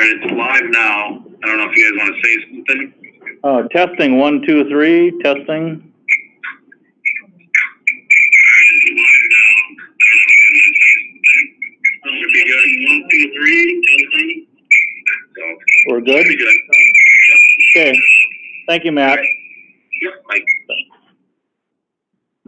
right, it's live now. I don't know if you guys want to say something. Testing, 1, 2, 3, testing. Should be good. 1, 2, 3, testing. So, We're good? should be good. Okay. Thank you, Matt. Yep, Mike.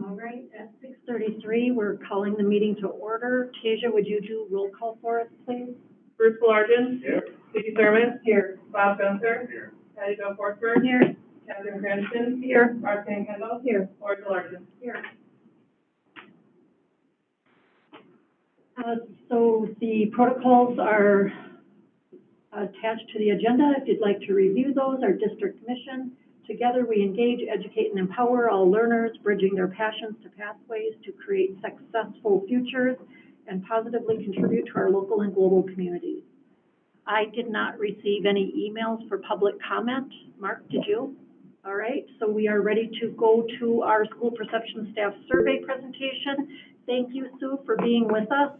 All right, at 6:33, we're calling the meeting to order. Tasia, would you do roll call for us, please? Bruce Largent. Here. Vicki Thurman. Here. Bob Gunther. Here. Patty Jo Forsberg. Here. Catherine Cranston. Here. Roxanne Kendall. Here. Lori Largent. Here. So the protocols are attached to the agenda. If you'd like to review those, our district mission. Together we engage, educate, and empower all learners, bridging their passions to pathways to create successful futures and positively contribute to our local and global communities. I did not receive any emails for public comment. Mark, did you? All right, so we are ready to go to our school perception staff survey presentation. Thank you, Sue, for being with us.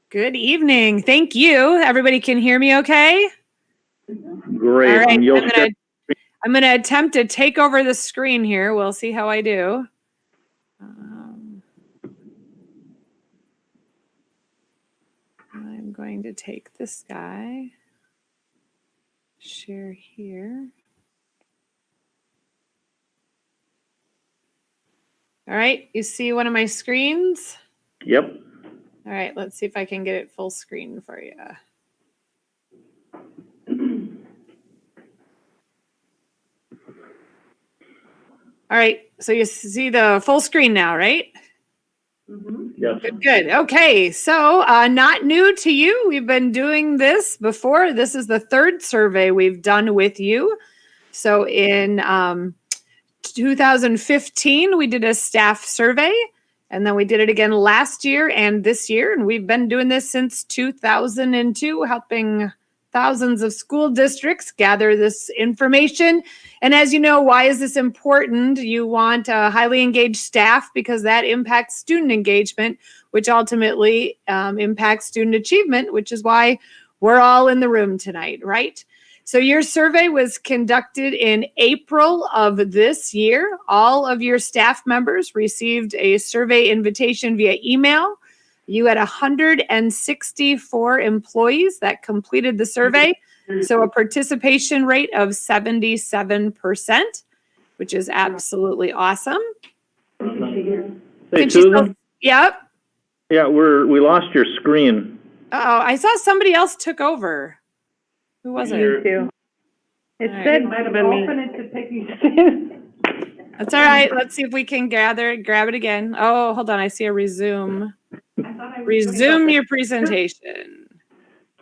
Good evening. Thank you. Everybody can hear me okay? Great. All right, And you'll I'm going to attempt to take over the screen here. We'll see how I do. I'm going to take this guy, share here. All right, you see one of my screens? Yep. All right, let's see if I can get it full screen for you. All right, so you see the full screen now, right? Mm-hmm. Yes. Good. Okay, so not new to you. We've been doing this before. This is the third survey we've done with you. So in 2015, we did a staff survey, and then we did it again last year and this year. And we've been doing this since 2002, helping thousands of school districts gather this information. And as you know, why is this important? You want a highly engaged staff because that impacts student engagement, which ultimately impacts student achievement, which is why we're all in the room tonight, right? So your survey was conducted in April of this year. All of your staff members received a survey invitation via email. You had 164 employees that completed the survey. So a participation rate of 77%, which is absolutely awesome. Hey, Susan? Yep. Yeah, we lost your screen. Oh, I saw somebody else took over. Who was it? You too. It All said right. it might have been me. Open it to Peggy. That's all right. Let's see if we can grab it again. Oh, hold on. I see a resume. Resume your presentation.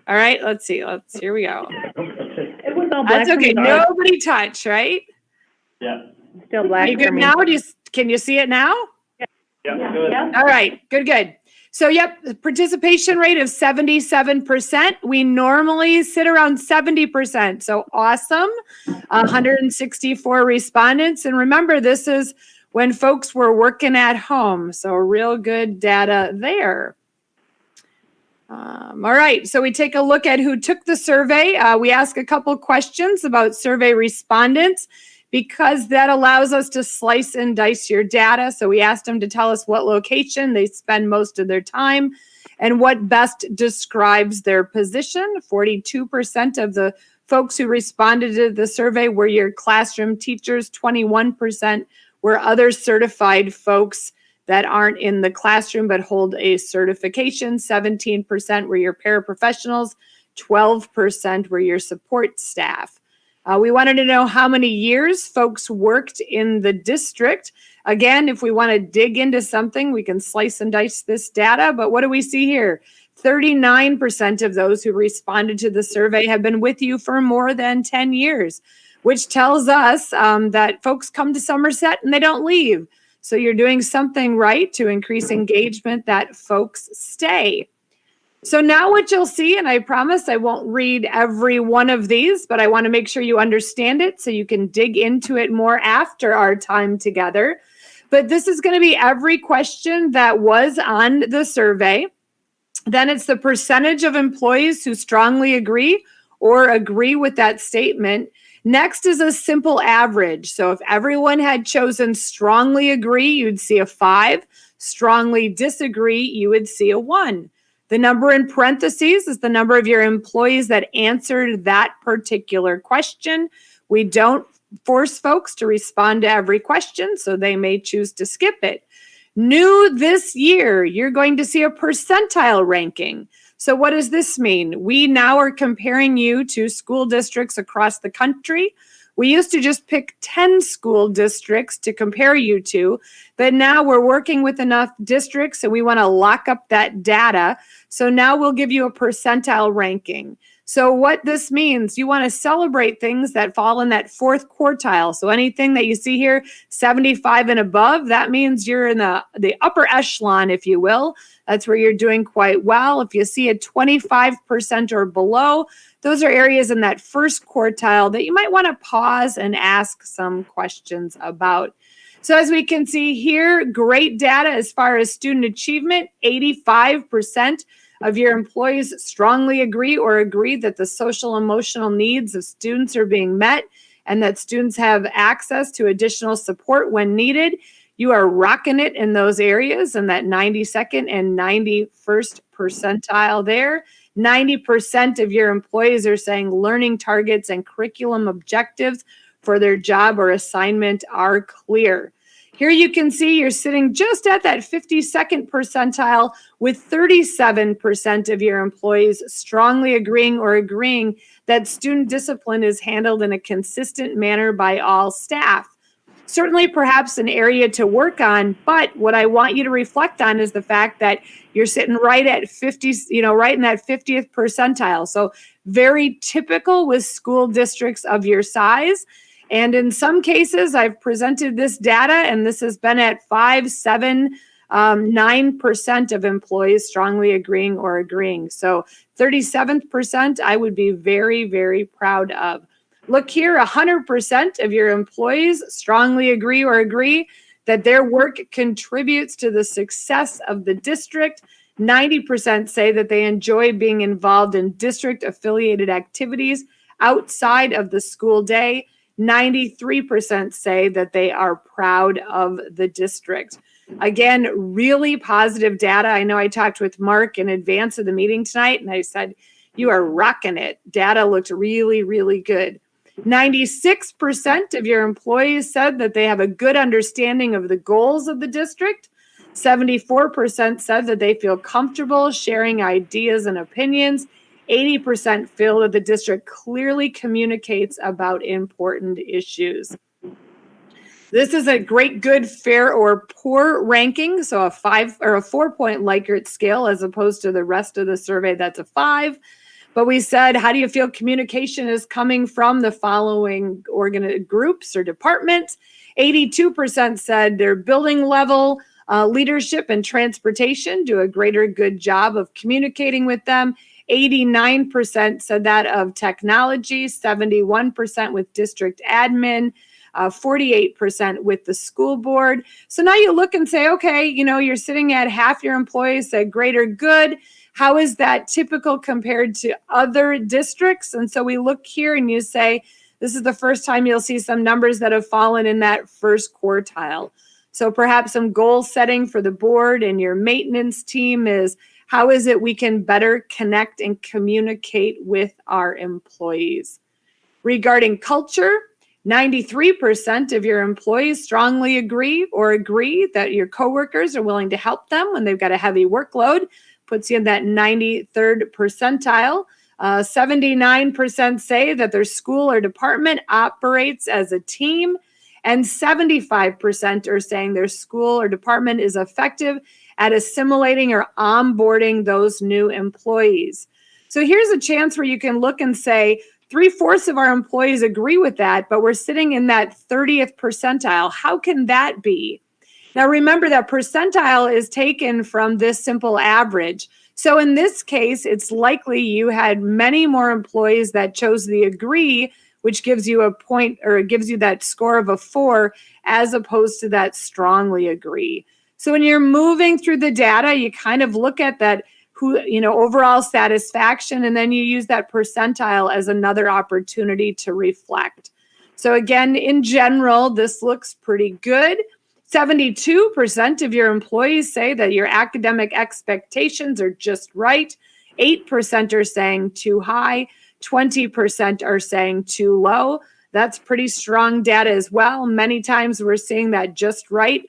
All right, let's see. Here we go. It was all black. That's okay. Nobody touch, right? Yeah. Still black. Are you good now? Can you see it now? Yeah, good. All right, good. So, yep, the participation rate of 77%. We normally sit around 70%. So awesome. 164 respondents. And remember, this is when folks were working at home. So real good data there. All right, so we take a look at who took the survey. We ask a couple questions about survey respondents because that allows us to slice and dice your data. So we asked them to tell us what location they spend most of their time and what best describes their position. 42% of the folks who responded to the survey were your classroom teachers. 21% were other certified folks that aren't in the classroom but hold a certification. 17% were your paraprofessionals. 12% were your support staff. We wanted to know how many years folks worked in the district. Again, if we want to dig into something, we can slice and dice this data. But what do we see here? 39% of those who responded to the survey have been with you for more than 10 years, which tells us that folks come to Somerset and they don't leave. So you're doing something right to increase engagement, that folks stay. So now what you'll see, and I promise I won't read every one of these, but I want to make sure you understand it so you can dig into it more after our time together. But this is going to be every question that was on the survey. Then it's the percentage of employees who strongly agree or agree with that statement. Next is a simple average. So if everyone had chosen strongly agree, you'd see a 5. Strongly disagree, you would see a 1. The number in parentheses is the number of your employees that answered that particular question. We don't force folks to respond to every question, so they may choose to skip it. New this year, you're going to see a percentile ranking. So what does this mean? We now are comparing you to school districts across the country. We used to just pick 10 school districts to compare you to, but now we're working with enough districts and we want to lock up that data. So now we'll give you a percentile ranking. So what this means, you want to celebrate things that fall in that 4th quartile. So anything that you see here, 75 and above, that means you're in the upper echelon, if you will. That's where you're doing quite well. If you see a 25% or below, those are areas in that 1st quartile that you might want to pause and ask some questions about. So as we can see here, great data as far as student achievement, 85% of your employees strongly agree or agree that the social emotional needs of students are being met and that students have access to additional support when needed. You are rocking it in those areas in that 92nd and 91st percentile there. 90% of your employees are saying learning targets and curriculum objectives for their job or assignment are clear. Here you can see you're sitting just at that 52nd percentile with 37% of your employees strongly agreeing or agreeing that student discipline is handled in a consistent manner by all staff. Certainly perhaps an area to work on, but what I want you to reflect on is the fact that you're sitting right at 50, right in that 50th percentile. So very typical with school districts of your size. And in some cases, I've presented this data, and this has been at 5, 7, 9% of employees strongly agreeing or agreeing. So 37th percent, I would be very, very proud of. Look here, 100% of your employees strongly agree or agree that their work contributes to the success of the district. 90% say that they enjoy being involved in district-affiliated activities outside of the school day. 93% say that they are proud of the district. Again, really positive data. I know I talked with Mark in advance of the meeting tonight, and I said, you are rocking it. Data looked really, really good. 96% of your employees said that they have a good understanding of the goals of the district. 74% said that they feel comfortable sharing ideas and opinions. 80% feel that the district clearly communicates about important issues. This is a great, good, fair, or poor ranking. So a 5 or a 4-point Likert scale as opposed to the rest of the survey, that's a 5. But we said, how do you feel communication is coming from the following groups or departments? 82% said their building level, leadership and transportation do a greater good job of communicating with them. 89% said that of technology, 71% with district admin, 48% with the school board. So now you look and say, okay, you're sitting at half your employees said greater good. How is that typical compared to other districts? And so we look here and you say, this is the first time you'll see some numbers that have fallen in that 1st quartile. So perhaps some goal setting for the board and your maintenance team is, how is it we can better connect and communicate with our employees? Regarding culture, 93% of your employees strongly agree or agree that your coworkers are willing to help them when they've got a heavy workload, puts you in that 93rd percentile. 79% say that their school or department operates as a team, and 75% are saying their school or department is effective at assimilating or onboarding those new employees. So here's a chance where you can look and say, 3/4 of our employees agree with that, but we're sitting in that 30th percentile. How can that be? Now remember that percentile is taken from this simple average. So in this case, it's likely you had many more employees that chose the agree, which gives you a point, or it gives you that score of a 4, as opposed to that strongly agree. So when you're moving through the data, you kind of look at that, overall satisfaction, and then you use that percentile as another opportunity to reflect. So again, in general, this looks pretty good. 72% of your employees say that your academic expectations are just right. 8% are saying too high. 20% are saying too low. That's pretty strong data as well. Many times we're seeing that just right,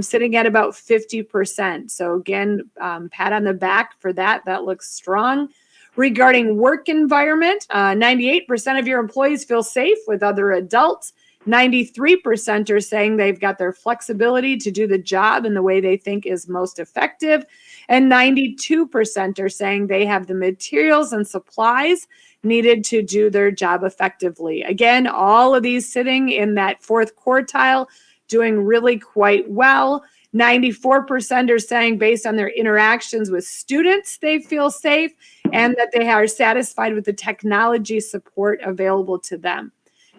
sitting at about 50%. So again, pat on the back for that. That looks strong. Regarding work environment, 98% of your employees feel safe with other adults. 93% are saying they've got their flexibility to do the job in the way they think is most effective. And 92% are saying they have the materials and supplies needed to do their job effectively. Again, all of these sitting in that fourth quartile, doing really quite well. 94% are saying based on their interactions with students, they feel safe and that they are satisfied with the technology support available to them.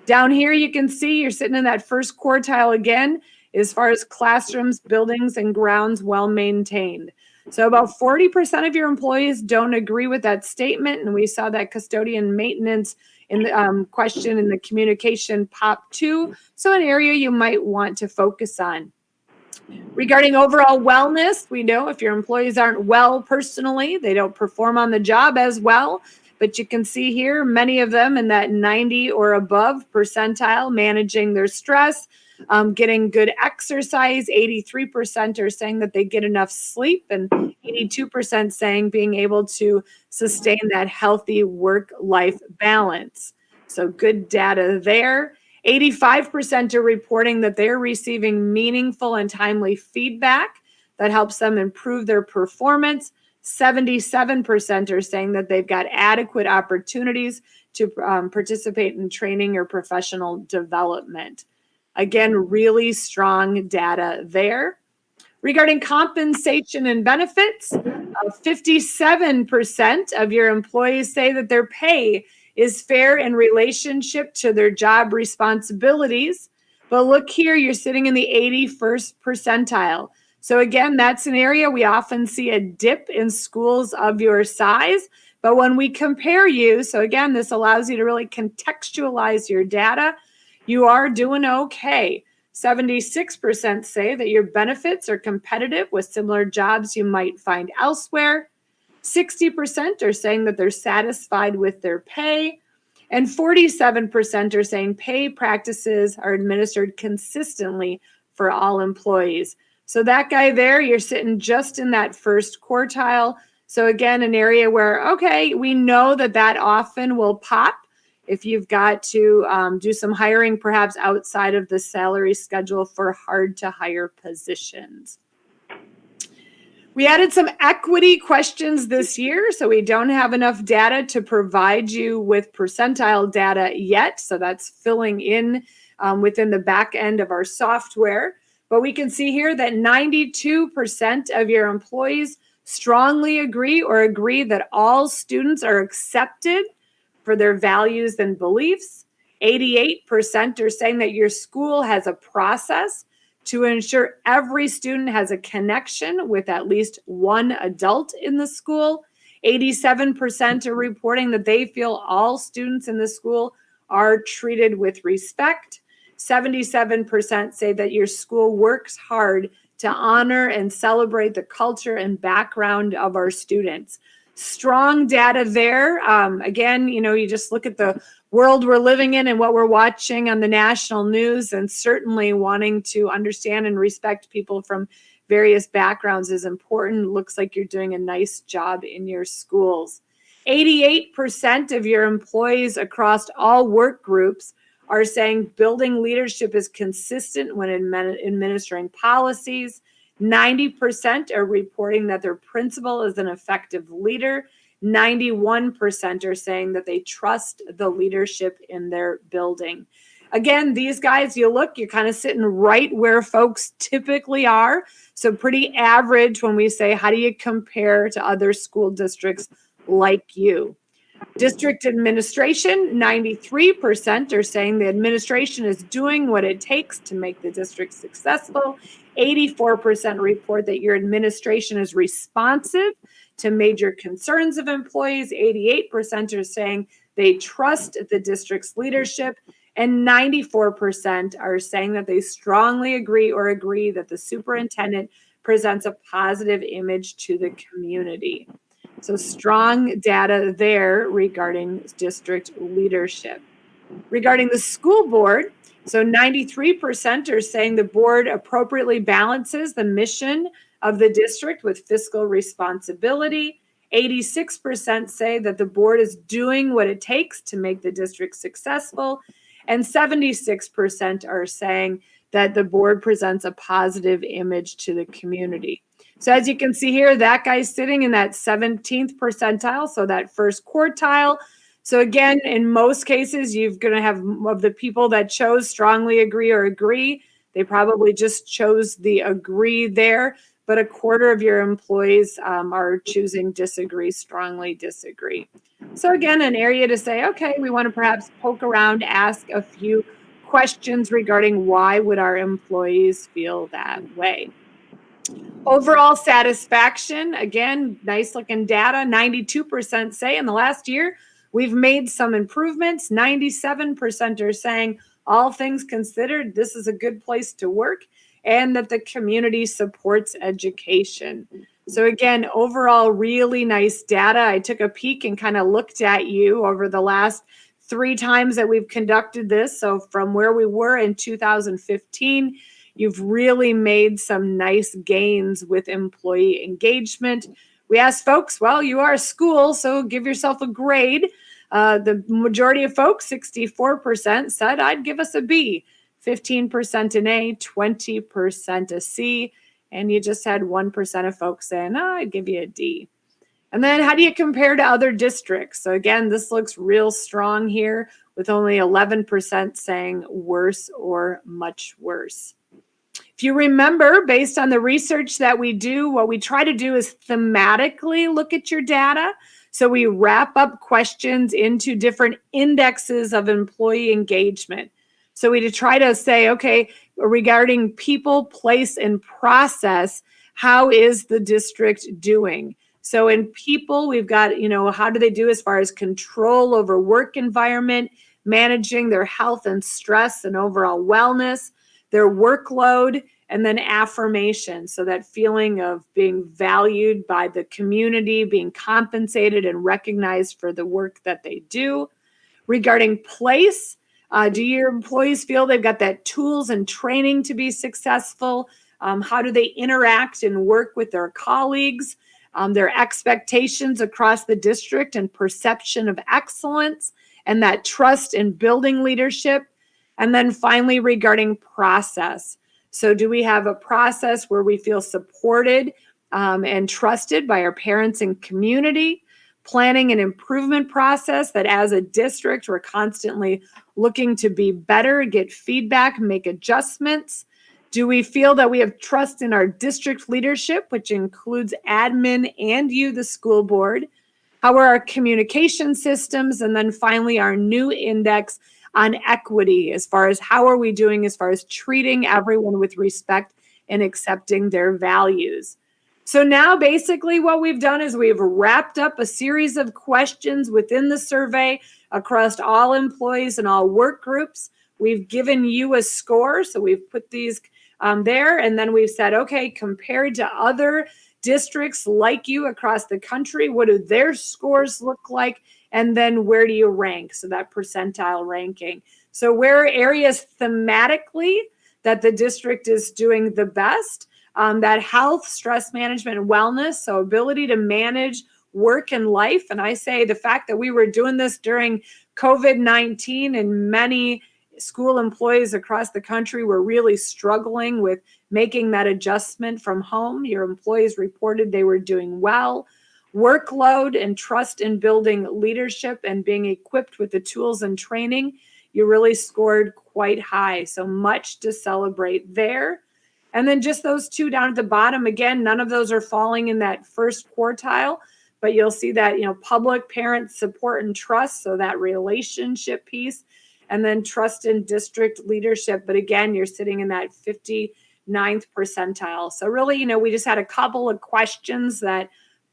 Down here, you can see you're sitting in that first quartile again, as far as classrooms, buildings, and grounds well maintained. So about 40% of your employees don't agree with that statement, and we saw that custodian maintenance in the question in the communication pop too. So an area you might want to focus on. Regarding overall wellness, we know if your employees aren't well personally, they don't perform on the job as well. But you can see here, many of them in that 90 or above percentile, managing their stress, getting good exercise. 83% are saying that they get enough sleep, and 82% saying being able to sustain that healthy work-life balance. So good data there. 85% are reporting that they're receiving meaningful and timely feedback that helps them improve their performance. 77% are saying that they've got adequate opportunities to participate in training or professional development. Again, really strong data there. Regarding compensation and benefits, 57% of your employees say that their pay is fair in relationship to their job responsibilities. But look here, you're sitting in the 81st percentile. So again, that's an area we often see a dip in schools of your size. But when we compare you, so again, this allows you to really contextualize your data, you are doing okay. 76% say that your benefits are competitive with similar jobs you might find elsewhere. 60% are saying that they're satisfied with their pay. And 47% are saying pay practices are administered consistently for all employees. So that guy there, you're sitting just in that first quartile. So again, an area where, okay, we know that that often will pop if you've got to do some hiring perhaps outside of the salary schedule for hard to hire positions. We added some equity questions this year, so we don't have enough data to provide you with percentile data yet. So that's filling in within the back end of our software. But we can see here that 92% of your employees strongly agree that all students are accepted for their values and beliefs. 88% are saying that your school has a process to ensure every student has a connection with at least one adult in the school. 87% are reporting that they feel all students in the school are treated with respect. 77% say that your school works hard to honor and celebrate the culture and background of our students. Strong data there. Again, you just look at the world we're living in and what we're watching on the national news, and certainly wanting to understand and respect people from various backgrounds is important. Looks like you're doing a nice job in your schools. 88% of your employees across all work groups are saying building leadership is consistent when administering policies. 90% are reporting that their principal is an effective leader. 91% are saying that they trust the leadership in their building. Again, these guys, you're kind of sitting right where folks typically are. So pretty average when we say, how do you compare to other school districts like you? District administration, 93% are saying the administration is doing what it takes to make the district successful. 84% report that your administration is responsive to major concerns of employees. 88% are saying they trust the district's leadership, and 94% are saying that they strongly agree or agree that the superintendent presents a positive image to the community. So strong data there regarding district leadership. Regarding the school board, so 93% are saying the board appropriately balances the mission of the district with fiscal responsibility. 86% say that the board is doing what it takes to make the district successful. And 76% are saying that the board presents a positive image to the community. So as you can see here, that guy's sitting in that 17th percentile, so that first quartile. So again, in most cases, you're going to have of the people that chose strongly agree or agree, they probably just chose the agree there, but a quarter of your employees are choosing disagree, strongly disagree. So again, an area to say, okay, we want to perhaps poke around, ask a few questions regarding why would our employees feel that way. Overall satisfaction, again, nice looking data, 92% say in the last year, we've made some improvements. 97% are saying, all things considered, this is a good place to work and that the community supports education. So again, overall, really nice data. I took a peek and kind of looked at you over the last 3 times that we've conducted this. So from where we were in 2015, you've really made some nice gains with employee engagement. We asked folks, well, you are a school, so give yourself a grade. The majority of folks, 64%, said I'd give us a B, 15% an A, 20% a C, and you just had 1% of folks saying, oh, I'd give you a D. And then how do you compare to other districts? So again, this looks real strong here with only 11% saying worse or much worse. If you remember, based on the research that we do, what we try to do is thematically look at your data. So we wrap up questions into different indexes of employee engagement. So we try to say, okay, regarding people, place, and process, how is the district doing? So in people, we've got, how do they do as far as control over work environment, managing their health and stress and overall wellness, their workload, and then affirmation. So that feeling of being valued by the community, being compensated and recognized for the work that they do. Regarding place, do your employees feel they've got that tools and training to be successful? How do they interact and work with their colleagues? Their expectations across the district and perception of excellence and that trust in building leadership. And then finally, regarding process. So do we have a process where we feel supported and trusted by our parents and community? Planning an improvement process that as a district, we're constantly looking to be better, get feedback, make adjustments. Do we feel that we have trust in our district leadership, which includes admin and you, the school board? How are our communication systems? And then finally, our new index on equity, as far as how are we doing as far as treating everyone with respect and accepting their values. So now basically what we've done is we've wrapped up a series of questions within the survey across all employees and all work groups. We've given you a score, so we've put these there, and then we've said, okay, compared to other districts like you across the country, what do their scores look like? And then where do you rank? So that percentile ranking. So where are areas thematically that the district is doing the best? That health, stress management, and wellness, so ability to manage work and life. And I say the fact that we were doing this during COVID-19 and many school employees across the country were really struggling with making that adjustment from home. Your employees reported they were doing well. Workload and trust in building leadership and being equipped with the tools and training, you really scored quite high. So much to celebrate there. And then just those two down at the bottom, again, none of those are falling in that first quartile, but you'll see that, public, parent, support, and trust. So that relationship piece, and then trust in district leadership. But again, you're sitting in that 59th percentile. So really, we just had a couple of questions that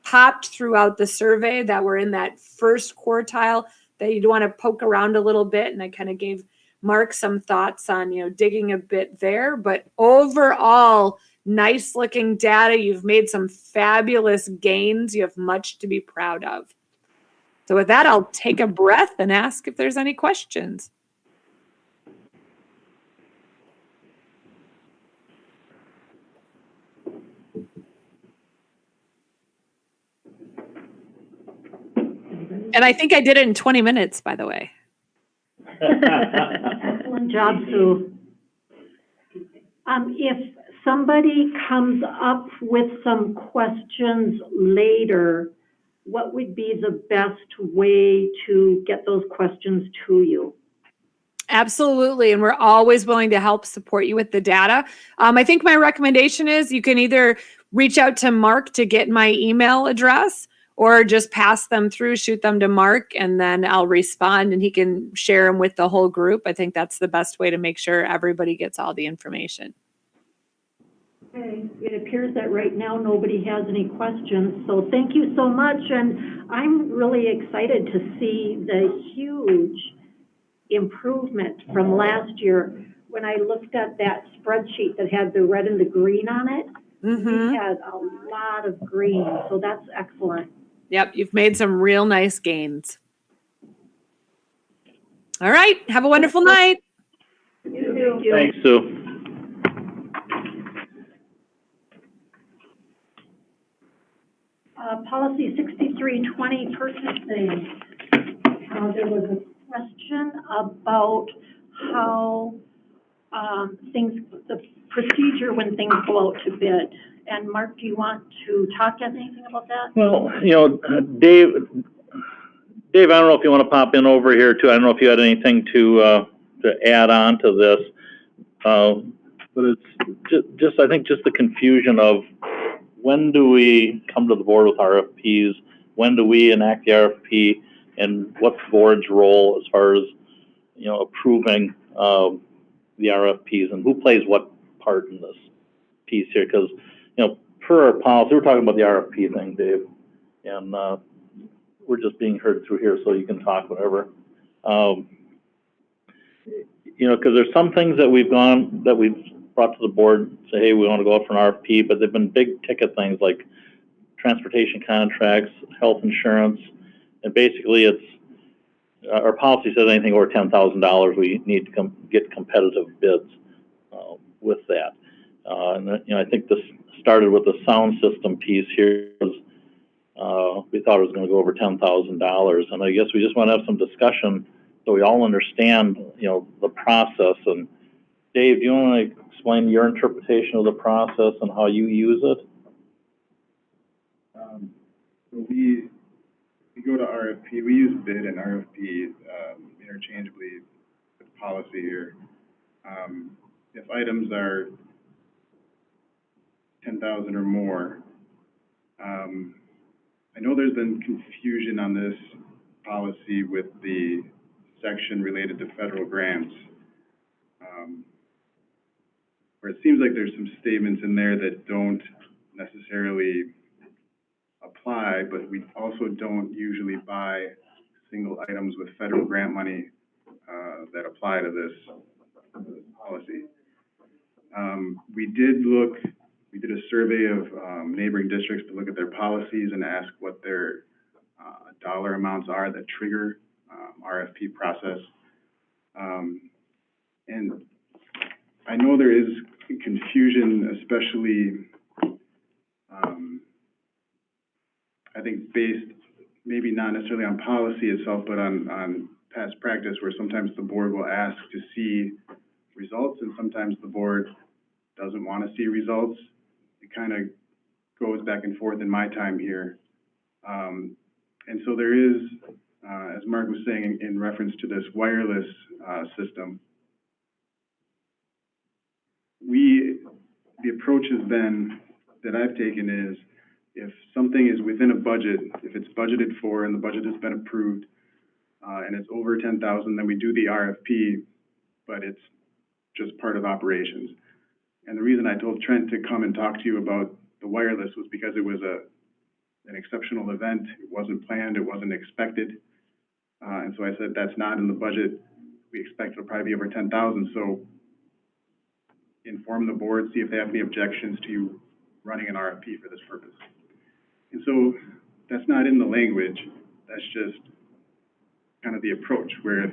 popped throughout the survey that were in that first quartile that you'd want to poke around a little bit. And I kind of gave Mark some thoughts on, digging a bit there. But overall, nice looking data. You've made some fabulous gains. You have much to be proud of. So with that, I'll take a breath and ask if there's any questions. And I think I did it in 20 minutes, by the way. Excellent job, Sue. If somebody comes up with some questions later, what would be the best way to get those questions to you? Absolutely. And we're always willing to help support you with the data. I think my recommendation is you can either reach out to Mark to get my email address, or just pass them through, shoot them to Mark, and then I'll respond and he can share them with the whole group. I think that's the best way to make sure everybody gets all the information. Okay, it appears that right now nobody has any questions, so thank you so much. And I'm really excited to see the huge improvement from last year. When I looked at that spreadsheet that had the red and the green on it, we had a lot of green, so that's excellent. Yep, you've made some real nice gains. All right, have a wonderful night. Thank you. Thanks, Sue. Policy 6320, purchasing. There was a question about how the procedure when things go out to bid. And Mark, do you want to talk anything about that? Well, Dave, I don't know if you want to pop in over here too. I don't know if you had anything to add on to this, but it's just I think just the confusion of when do we come to the board with RFPs? When do we enact the RFP? And what's the board's role as far as approving the RFPs, and who plays what part in this piece here? Because per our policy, we're talking about the RFP thing, Dave, and we're just being heard through here, so you can talk whatever. Because there's some things that we've brought to the board, say, hey, we want to go out for an RFP, but they've been big ticket things like transportation contracts, health insurance, and basically it's our policy says anything over $10,000, we need to get competitive bids with that. And I think this started with the sound system piece here. We thought it was going to go over $10,000, and I guess we just want to have some discussion so we all understand, the process. And Dave, do you want to explain your interpretation of the process and how you use it? So we go to RFP. We use bid and RFP interchangeably with policy here. If items are 10,000 or more, I know there's been confusion on this policy with the section related to federal grants, where it seems like there's some statements in there that don't necessarily apply, but we also don't usually buy single items with federal grant money that apply to this policy. We did a survey of neighboring districts to look at their policies and ask what their dollar amounts are that trigger RFP process. And I know there is confusion, especially I think based maybe not necessarily on policy itself, but on past practice, where sometimes the board will ask to see results and sometimes the board doesn't want to see results. It kind of goes back and forth in my time here. And so there is, as Mark was saying, in reference to this wireless system, the approach has been, that I've taken is, if something is within a budget, if it's budgeted for and the budget has been approved, and it's over 10,000, then we do the RFP, but it's just part of operations. And the reason I told Trent to come and talk to you about the wireless was because it was an exceptional event. It wasn't planned, it wasn't expected. And so I said, that's not in the budget. We expect it'll probably be over 10,000, so inform the board, see if they have any objections to you running an RFP for this purpose. And so that's not in the language, that's just kind of the approach, where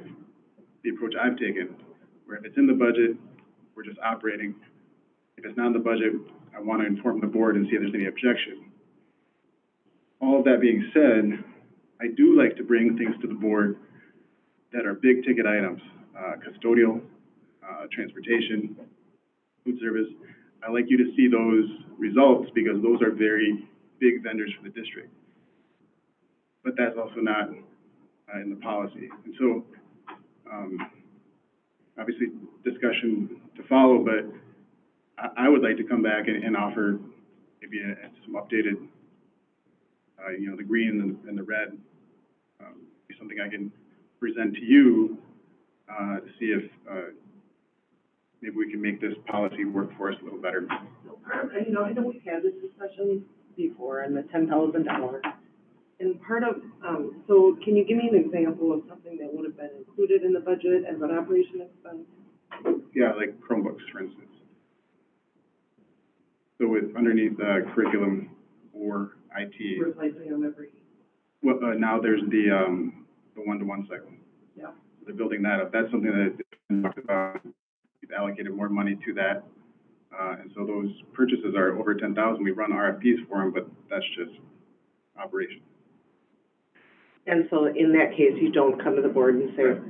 the approach I've taken, where if it's in the budget, we're just operating. If it's not in the budget, I want to inform the board and see if there's any objection. All of that being said, I do like to bring things to the board that are big ticket items, custodial, transportation, food service. I like you to see those results because those are very big vendors for the district. But that's also not in the policy. And so, obviously, discussion to follow, but I would like to come back and offer maybe some updated, the green and the red, something I can present to you to see if maybe we can make this policy work for us a little better. I know we've had this discussion before, and the $10,000. And part of, so can you give me an example of something that would have been included in the budget as an operation expense? Yeah, like Chromebooks, for instance. So with underneath curriculum or IT, Replacing them every, well, now there's the one-to-one cycle. yeah. They're building that up. That's something that we talked about. We've allocated more money to that. And so those purchases are over 10,000. We run RFPs for them, but that's just operation. And so in that case, you don't come to the board and say,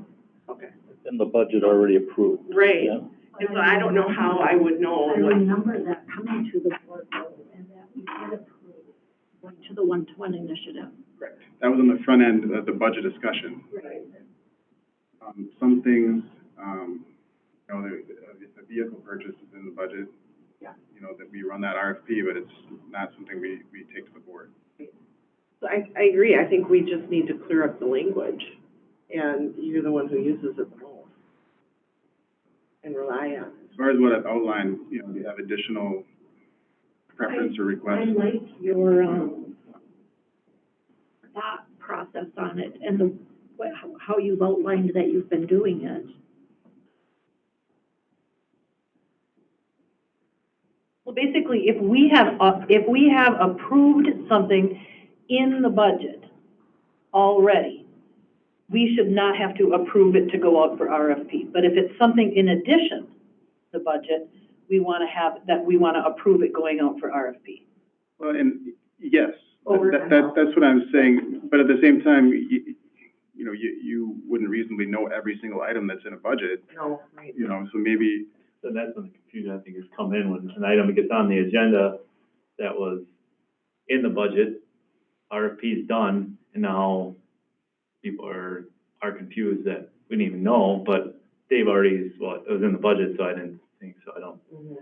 okay. In the budget already approved. Right. Yeah. And so I don't know how I would know. I remember that coming to the board though, and that we did approve going to the one-to-one initiative. Correct. That was on the front end of the budget discussion. Right. Some things, the vehicle purchase is in the budget. Yeah. That we run that RFP, but it's not something we take to the board. So I agree. I think we just need to clear up the language, and you're the one who uses it the most and rely on it. As far as what I've outlined, do you have additional preference or requests? I like your, thought process on it and how you've outlined that you've been doing it. Well, basically, if we have approved something in the budget already, we should not have to approve it to go out for RFP. But if it's something in addition to the budget, we want to approve it going out for RFP. Well, and yes, Over that's what I'm saying. But at the same time, you wouldn't reasonably know every single item that's in a budget. No, right. So maybe. Then that's when the confusion, I think, has come in when an item gets on the agenda that was in the budget, RFP's done, and now people are confused that we didn't even know, but they've already, it was in the budget, so I didn't think so, I don't. Mm-hmm.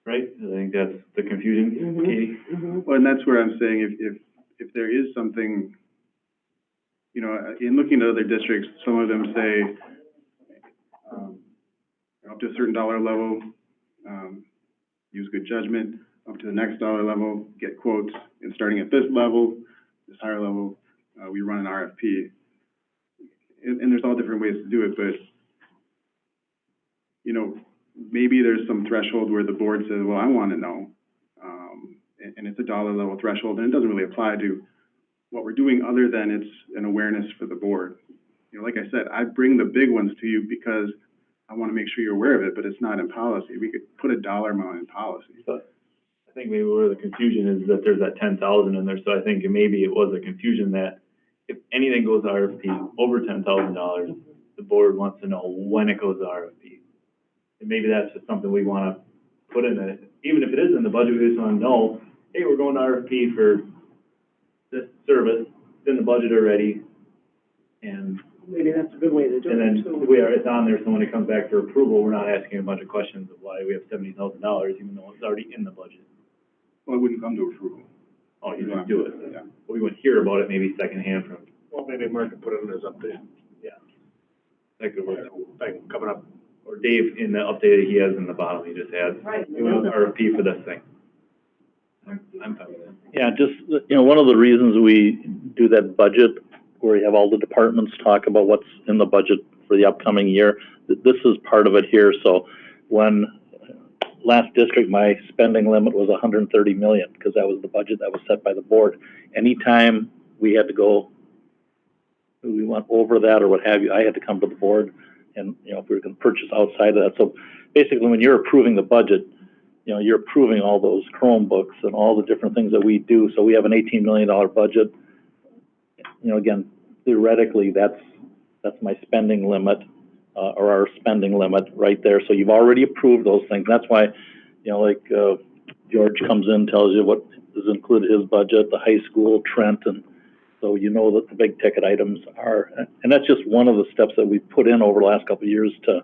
Right? I think that's the confusion, Mhm. Katie? Mm-hmm. Well, and that's where I'm saying if there is something, in looking at other districts, some of them say, up to a certain dollar level, use good judgment, up to the next dollar level, get quotes, and starting at this level, this higher level, we run an RFP. And there's all different ways to do it, but, maybe there's some threshold where the board says, well, I want to know, and it's a dollar level threshold, and it doesn't really apply to what we're doing other than it's an awareness for the board. Like I said, I bring the big ones to you because I want to make sure you're aware of it, but it's not in policy. We could put a dollar amount in policy. So I think maybe where the confusion is that there's that 10,000 in there, so I think maybe it was a confusion that if anything goes to RFP over $10,000, the board wants to know when it goes to RFP. And maybe that's just something we want to put in it. Even if it is in the budget, we just want to know, hey, we're going to RFP for this service, it's in the budget already, and Maybe that's a good way to do and it, then too. it's on there, so when it comes back for approval, we're not asking a bunch of questions of why we have $70,000, even though it's already in the budget. Well, it wouldn't come to approval. Oh, you just do it. Yeah. But we wouldn't hear about it maybe secondhand from, Well, maybe Mark could put it in his update, that could work. thing coming up. Or Dave, in the update that he has in the bottom, he just adds, Right. we want an RFP for this thing. I'm fine with that. Yeah, just, one of the reasons we do that budget, where you have all the departments talk about what's in the budget for the upcoming year, this is part of it here. So when last district, my spending limit was 130 million, because that was the budget that was set by the board. Anytime we had to go, we went over that or what have you, I had to come to the board, and, if we were going to purchase outside of that. So basically, when you're approving the budget, you're approving all those Chromebooks and all the different things that we do. So we have an $18 million budget. Again, theoretically, that's my spending limit, or our spending limit right there. So you've already approved those things. That's why, George comes in, tells you what is included in his budget, the high school, Trent, and so that the big ticket items are, and that's just one of the steps that we've put in over the last couple of years to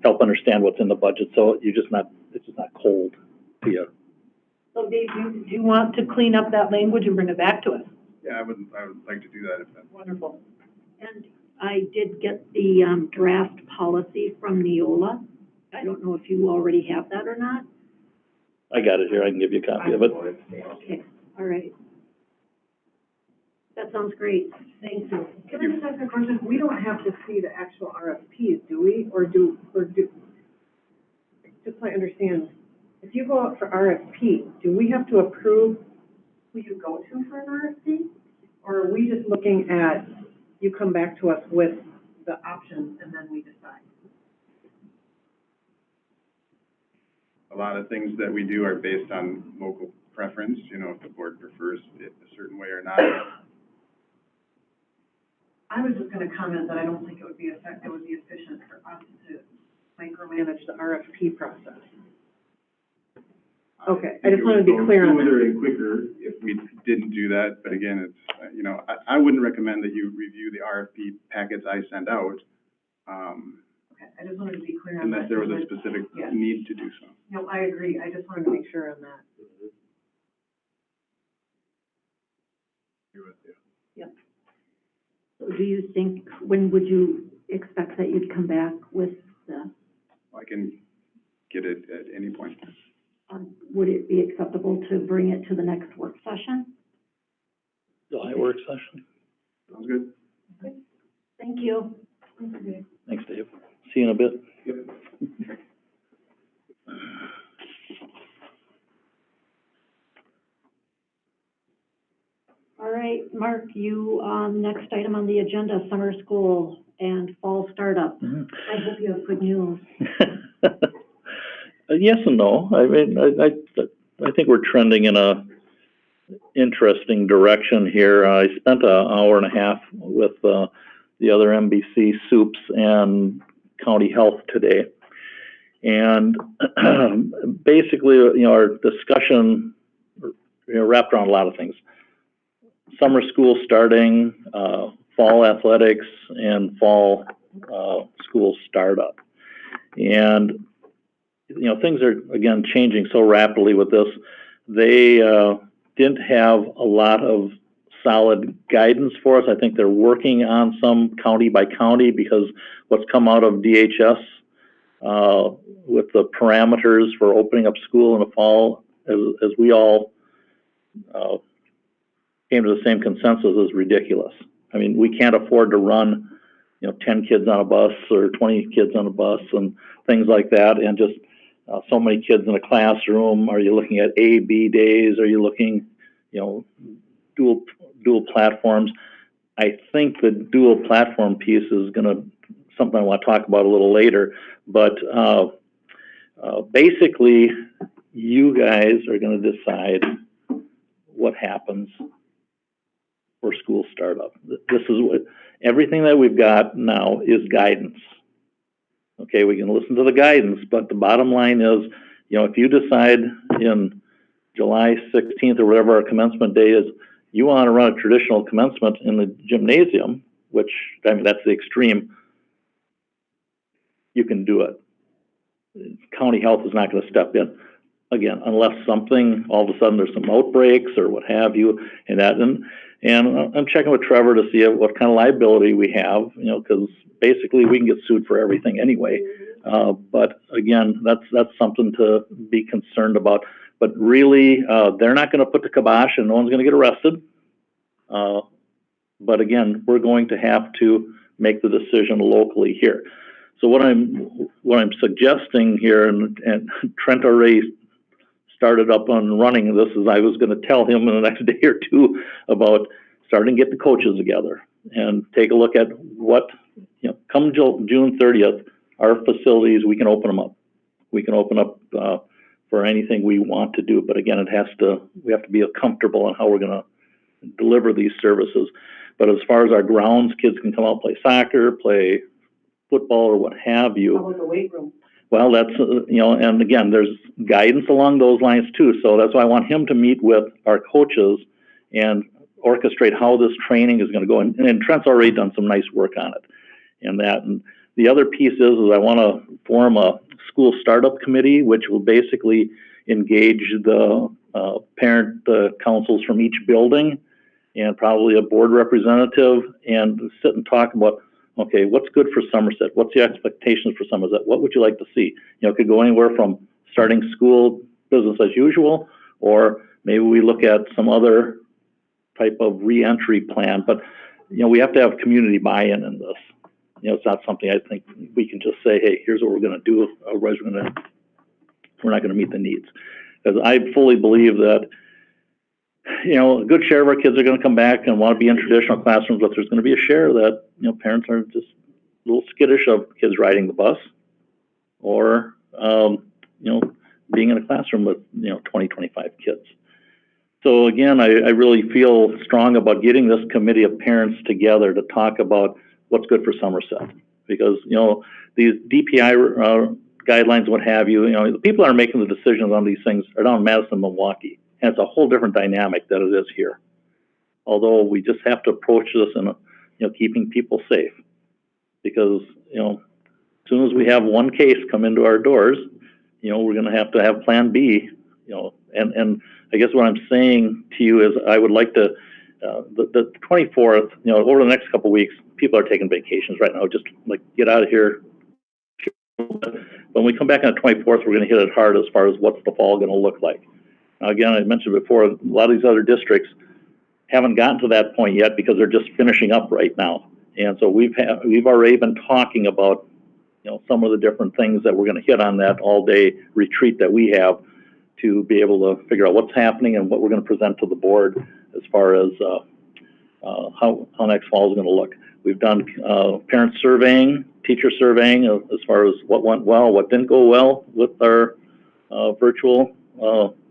help understand what's in the budget. So it's just not cold to you. So Dave, do you want to clean up that language and bring it back to us? Yeah, I would like to do that if that's. Wonderful. And I did get the draft policy from Neola. I don't know if you already have that or not. I got it here. I can give you a copy of it. Okay, all right. That sounds great. Thank you. Can I just ask a question? We don't have to see the actual RFPs, do we? Or do, just so I understand, if you go out for RFP, do we have to approve who you go to for an RFP? Or are we just looking at, you come back to us with the options and then we decide? A lot of things that we do are based on local preference, if the board prefers it a certain way or not. I was just gonna comment that I don't think it would be efficient for us to micromanage the RFP process. Okay, I just wanted to be clear on that. Smoother and quicker if we didn't do that, but again, it's, I wouldn't recommend that you review the RFP packets I send out, Okay, I just wanted to be clear on that. unless there was a specific need to do so. No, I agree, I just wanted to make sure on that. Agree with you. So do you think, when would you expect that you'd come back with the, I can get it at any point. would it be acceptable to bring it to the next work session? July work session. Sounds good. Thank you. Thanks, Dave. See you in a bit. Yep. All right, Mark, you, next item on the agenda, summer school and fall startup. Mhm. I hope you have good news. Yes and no. I mean, I think we're trending in a interesting direction here. I spent an hour and a half with the other MBC soups and county health today. And basically, our discussion, wrapped around a lot of things. Summer school starting, fall athletics, and fall school startup. And, things are, again, changing so rapidly with this. They didn't have a lot of solid guidance for us. I think they're working on some county by county, because what's come out of DHS with the parameters for opening up school in the fall, as we all came to the same consensus, is ridiculous. I mean, we can't afford to run, 10 kids on a bus or 20 kids on a bus and things like that, and just so many kids in a classroom. Are you looking at A, B days? Are you looking, dual platforms? I think the dual platform piece is something I want to talk about a little later, but basically, you guys are going to decide what happens for school startup. This is everything that we've got now is guidance. Okay, we can listen to the guidance, but the bottom line is, if you decide in July 16th or whatever our commencement day is, you want to run a traditional commencement in the gymnasium, which, that's the extreme, you can do it. County health is not going to step in, again, unless something, all of a sudden there's some outbreaks or what have you, and I'm checking with Trevor to see what kind of liability we have, because basically we can get sued for everything anyway. But again, that's something to be concerned about. But really, they're not gonna put the kibosh and no one's gonna get arrested. But again, we're going to have to make the decision locally here. So what I'm suggesting here, and Trent already started up on running this, is I was gonna tell him in the next day or two about starting to get the coaches together and take a look at what, come June 30th, our facilities, we can open them up. We can open up for anything we want to do, but again, we have to be comfortable in how we're gonna deliver these services. But as far as our grounds, kids can come out, play soccer, play football, or what have you. How about the weight room? Well, that's, and again, there's guidance along those lines too. So that's why I want him to meet with our coaches and orchestrate how this training is gonna go. And Trent's already done some nice work on it and that. And the other piece is I wanna form a school startup committee, which will basically engage the parent councils from each building and probably a board representative, and sit and talk about, okay, what's good for Somerset? What's the expectations for Somerset? What would you like to see? It could go anywhere from starting school business as usual, or maybe we look at some other type of reentry plan. But, we have to have community buy-in in this. It's not something I think we can just say, hey, here's what we're gonna do, otherwise we're not gonna meet the needs. Because I fully believe that, a good share of our kids are gonna come back and wanna be in traditional classrooms, but there's gonna be a share that, parents are just a little skittish of kids riding the bus or, being in a classroom with, 20, 25 kids. So again, I really feel strong about getting this committee of parents together to talk about what's good for Somerset. Because, these DPI guidelines, what have you, the people that are making the decisions on these things are down in Madison, Milwaukee. And it's a whole different dynamic than it is here. Although we just have to approach this in, keeping people safe. Because, as soon as we have one case come into our doors, we're gonna have to have plan B, and I guess what I'm saying to you is I would like to, the 24th, over the next couple of weeks, people are taking vacations right now, just like get out of here. When we come back on the 24th, we're gonna hit it hard as far as what's the fall gonna look like. Now, again, I mentioned before, a lot of these other districts haven't gotten to that point yet because they're just finishing up right now. And so we've already been talking about, some of the different things that we're gonna hit on that all-day retreat that we have to be able to figure out what's happening and what we're gonna present to the board as far as how next fall is gonna look. We've done parent surveying, teacher surveying as far as what went well, what didn't go well with our virtual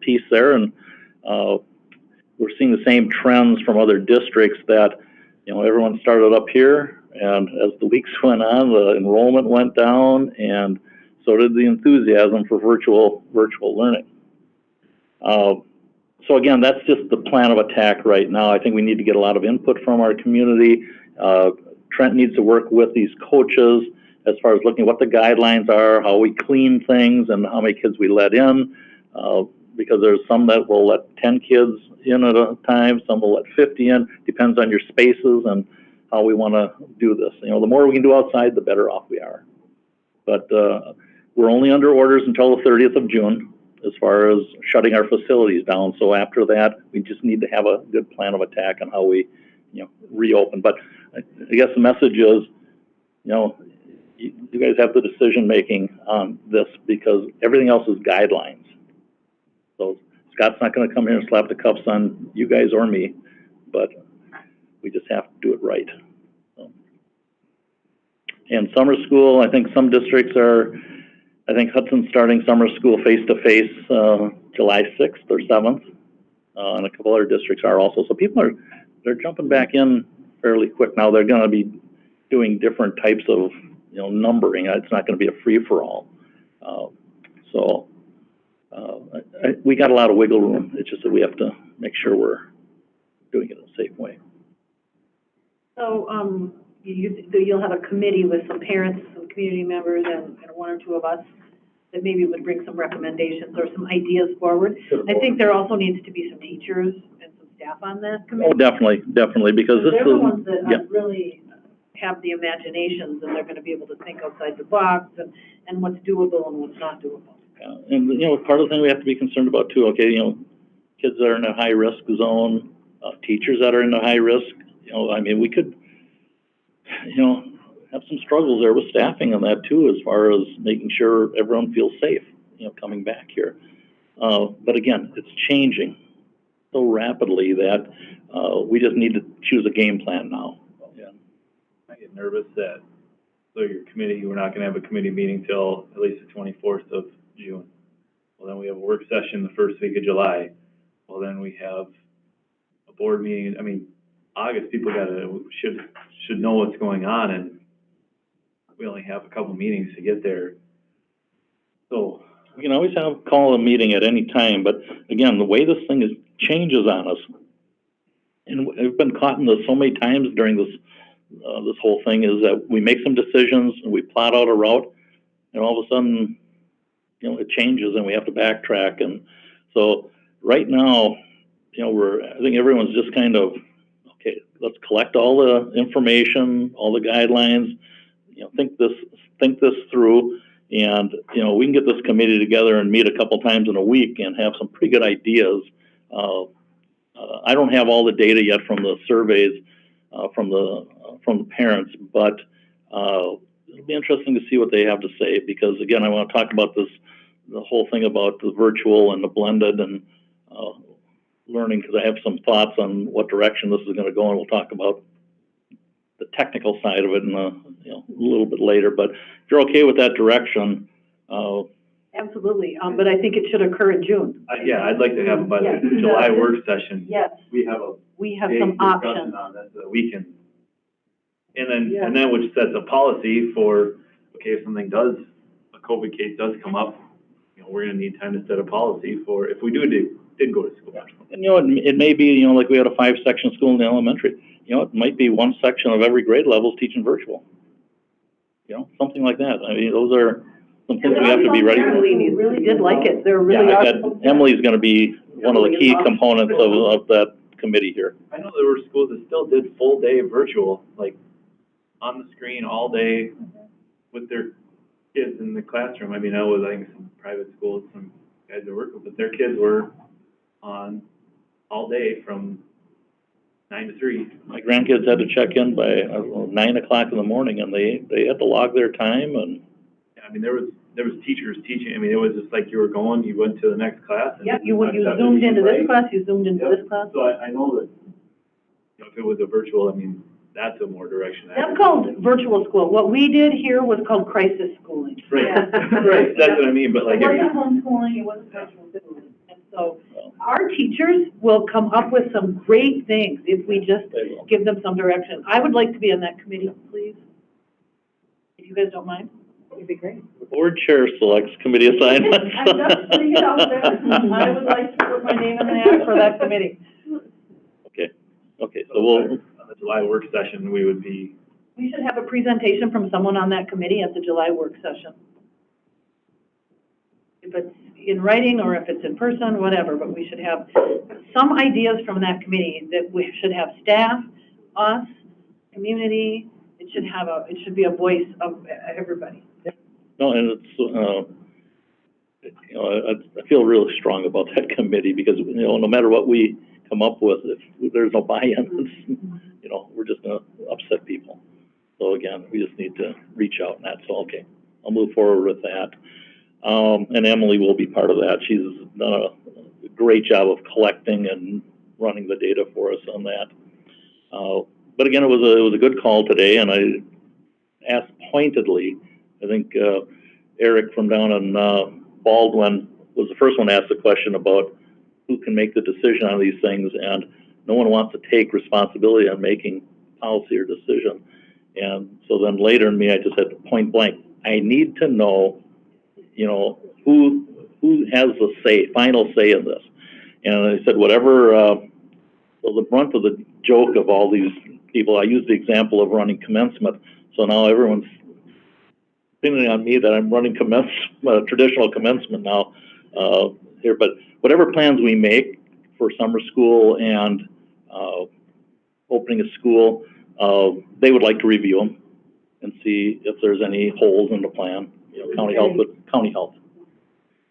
piece there, and we're seeing the same trends from other districts that, everyone started up here, and as the weeks went on, the enrollment went down, and so did the enthusiasm for virtual learning. So again, that's just the plan of attack right now. I think we need to get a lot of input from our community. Trent needs to work with these coaches as far as looking at what the guidelines are, how we clean things, and how many kids we let in. Because there's some that will let 10 kids in at a time, some will let 50 in, depends on your spaces and how we want to do this. The more we can do outside, the better off we are. But we're only under orders until the 30th of June as far as shutting our facilities down. So after that, we just need to have a good plan of attack on how we, reopen. But I guess the message is, you guys have the decision making on this because everything else is guidelines. So Scott's not going to come here and slap the cuffs on you guys or me, but we just have to do it right. So. And summer school, I think some districts are, I think Hudson's starting summer school face-to-face July 6th or 7th, and a couple other districts are also. So people they're jumping back in fairly quick. Now they're going to be doing different types of, numbering. It's not going to be a free-for-all. We got a lot of wiggle room. It's just that we have to make sure we're doing it in a safe way. So, you'll have a committee with some parents, some community members, and one or two of us that maybe would bring some recommendations or some ideas forward. I think there also needs to be some teachers and some staff on that committee. Oh, definitely, because this they're is the ones that really have the imaginations, and they're going to be able to think outside the box and what's doable and what's not doable. And, you know, part of the thing we have to be concerned about too, okay, you know, kids that are in a high-risk zone, teachers that are in a high risk, you know, I mean, we could, you know, have some struggles there with staffing on that too, as far as making sure everyone feels safe, you know, coming back here. But again, it's changing so rapidly that, we just need to choose a game plan now. Yeah. I get nervous that, so your committee, we're not gonna have a committee meeting till at least the 24th of June. Well, then we have a work session the first week of July. Well, then we have a board meeting. I mean, August, people should know what's going on, and we only have a couple meetings to get there. So, We can always call a meeting at any time, but again, the way this thing changes on us, and I've been caught in this so many times during this whole thing, is that we make some decisions and we plot out a route, and all of a sudden, you know, it changes and we have to backtrack. And so right now, you know, I think everyone's just kind of, okay, let's collect all the information, all the guidelines, you know, think this through, and, you know, we can get this committee together and meet a couple times in a week and have some pretty good ideas. I don't have all the data yet from the surveys, from the parents, but it'll be interesting to see what they have to say, because again, I want to talk about the whole thing about the virtual and the blended and learning, because I have some thoughts on what direction this is going to go, and we'll talk about the technical side of it in a little bit later. But if you're okay with that direction, Absolutely, but I think it should occur in June. yeah, I'd like to have by the July work session. Yes, We have some discussion options. on this that we can, and then which sets a policy for, okay, if something a COVID case does come up, you know, we're gonna need time to set a policy for if we did go to school. and, you know, it may be, you know, like we had a 5-section school in the elementary, you know, it might be one section of every grade level is teaching virtual. You know, something like that. I mean, those are some things we have to be ready for. Really did like it, there really Yeah, are. Emily's gonna be one of the key components of that committee here. I know there were schools that still did full day virtual, like on the screen all day with their kids in the classroom. I mean, I think some private schools, some guys that work with, but their kids were on all day from 9 to 3. My grandkids had to check in by 9 o'clock in the morning, and they had to log their time. And I mean, there was teachers teaching. I mean, it was just like you were going, you went to the next class. And You zoomed into this class, you zoomed into this class. So I know that, you know, if it was a virtual, I mean, that's a more direction. That's called virtual school. What we did here was called crisis schooling. Right, right, that's what I mean, but like. It wasn't homeschooling, it wasn't virtual schooling. And so our teachers will come up with some great things if we just give them some direction. I would like to be on that committee, please. If you guys don't mind. It'd be great. the board chair selects committee assignments. I'm just putting it out there. I would like to put my name in the hat for that committee. Okay, so we'll, On the July work session, we should have a presentation from someone on that committee at the July work session. If it's in writing or if it's in person, whatever, but we should have some ideas from that committee that we should have staff, us, community. It should be a voice of everybody. no, and it's, you know, I feel really strong about that committee, because, you know, no matter what we come up with, if there's no buy-in, you know, we're just gonna upset people. So again, we just need to reach out, and that's all. Okay, I'll move forward with that. And Emily will be part of that. She's done a great job of collecting and running the data for us on that. But again, it was a good call today, and I asked pointedly. I think Eric from down in Baldwin was the first one to ask the question about who can make the decision on these things, and no one wants to take responsibility on making policy or decision. And so then later in me, I just said point blank, I need to know, you know, who has the final say in this. And I said, whatever, so the brunt of the joke of all these people, I used the example of running commencement. So now everyone's depending on me that I'm running traditional commencement now here. But whatever plans we make for summer school and opening a school, they would like to review them and see if there's any holes in the plan. You know, county health.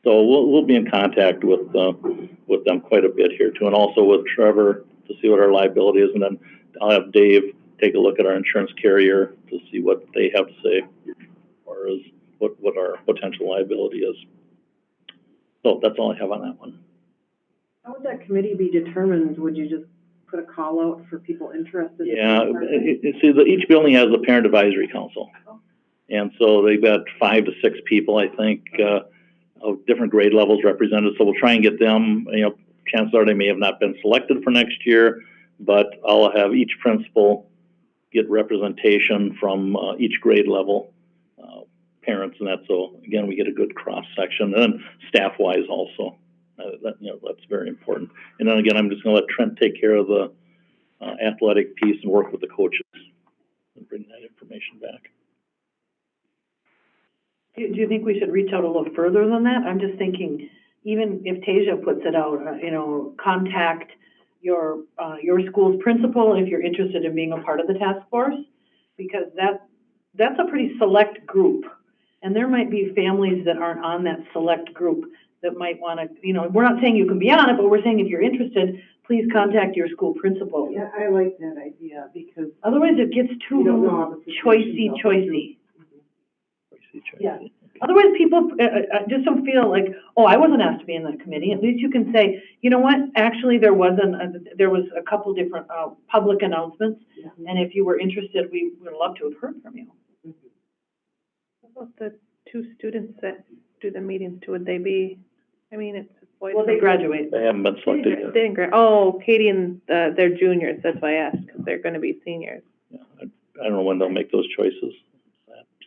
So we'll be in contact with them quite a bit here too, and also with Trevor to see what our liability is, and then I'll have Dave take a look at our insurance carrier to see what they have to say, or is what our potential liability is. So that's all I have on that one. How would that committee be determined? Would you just put a call out for people interested? Yeah, each building has a parent advisory council. And so they've got 5 to 6 people, I think, of different grade levels represented. So we'll try and get them, chances are they may have not been selected for next year, but I'll have each principal get representation from each grade level, parents and that. So again, we get a good cross section, and then staff-wise also. That's very important. And then again, I'm just going to let Trent take care of the athletic piece and work with the coaches and bring that information back. Do you think we should reach out a little further than that? I'm just thinking, even if Tasia puts it out, contact your school's principal if you're interested in being a part of the task force, because that's a pretty select group. And there might be families that aren't on that select group that might want to, we're not saying you can be on it, but we're saying if you're interested, please contact your school principal. Yeah, I like that idea, because Otherwise it gets too choicey. Yeah. Otherwise people just don't feel like, oh, I wasn't asked to be in that committee. At least you can say, you know what, actually there was a couple different public announcements, and if you were interested, we would love to have heard from you. What about the 2 students that do the meetings too? Would they be, it's boys. Well, they graduate. They haven't been selected yet. They didn't oh, Katie and they're juniors, that's why I asked, because they're gonna be seniors. Yeah, I don't know when they'll make those choices.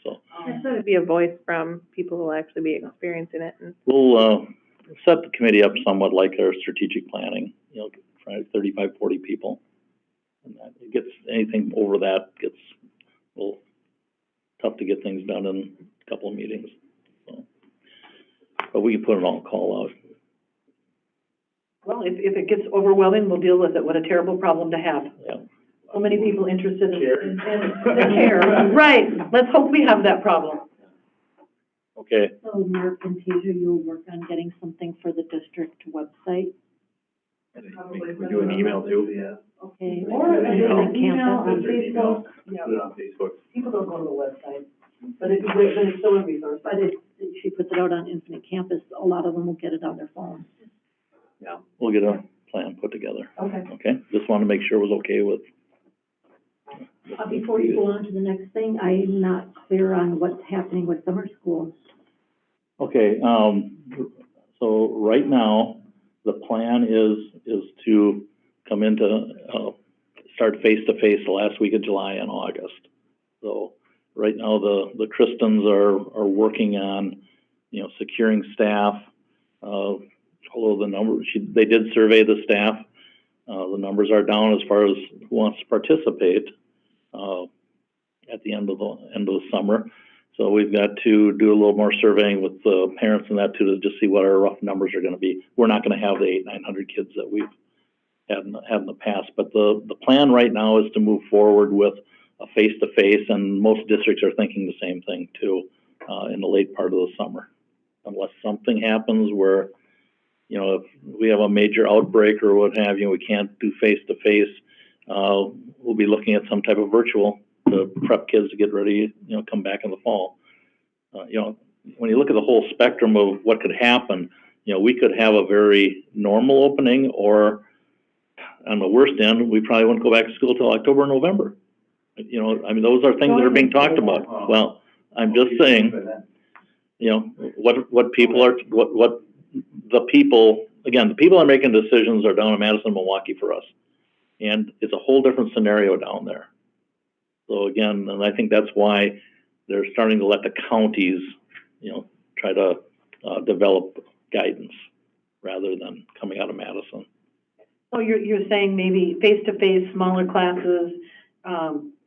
So I thought it'd be a voice from people who will actually be experiencing it. And we'll set the committee up somewhat like our strategic planning, 35, 40 people. And that it gets, anything over that gets a little tough to get things done in a couple of meetings. So, but we can put an all-call out. Well, if it gets overwhelming, we'll deal with it. What a terrible problem to have. Yeah. So many people interested in the chair. Right. Let's hope we have that problem. Okay. So Mark and Tasia, you'll work on getting something for the district website? We do an email too. Yeah. Okay. Or an email on Facebook. Facebook. Yeah. Put it on Facebook. People don't go to the website, but it's still a resource. But if she puts it out on Infinite Campus, a lot of them will get it on their phone. Yeah. We'll get a plan put together. Okay. Okay. Just want to make sure it was okay with. Before you go on to the next thing, I'm not clear on what's happening with summer school. Okay, so right now, the plan is to come into, start face-to-face the last week of July and August. So right now, the Kristens are working on, securing staff. Although the numbers, they did survey the staff. The numbers are down as far as who wants to participate at the end of the summer. So we've got to do a little more surveying with the parents and that too, to just see what our rough numbers are going to be. We're not going to have the 800-900 kids that we've had in the past, but the plan right now is to move forward with a face-to-face, and most districts are thinking the same thing too, in the late part of the summer. Unless something happens where, if we have a major outbreak or what have you, we can't do face-to-face, we'll be looking at some type of virtual to prep kids to get ready, come back in the fall. When you look at the whole spectrum of what could happen, we could have a very normal opening, or on the worst end, we probably wouldn't go back to school till October or November. Those are things that are being talked about. Well, I'm just saying, what people are, what the people, again, the people that are making decisions are down in Madison, Milwaukee for us. And it's a whole different scenario down there. So again, and I think that's why they're starting to let the counties, try to develop guidance rather than coming out of Madison. So you're saying maybe face-to-face, smaller classes,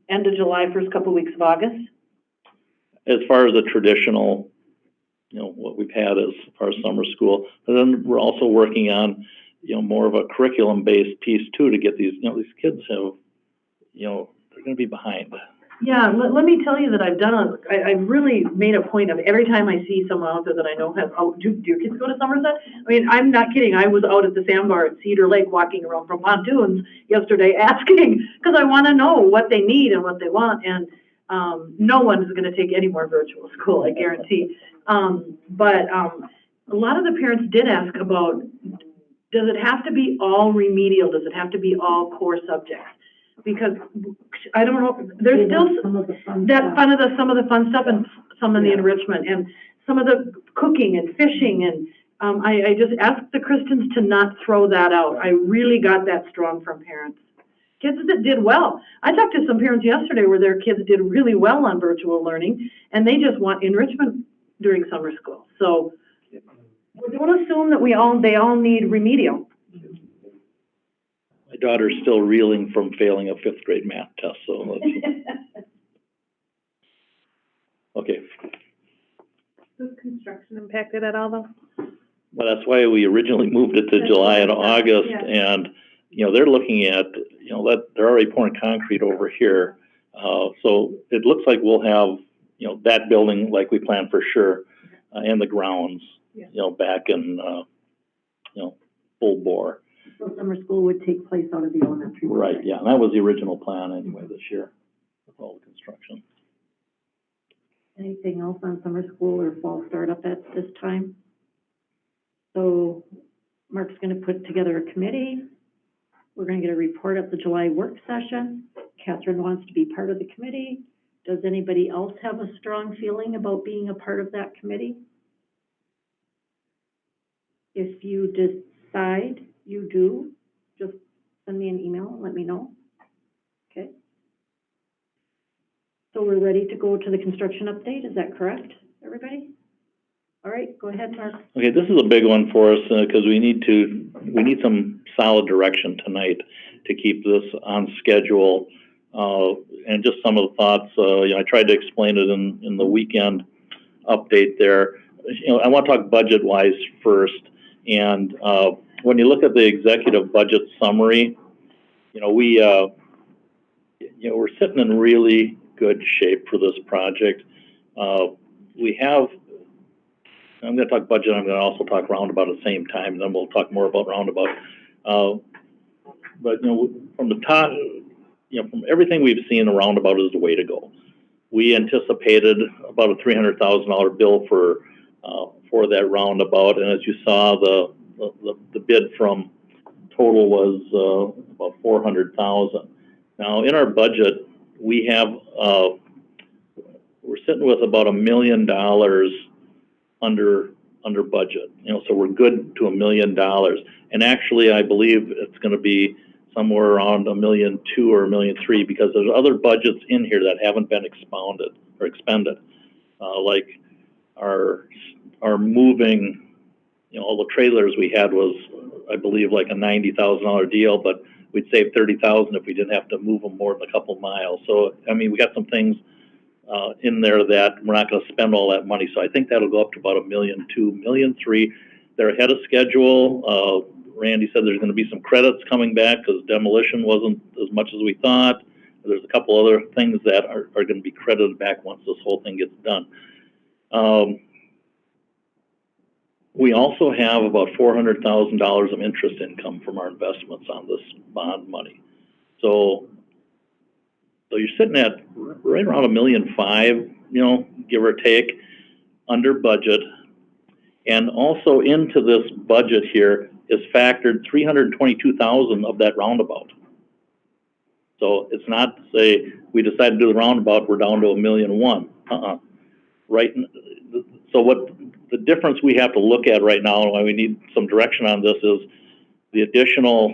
end of July, first couple of weeks of August? As far as the traditional, what we've had as far as summer school, and then we're also working on, more of a curriculum-based piece too, to get these, these kids have, they're going to be behind. Yeah, let me tell you that I've really made a point of every time I see someone out there that I know has, oh, do your kids go to Somerset? I mean, I'm not kidding. I was out at the sandbar at Cedar Lake walking around from pontoons yesterday asking, because I want to know what they need and what they want. And no one is going to take any more virtual school, I guarantee. But a lot of the parents did ask about, does it have to be all remedial? Does it have to be all core subjects? Because I don't know, there's still some of the fun stuff and some of the enrichment and some of the cooking and fishing. And I just asked the Christians to not throw that out. I really got that strong from parents. Kids that did well. I talked to some parents yesterday where their kids did really well on virtual learning, and they just want enrichment during summer school. So don't assume that they all need remedial. My daughter's still reeling from failing a 5th grade math test, so let's, okay. Is construction impacted at all though? Well, that's why we originally moved it to July and August, and, you know, they're looking at, you know, they're already pouring concrete over here. So it looks like we'll have, you know, that building like we planned for sure, and the grounds, you know, back in, you know, full bore. So summer school would take place out of the elementary. Right, yeah, and that was the original plan anyway this year with all the construction. Anything else on summer school or fall startup at this time? So Mark's going to put together a committee. We're going to get a report at the July work session. Catherine wants to be part of the committee. Does anybody else have a strong feeling about being a part of that committee? If you decide you do, just send me an email and let me know. Okay. So we're ready to go to the construction update. Is that correct, everybody? All right, go ahead, Mark. Okay, this is a big one for us because we need some solid direction tonight to keep this on schedule. And just some of the thoughts, you know, I tried to explain it in the weekend update there. You know, I want to talk budget-wise first. And when you look at the executive budget summary, you know, we're sitting in really good shape for this project. We have, I'm going to talk budget, I'm going to also talk roundabout at the same time, and then we'll talk more about roundabout. But, you know, from the top, you know, from everything we've seen, a roundabout is the way to go. We anticipated about a $300,000 bill for that roundabout, and as you saw, the bid from total was about $400,000. Now, in our budget, we have we're sitting with about $1 million under budget. You know, so we're good to $1 million, and actually, I believe it's going to be somewhere around $1.2 million or $1.3 million because there's other budgets in here that haven't been expounded or expended, like our moving. You know, all the trailers we had was, I believe, like a $90,000 deal, but we'd save $30,000 if we didn't have to move them more than a couple miles. So, I mean, we got some things in there that we're not going to spend all that money. So I think that'll go up to about $1.2 million, $1.3 million. They're ahead of schedule. Randy said there's going to be some credits coming back because demolition wasn't as much as we thought. There's a couple other things that are going to be credited back once this whole thing gets done. We also have about $400,000 of interest income from our investments on this bond money. So you're sitting at right around $1.5 million, you know, give or take, under budget. And also into this budget here is factored $322,000 of that roundabout. So it's not to say we decided to do the roundabout, we're down to $1.1 million. Right. So what the difference we have to look at right now, and why we need some direction on this, is the additional,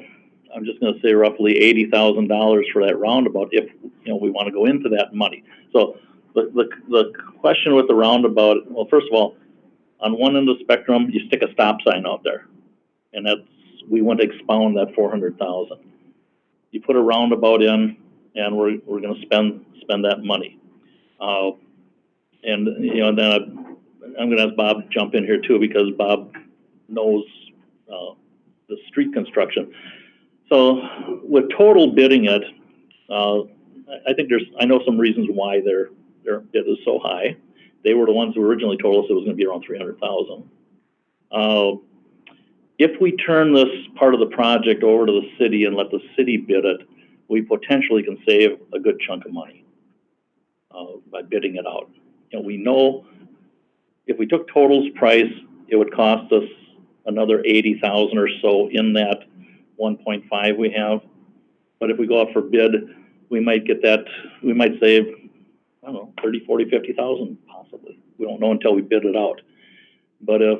I'm just going to say roughly $80,000 for that roundabout if, you know, we want to go into that money. So the question with the roundabout, well, first of all, on one end of the spectrum, you stick a stop sign out there, and that's, we want to expound that $400,000. You put a roundabout in, and we're going to spend that money. And, you know, then I'm going to have Bob jump in here too, because Bob knows the street construction. So with total bidding it, I think I know some reasons why their bid is so high. They were the ones who originally told us it was gonna be around 300,000. If we turn this part of the project over to the city and let the city bid it, we potentially can save a good chunk of money, by bidding it out. You know, we know if we took Total's price, it would cost us another 80,000 or so in that 1.5 we have. But if we go out for bid, we might save, I don't know, 30, 40, 50,000 possibly. We don't know until we bid it out. But if,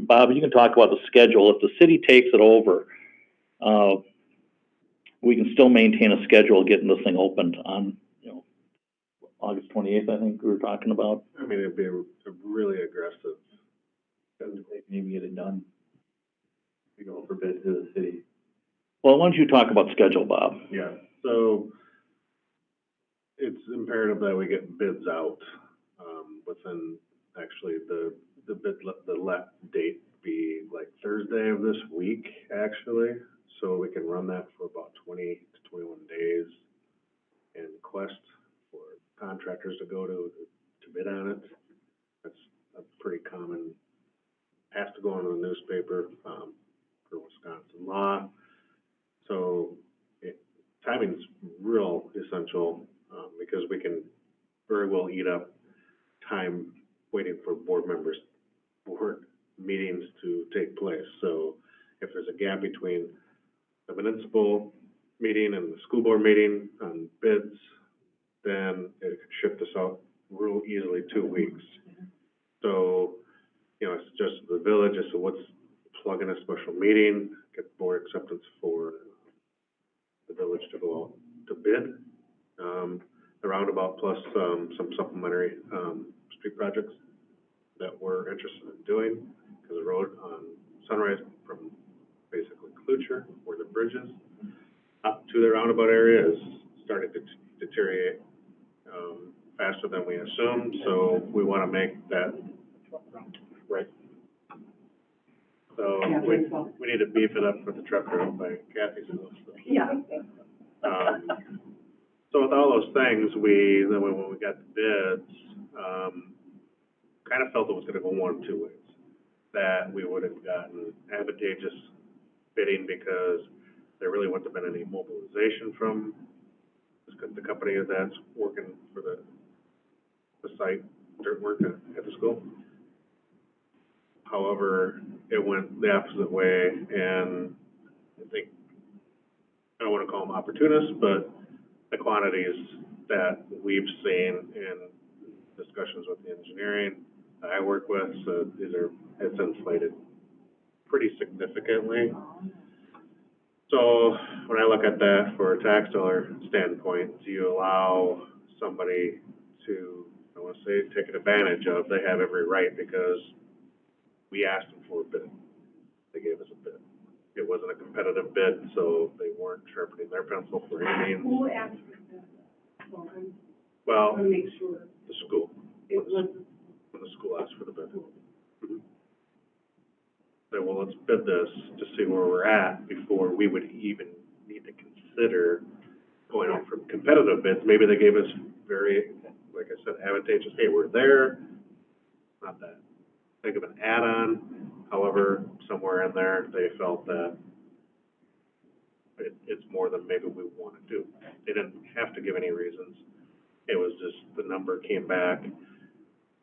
Bob, you can talk about the schedule. If the city takes it over, we can still maintain a schedule getting this thing opened on, August 28th, I think we were talking about. I mean, it'd be a really aggressive. And they can even get it done. We go for bid to the city. Well, why don't you talk about schedule, Bob? Yeah, so it's imperative that we get bids out, within, actually, the let date be like Thursday of this week, actually. So we can run that for about 20 to 21 days and request for contractors to go to bid on it. That's a pretty common, has to go into the newspaper, for Wisconsin law. So timing's real essential, because we can very well eat up time waiting for board meetings to take place. So if there's a gap between the municipal meeting and the school board meeting on bids, then it could shift us out real easily 2 weeks. So, it's just the village, so let's plug in a special meeting, get board acceptance for the village to go out to bid. The roundabout plus some supplementary street projects that we're interested in doing, because the road on Sunrise from basically Klucher, where the bridge is, up to the roundabout area is starting to deteriorate faster than we assumed, so we want to make that right. So we need to beef it up for the truck route by Kathy's house. Yeah. So with all those things, then when we got the bids, kind of felt it was going to go one of two ways. That we would have gotten advantageous bidding because there really wouldn't have been any mobilization from the company that's working for the site, dirt work at the school. However, it went the opposite way, and I don't want to call them opportunists, but the quantities that we've seen in discussions with the engineering that I work with, so it's inflated pretty significantly. So when I look at that for a tax dollar standpoint, do you allow somebody to, I want to say, take advantage of? They have every right because we asked them for a bid. They gave us a bid. It wasn't a competitive bid, so they weren't sharpening their pencil for any means. Who asked for that? Well, I want to make sure. the school. It was. When the school asked for the bid. Say, well, let's bid this to see where we're at before we would even need to consider going out for competitive bids. Maybe they gave us very, like I said, advantageous, hey, we're there, not that big of an add-on. However, somewhere in there, they felt that it's more than maybe we want to do. They didn't have to give any reasons. It was just the number came back.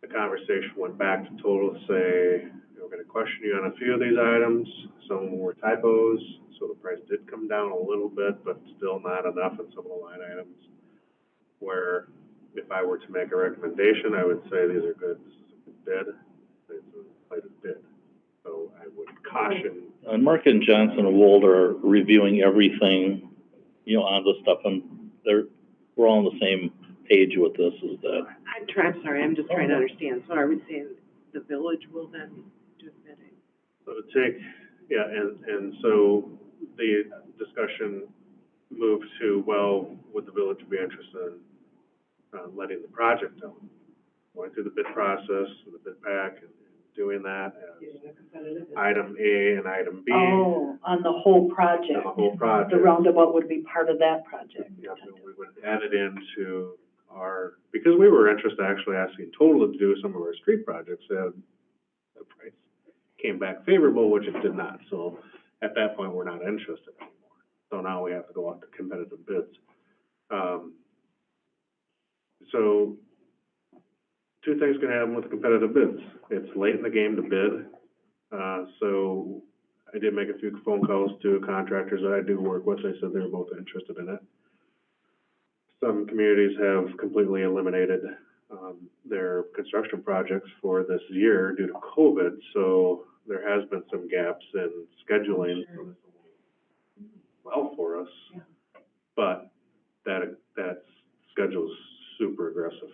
The conversation went back to Total to say, we're going to question you on a few of these items. Some of them were typos, so the price did come down a little bit, but still not enough in some of the line items. Where if I were to make a recommendation, I would say these are good. This is a good bid. It's an inflated bid. So I would caution. And Mark and Johnson and Wold are reviewing everything, on this stuff, and we're all on the same page with this. Is that? I'm sorry, I'm just trying to understand. So are we saying the village will then do bidding? So to take, and so the discussion moved to, well, would the village be interested in letting the project out? Going through the bid process, the bid pack, and doing that as Getting a competitive. item A and item B. Oh, on the whole project. The whole project. The roundabout would be part of that project. Yeah, so we would add it into our, because we were interested actually asking Total to do some of our street projects, and the price came back favorable, which it did not. So at that point, we're not interested anymore. So now we have to go out to competitive bids. So two things can happen with competitive bids. It's late in the game to bid. So I did make a few phone calls to contractors that I do work with. They said they were both interested in it. Some communities have completely eliminated their construction projects for this year due to COVID, so there has been some gaps in scheduling. So this will be well for us, but that schedule's super aggressive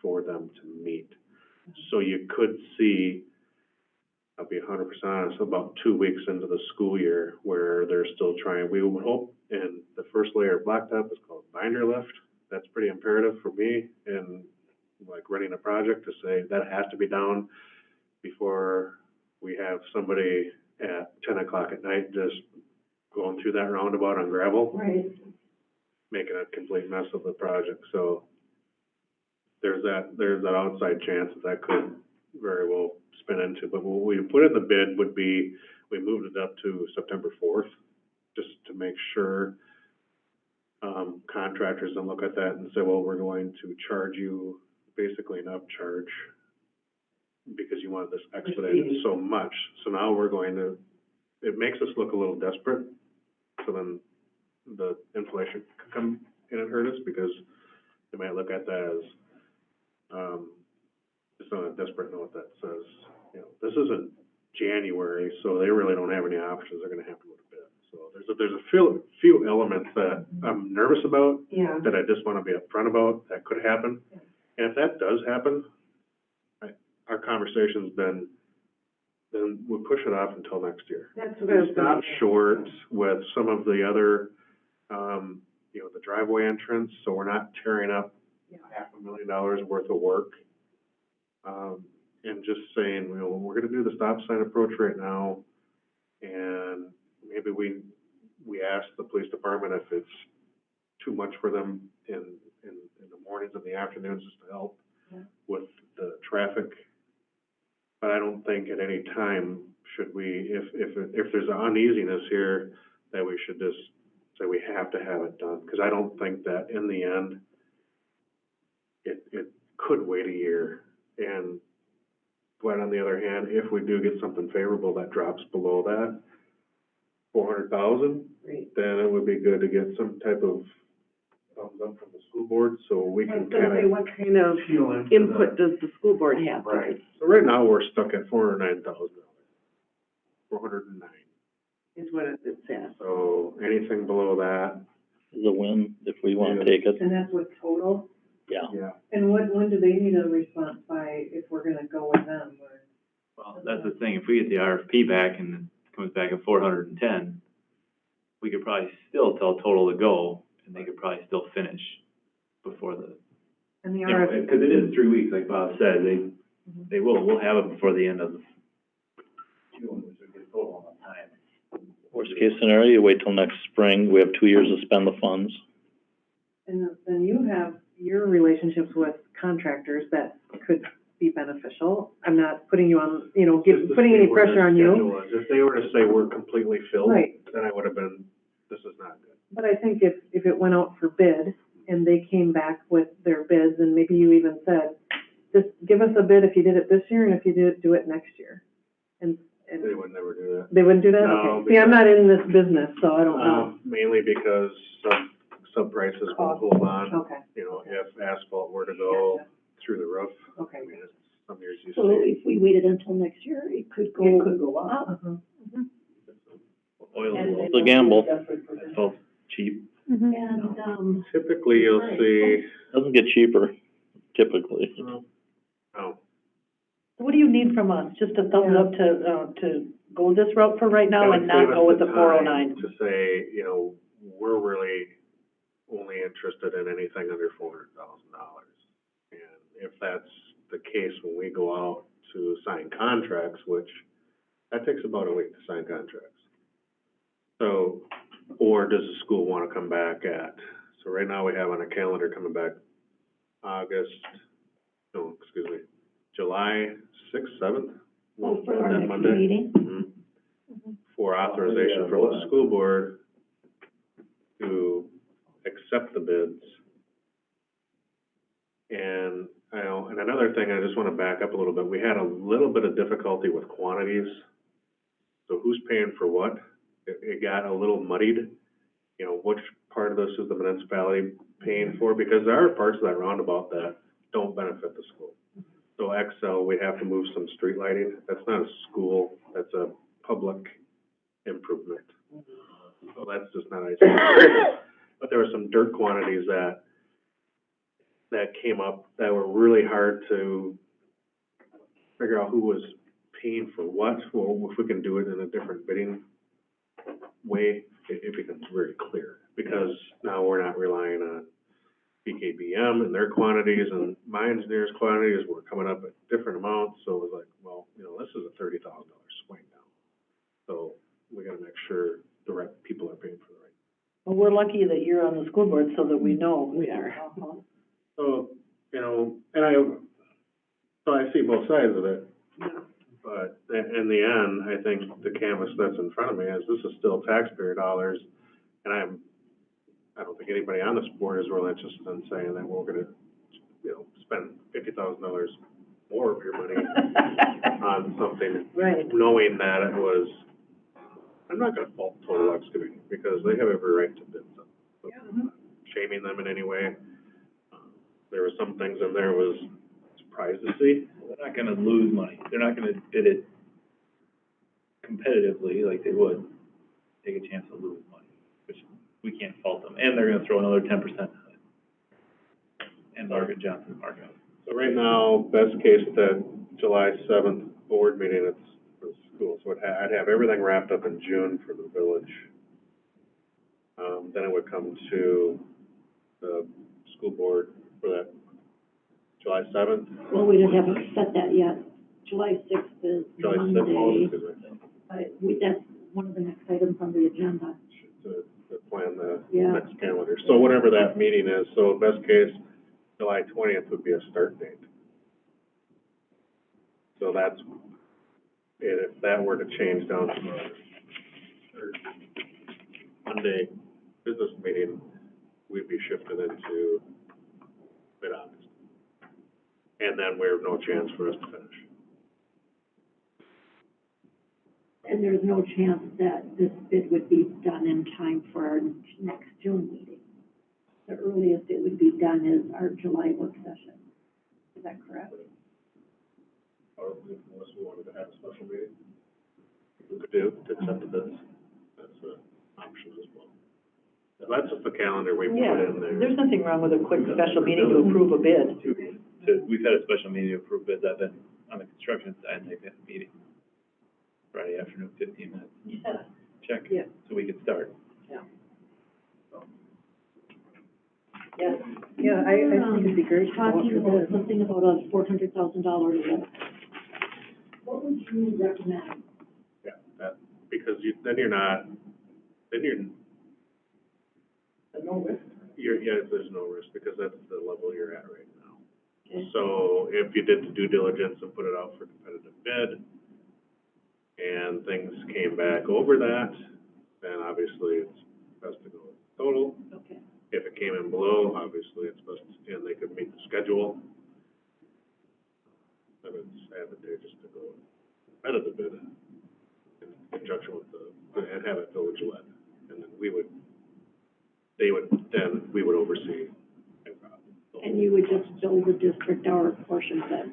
for them to meet. So you could see, I'll be 100% honest, about 2 weeks into the school year where they're still trying. We would hope, and the first layer of blacktop is called binder lift. That's pretty imperative for me in like running a project to say that has to be down before we have somebody at 10 o'clock at night just going through that roundabout on gravel, Right. making a complete mess of the project. So there's that outside chance that could very well spin into. But what we put in the bid would be, we moved it up to September 4th, just to make sure contractors don't look at that and say, well, we're going to charge you basically an upcharge because you want this expedited so much. So now we're going to, it makes us look a little desperate. So then the inflation could come in and hurt us because they might look at that as just on a desperate note that says, you know, this isn't January, so they really don't have any options. They're going to have to go to bid. So there's a few elements that I'm nervous about, that I just want to be upfront about, that could happen. And if that does happen, our conversation's been, then we'll push it off until next year. That's what I was Stop thinking. short with some of the other, you know, the driveway entrance, so we're not tearing up $500,000 worth of work. And just saying, you know, we're gonna do the stop sign approach right now, and maybe we ask the police department if it's too much for them in the mornings and the afternoons just to help with the traffic. But I don't think at any time should we, if there's an uneasiness here, that we should just say we have to have it done. Because I don't think that in the end, it could wait a year. And but on the other hand, if we do get something favorable that drops below that, 400,000, then it would be good to get some type of thumbs up from the school board, so we can kind of What kind of input does the school board have? Right. So right now, we're stuck at $409,000. 409. Is what it says. So anything below that, Is a win if we want to take it. And that's what total? yeah. And when do they need a response by, if we're gonna go with them, or? Well, that's the thing, if we get the RFP back and it comes back at 410, we could probably still tell Total to go, and they could probably still finish before the, And the you know, RFP, because it is 3 weeks, like Bob said, we'll have it before the end of June, which would get Total on time. Worst case scenario, you wait till next spring. We have 2 years to spend the funds. and then you have your relationships with contractors that could be beneficial. I'm not putting you on, you know, Just to putting see any where pressure the on you. schedule is. If they were to say we're completely filled, Right. then I would have been, this is not good. But I think if it went out for bid and they came back with their bids, and maybe you even said, just give us a bid if you did it this year, and if you do it next year. And They would never do that. they wouldn't do that? No, Okay. See, I'm because- not in this business, so I don't know. Mainly because sub prices won't hold on. Okay. You know, if asphalt were to go Gotcha. through the roof, Okay. I mean, it's some years you So see. if we waited until next year, it could go. It could go up. up. Oil, It's a gamble. asphalt's cheap. And, Typically, you'll see, Doesn't get cheaper, typically. oh, What do you need from us? Just a thumbs up to go this route for right I now would and not save us go with the time 409? To say, you know, we're really only interested in anything under $400,000. And if that's the case when we go out to sign contracts, which that takes about a week to sign contracts. So, or does the school want to come back at, so right now we have on a calendar coming back July 6th, 7th? Oh, for our That next Monday? meeting. Mhm. For authorization from the school board to accept the bids. And and another thing, I just want to back up a little bit. We had a little bit of difficulty with quantities. So who's paying for what? It got a little muddied. You know, which part of this is the municipality paying for? Because there are parts of that roundabout that don't benefit the school. So Excel, we have to move some street lighting. That's not a school, that's a public improvement. So that's just not ideal. But there were some dirt quantities that came up that were really hard to figure out who was paying for what. Well, if we can do it in a different bidding way, it becomes very clear. Because now we're not relying on BKBM and their quantities and my engineer's quantities were coming up at different amounts. So it was like, well, you know, this is a $30,000 swing now. So we gotta make sure the right people are paying for the right. Well, we're lucky that you're on the school board so that we know. We are. So, you know, so I see both sides of it. But in the end, I think the canvas that's in front of me is this is still taxpayer dollars. And I don't think anybody on this board is really interested in saying that we're gonna, you know, spend $50,000 more of your money on something. Right. Knowing that it was, I'm not gonna fault Total Excavating because they have every right to bid them. So I'm not shaming them in any way. There were some things in there was surprised to see. They're not gonna lose money. They're not gonna bid it competitively like they would. Take a chance to lose money, which we can't fault them. And they're gonna throw another 10% on it. And Margaret Johnson, market. So right now, best case, the July 7th board meeting, it's for the school. So I'd have everything wrapped up in June for the village. Then it would come to the school board for that July 7th. Well, we haven't set that yet. July 6th is July 6th, Monday. excuse me. That's one of the next items on the agenda. To plan the Yeah. next calendar. So whatever that meeting is, so best case, July 20th would be a start date. So that's, and if that were to change down to our third Monday business meeting, we'd be shifted into mid-August. And then we have no chance for us to finish. And there's no chance that this bid would be done in time for our next June meeting. The earliest it would be done is our July work session. Is that correct? Or unless we wanted to have a special meeting, we could do to accept the bids. That's an option as well. So that's just the calendar we put Yeah, in there. there's nothing wrong with a quick special meeting to approve a bid. We've had a special meeting to approve bids. I've been on the construction side, and they've had a meeting Friday afternoon, 15 minutes. Yeah. Check. Yeah. So we could start. Yes, yeah, I think it'd be great to go Talking through about this. something about a $400,000 bid. What would you recommend? Yeah, that, because then you're not, No risk. there's no risk because that's the level you're at right now. Okay. So if you did the due diligence and put it out for competitive bid and things came back over that, then obviously it's best to go with total. Okay. If it came in below, obviously it's best, and they could meet the schedule, then it's advantageous to go competitive bid in conjunction with and have it village led. And then we would oversee. And you would just bill the district our portion of it?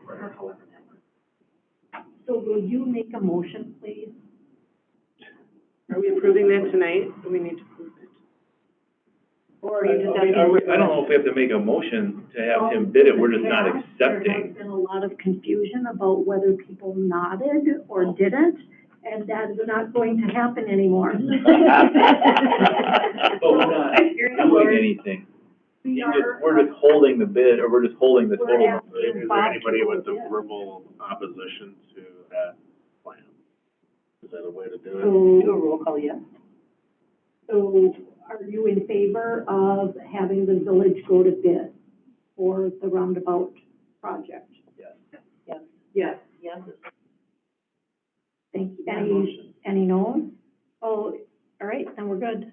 Or however that works. So will you make a motion, please? Are we approving that tonight? Do we need to approve it? Or you just I have to. don't know if we have to make a motion to have him bid it. We're just not There has accepting. been a lot of confusion about whether people nodded or didn't, and that is not going to happen anymore. But we're not doing anything. We're just holding the bid, or we're just holding the total number. asking Is there Bob to anybody go with a with it. verbal opposition to that plan? Is that a way to do it? Do a So, roll call, yes. so are you in favor of having the village go to bid for the roundabout project? Yes. Yes. Yes. Yes. Thank you. Any no's? Oh, all right, then we're good.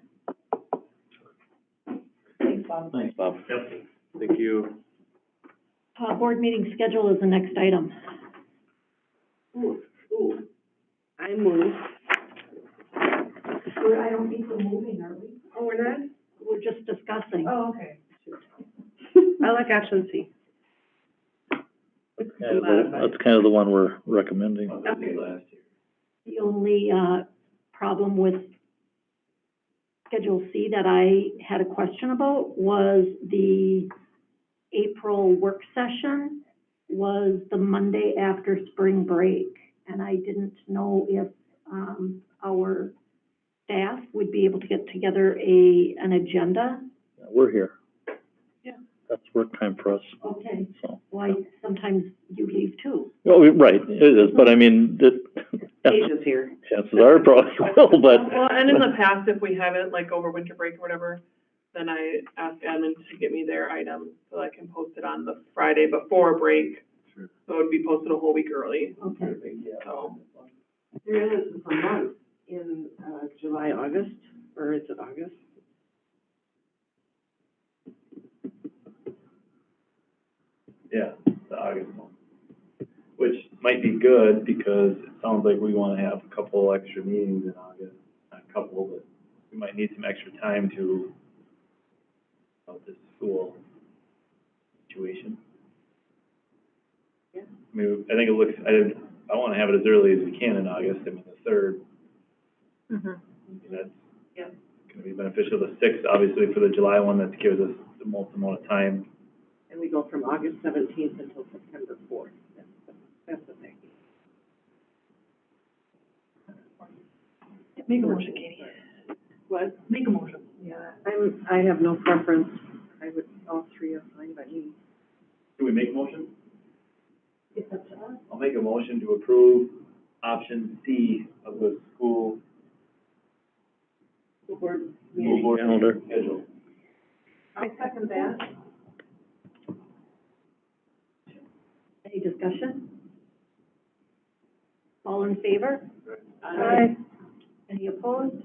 Thanks, Bob. Thanks, Bob. Yep. Thank you. Board meeting schedule is the next item. I move. I don't think we're moving, are we? Oh, we're not? We're just discussing. Oh, okay. I like option C. That's kind of the one we're recommending. Last year. The only problem with Schedule C that I had a question about was the April work session was the Monday after spring break. And I didn't know if our staff would be able to get together an agenda. We're here. Yeah. That's work time for us, Okay. so. Why, sometimes you leave too. Oh, right, it is, but I mean, Asia's here. chances are probably will, but. Well, and in the past, if we haven't, like over winter break or whatever, then I ask admin to get me their item so I can post it on the Friday before break. Sure. So it would be posted a whole week early, Okay. so. There is a month in, July, August, or is it August? Yeah, the August one. Which might be good because it sounds like we want to have a couple extra meetings in August. Not a couple, but we might need some extra time to about this school situation. Yeah. I mean, I think it looks, I want to have it as early as we can in August. I mean, the 3rd. Mm-hmm. I mean, that's Yeah. going to be beneficial. The 6th, obviously, for the July one, that gives us the most amount of time. And we go from August 17th until September 4th. That's the thing. Make a motion, Katie. What? Make a motion. Yeah, I have no preference. I would, all three are fine by me. Do we make a motion? It's up to us. I'll make a motion to approve option C of the school Board school board Calendar. schedule. I second that. Any discussion? All in favor? Aye. Any opposed?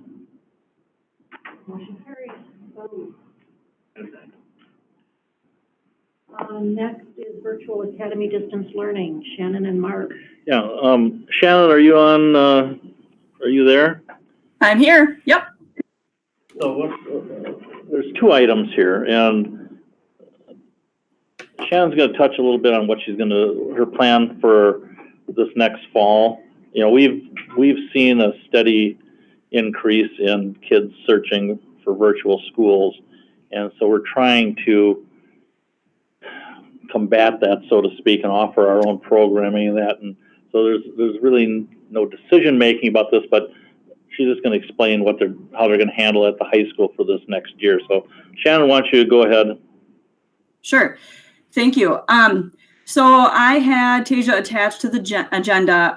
Motion carries. So, next is Virtual Academy Distance Learning, Shannon and Mark. Yeah, Shannon, are you on, are you there? I'm here, yep. So there's 2 items here, and Shannon's gonna touch a little bit on what she's her plan for this next fall. You know, we've seen a steady increase in kids searching for virtual schools, and so we're trying to combat that, so to speak, and offer our own programming and that. And so there's really no decision making about this, but she's just going to explain how they're going to handle it at the high school for this next year. So Shannon, why don't you go ahead? Sure, thank you. So I had Tasia attached to the agenda,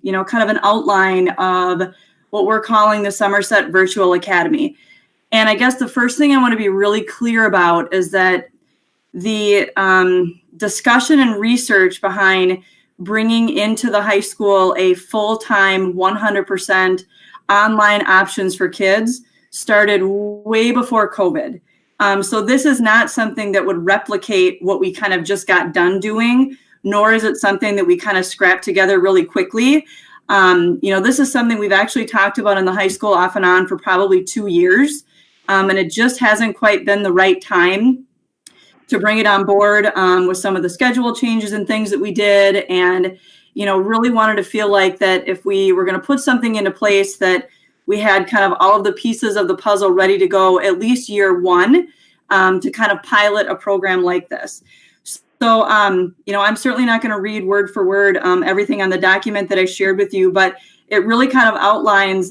you know, kind of an outline of what we're calling the Somerset Virtual Academy. And I guess the first thing I want to be really clear about is that the discussion and research behind bringing into the high school a full-time 100% online options for kids started way before COVID. So this is not something that would replicate what we kind of just got done doing, nor is it something that we kind of scrapped together really quickly. You know, this is something we've actually talked about in the high school off and on for probably 2 years. And it just hasn't quite been the right time to bring it on board with some of the schedule changes and things that we did. And, you know, really wanted to feel like that if we were going to put something into place, that we had kind of all of the pieces of the puzzle ready to go at least year 1 to kind of pilot a program like this. So, you know, I'm certainly not going to read word for word everything on the document that I shared with you, but it really kind of outlines,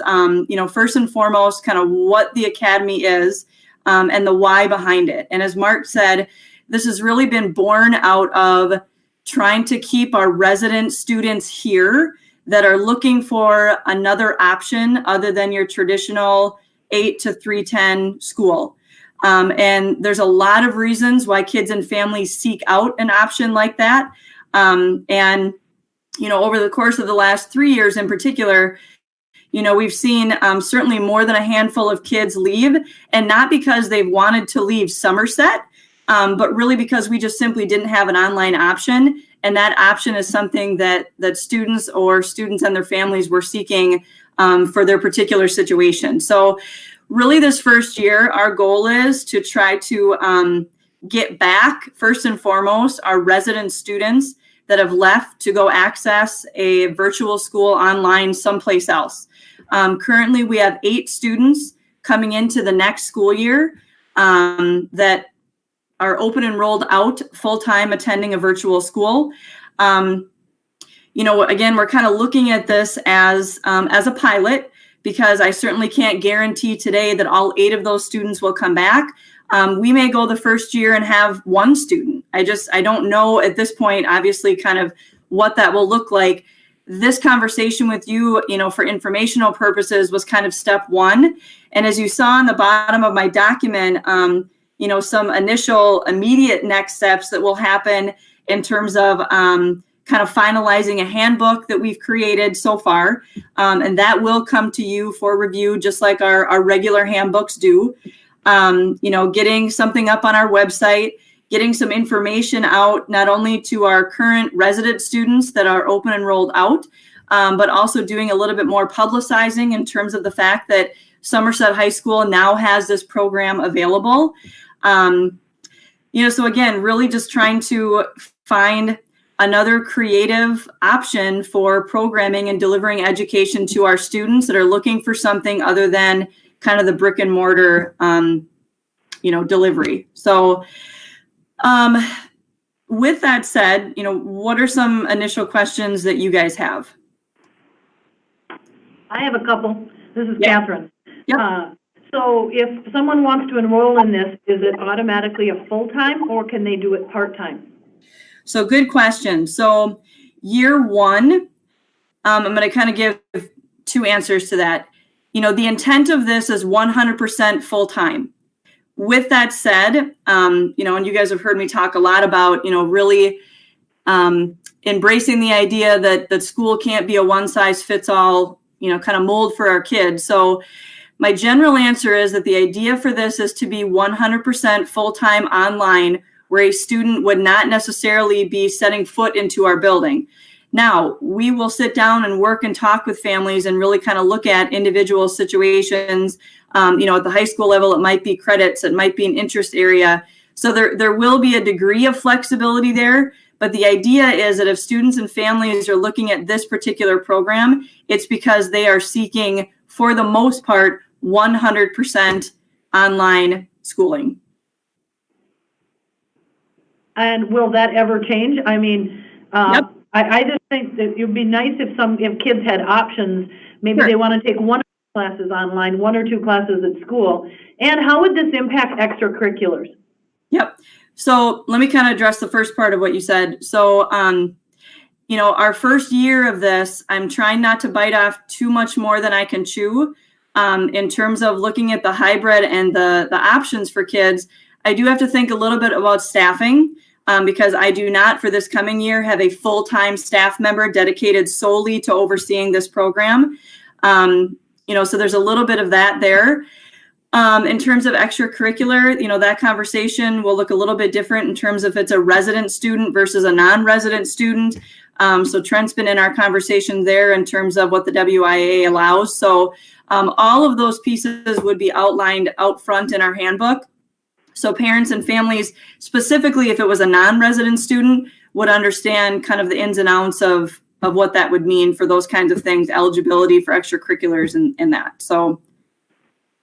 you know, first and foremost, kind of what the academy is, and the why behind it. And as Mark said, this has really been born out of trying to keep our resident students here that are looking for another option other than your traditional 8 to 310 school. And there's a lot of reasons why kids and families seek out an option like that. And, you know, over the course of the last 3 years in particular, you know, we've seen certainly more than a handful of kids leave, and not because they've wanted to leave Somerset, but really because we just simply didn't have an online option. And that option is something that students and their families were seeking for their particular situation. So really this first year, our goal is to try to get back, first and foremost, our resident students that have left to go access a virtual school online someplace else. Currently, we have 8 students coming into the next school year that are open enrolled out full-time attending a virtual school. You know, again, we're kind of looking at this as a pilot, because I certainly can't guarantee today that all 8 of those students will come back. We may go the first year and have 1 student. I don't know at this point, obviously, kind of what that will look like. This conversation with you, you know, for informational purposes was kind of step 1. And as you saw on the bottom of my document, you know, some initial immediate next steps that will happen in terms of kind of finalizing a handbook that we've created so far. And that will come to you for review, just like our regular handbooks do. You know, getting something up on our website, getting some information out, not only to our current resident students that are open enrolled out, but also doing a little bit more publicizing in terms of the fact that Somerset High School now has this program available. You know, so again, really just trying to find another creative option for programming and delivering education to our students that are looking for something other than kind of the brick and mortar, you know, delivery. So with that said, you know, what are some initial questions that you guys have? I have a couple. This is Yep. Catherine. Yep. So if someone wants to enroll in this, is it automatically a full-time, or can they do it part-time? So good question. So year 1, I'm going to kind of give 2 answers to that. You know, the intent of this is 100% full-time. With that said, you know, and you guys have heard me talk a lot about, you know, really embracing the idea that school can't be a one-size-fits-all, you know, kind of mold for our kids. So my general answer is that the idea for this is to be 100% full-time online, where a student would not necessarily be setting foot into our building. Now, we will sit down and work and talk with families and really kind of look at individual situations. You know, at the high school level, it might be credits, it might be an interest area. So there will be a degree of flexibility there. But the idea is that if students and families are looking at this particular program, it's because they are seeking, for the most part, 100% online schooling. And will that ever change? I mean, Yep. I just think that it would be nice if kids had options. Maybe Sure. they want to take 1 or 2 classes online, 1 or 2 classes at school. And how would this impact extracurriculars? Yep. So let me kind of address the first part of what you said. So, you know, our first year of this, I'm trying not to bite off too much more than I can chew. In terms of looking at the hybrid and the options for kids, I do have to think a little bit about staffing, because I do not, for this coming year, have a full-time staff member dedicated solely to overseeing this program. You know, so there's a little bit of that there. In terms of extracurricular, you know, that conversation will look a little bit different in terms of if it's a resident student versus a non-resident student. So Trent's been in our conversation there in terms of what the WIA allows. So all of those pieces would be outlined out front in our handbook. So parents and families, specifically if it was a non-resident student, would understand kind of the ins and outs of what that would mean for those kinds of things, eligibility for extracurriculars and that. So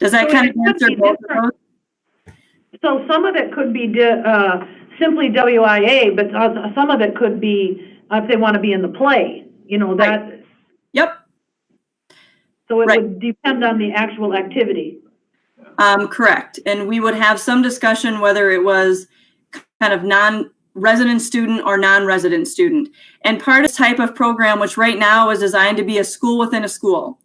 does that kind of answer both of those? So some of it could be simply WIA, but some of it could be if they want to be in the play, you know, that. Right. Yep. So it Right. would depend on the actual activity. Correct. And we would have some discussion whether it was kind of non-resident student or non-resident student. And part of this type of program, which right now is designed to be a school within a school,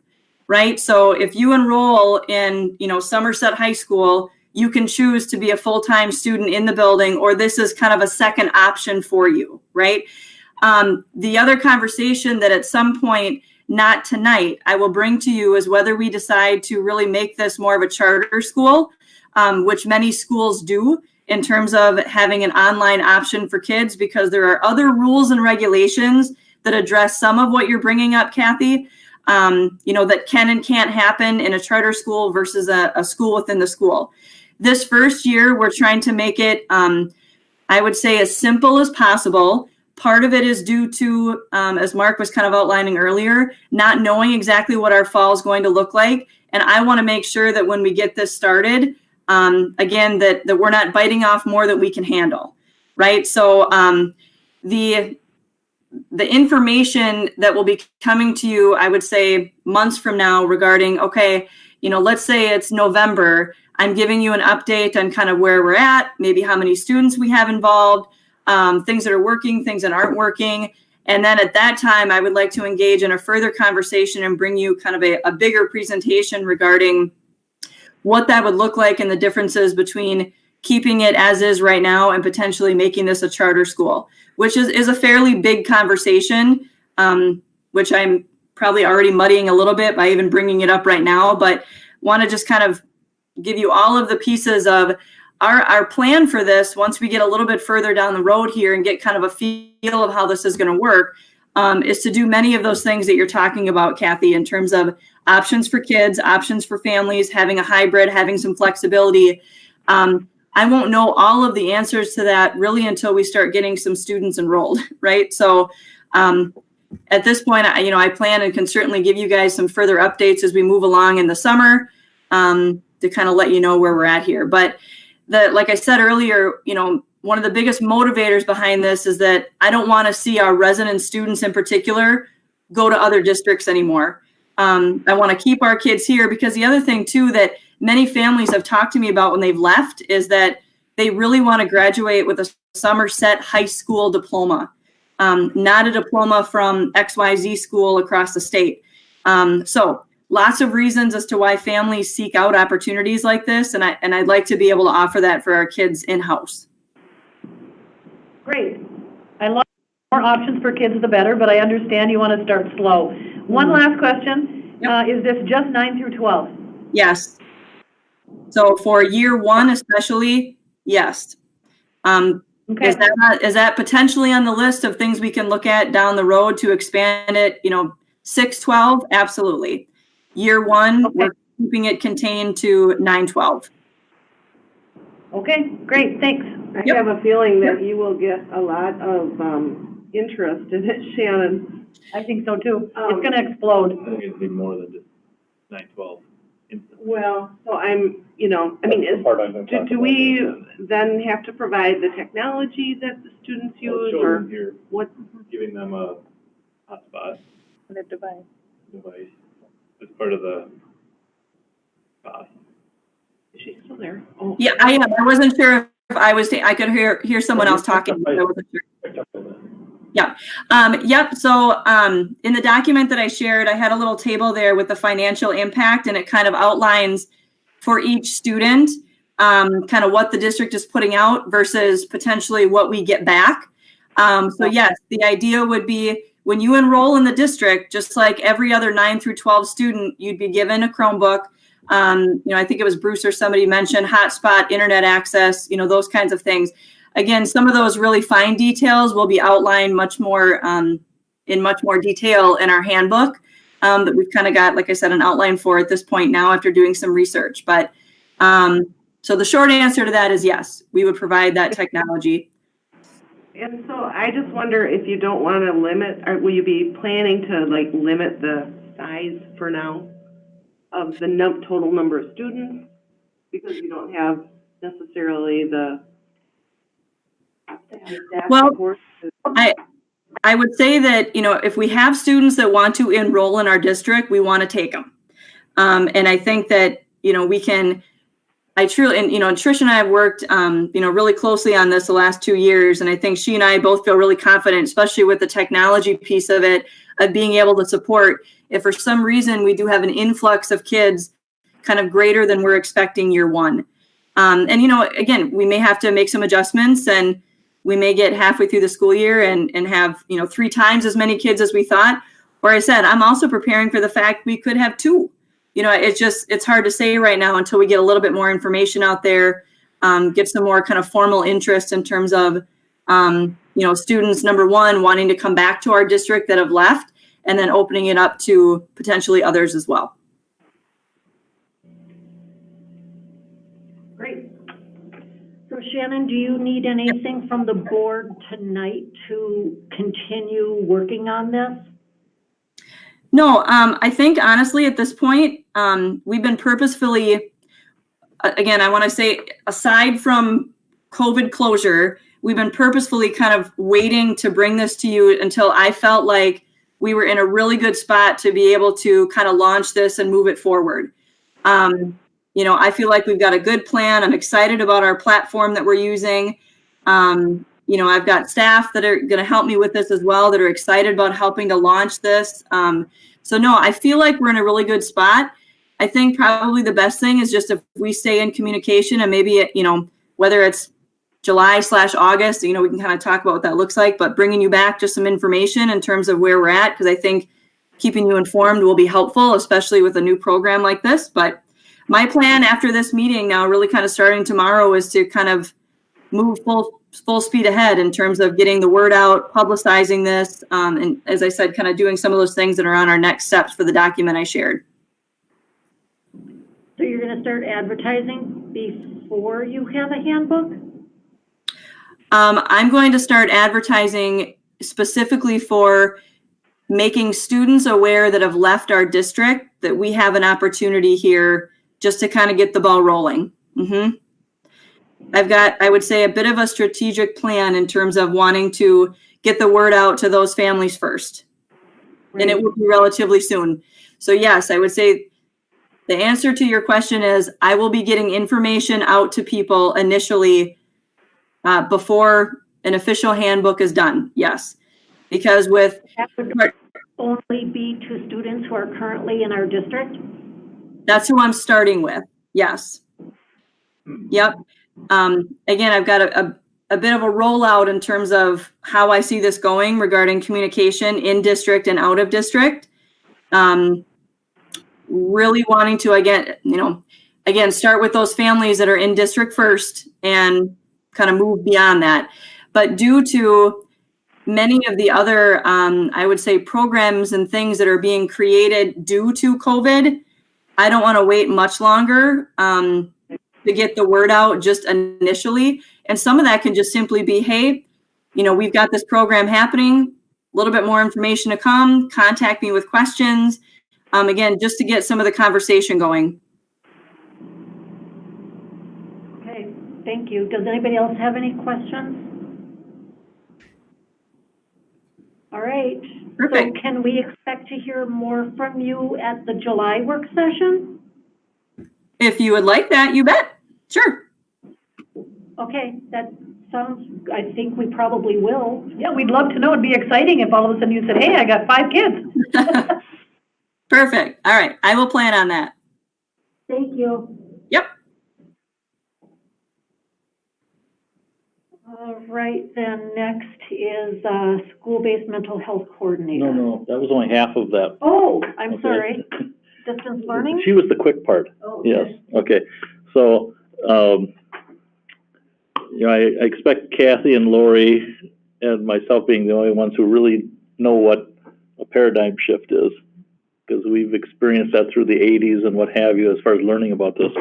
right? So if you enroll in, Somerset High School, you can choose to be a full-time student in the building, or this is kind of a second option for you, right? The other conversation that at some point, not tonight, I will bring to you is whether we decide to really make this more of a charter school, which many schools do in terms of having an online option for kids, because there are other rules and regulations that address some of what you're bringing up, Kathy, that can and can't happen in a charter school versus a school within the school. This first year, we're trying to make it, I would say, as simple as possible. Part of it is due to, as Mark was kind of outlining earlier, not knowing exactly what our fall is going to look like. And I want to make sure that when we get this started, again, that we're not biting off more than we can handle, right? So the information that will be coming to you, I would say months from now regarding, okay, let's say it's November, I'm giving you an update on kind of where we're at, maybe how many students we have involved, things that are working, things that aren't working. And then at that time, I would like to engage in a further conversation and bring you kind of a bigger presentation regarding what that would look like and the differences between keeping it as is right now and potentially making this a charter school, which is a fairly big conversation, which I'm probably already muddying a little bit by even bringing it up right now, but want to just kind of give you all of the pieces of our plan for this. Once we get a little bit further down the road here and get kind of a feel of how this is going to work, is to do many of those things that you're talking about, Kathy, in terms of options for kids, options for families, having a hybrid, having some flexibility. I won't know all of the answers to that really until we start getting some students enrolled, right? So at this point, I plan and can certainly give you guys some further updates as we move along in the summer to kind of let you know where we're at here. But like I said earlier, one of the biggest motivators behind this is that I don't want to see our resident students in particular go to other districts anymore. I want to keep our kids here, because the other thing too that many families have talked to me about when they've left is that they really want to graduate with a Somerset High School diploma, not a diploma from XYZ school across the state. So lots of reasons as to why families seek out opportunities like this, and I'd like to be able to offer that for our kids in-house. Great. I love more options for kids, the better, but I understand you want to start slow. One last question. Yep. Is this just 9 through 12? Yes. So for year one especially, yes. Okay. Is that potentially on the list of things we can look at down the road to expand it, 6-12? Absolutely. Year one, okay. We're keeping it contained to 9-12. Okay, great, thanks. I have a feeling that you will get a lot of interest in it, Shannon. I think so too. It's going to explode. I think it'd be more than just 9-12. Well, so do we then have to provide the technology that the students use, or here, what? Giving them a hotspot Their device. as part of the cost. Is she still there? Oh. Yeah, I am. I wasn't sure if I could hear someone else talking. I wasn't sure. Yeah. Yep. So in the document that I shared, I had a little table there with the financial impact, and it kind of outlines for each student kind of what the district is putting out versus potentially what we get back. So yes, the idea would be when you enroll in the district, just like every other 9 through 12 student, you'd be given a Chromebook. I think it was Bruce or somebody mentioned hotspot, internet access, those kinds of things. Again, some of those really fine details will be outlined much more in much more detail in our handbook that we've kind of got, like I said, an outline for at this point now after doing some research. But so the short answer to that is yes, we would provide that technology. And so I just wonder if you don't want to limit, or will you be planning to limit the size for now of the total number of students, because you don't have necessarily the. Well, I would say that, if we have students that want to enroll in our district, we want to take them. And I think that, we can I truly, and, you know, Trish and I have worked, you know, really closely on this the last 2 years. And I think she and I both feel really confident, especially with the technology piece of it, of being able to support if for some reason we do have an influx of kids kind of greater than we're expecting year one. And, you know, again, we may have to make some adjustments, and we may get halfway through the school year and have, you know, 3 times as many kids as we thought. Or I said, I'm also preparing for the fact we could have 2. You know, it's hard to say right now until we get a little bit more information out there, get some more kind of formal interest in terms of, you know, students, number one, wanting to come back to our district that have left, and then opening it up to potentially others as well. Great. So Shannon, do you need anything from the board tonight to continue working on this? No, I think honestly at this point, we've been purposefully, again, I want to say, aside from COVID closure, we've been purposefully kind of waiting to bring this to you until I felt like we were in a really good spot to be able to kind of launch this and move it forward. You know, I feel like we've got a good plan. I'm excited about our platform that we're using. You know, I've got staff that are going to help me with this as well, that are excited about helping to launch this. So no, I feel like we're in a really good spot. I think probably the best thing is just if we stay in communication, and maybe, you know, whether it's July/August, you know, we can kind of talk about what that looks like, but bringing you back just some information in terms of where we're at, because I think keeping you informed will be helpful, especially with a new program like this. But my plan after this meeting now, really kind of starting tomorrow, is to kind of move full speed ahead in terms of getting the word out, publicizing this, and as I said, kind of doing some of those things that are on our next steps for the document I shared. So you're going to start advertising before you have a handbook? I'm going to start advertising specifically for making students aware that have left our district that we have an opportunity here just to kind of get the ball rolling. I've got, I would say, a bit of a strategic plan in terms of wanting to get the word out to those families first. Right. And it will be relatively soon. So yes, I would say the answer to your question is I will be getting information out to people initially before an official handbook is done. Yes, because with that would only be to students who are currently in our district. That's who I'm starting with. Yes. Yep. Again, I've got a bit of a rollout in terms of how I see this going regarding communication in district and out of district. Really wanting to, again, start with those families that are in district first and kind of move beyond that. But due to many of the other, I would say, programs and things that are being created due to COVID, I don't want to wait much longer to get the word out just initially. And some of that can just simply be, hey, you know, we've got this program happening, a little bit more information to come, contact me with questions. Again, just to get some of the conversation going. Okay, thank you. Does anybody else have any questions? All right. Perfect. So can we expect to hear more from you at the July work session? If you would like that, you bet. Sure. Okay, that sounds, I think we probably will. Yeah, we'd love to know. It'd be exciting if all of a sudden you said, hey, I got 5 kids. Perfect. All right. I will plan on that. Thank you. Yep. All right, then next is school-based mental health coordinator. No, that was only half of that. Oh, I'm Okay. sorry. Distance learning? She was the quick part. Oh, Yes, okay. So, you know, I expect Kathy and Lori and myself being the only ones who really know what a paradigm shift is, because we've experienced that through the 80s and what have you as far as learning about this.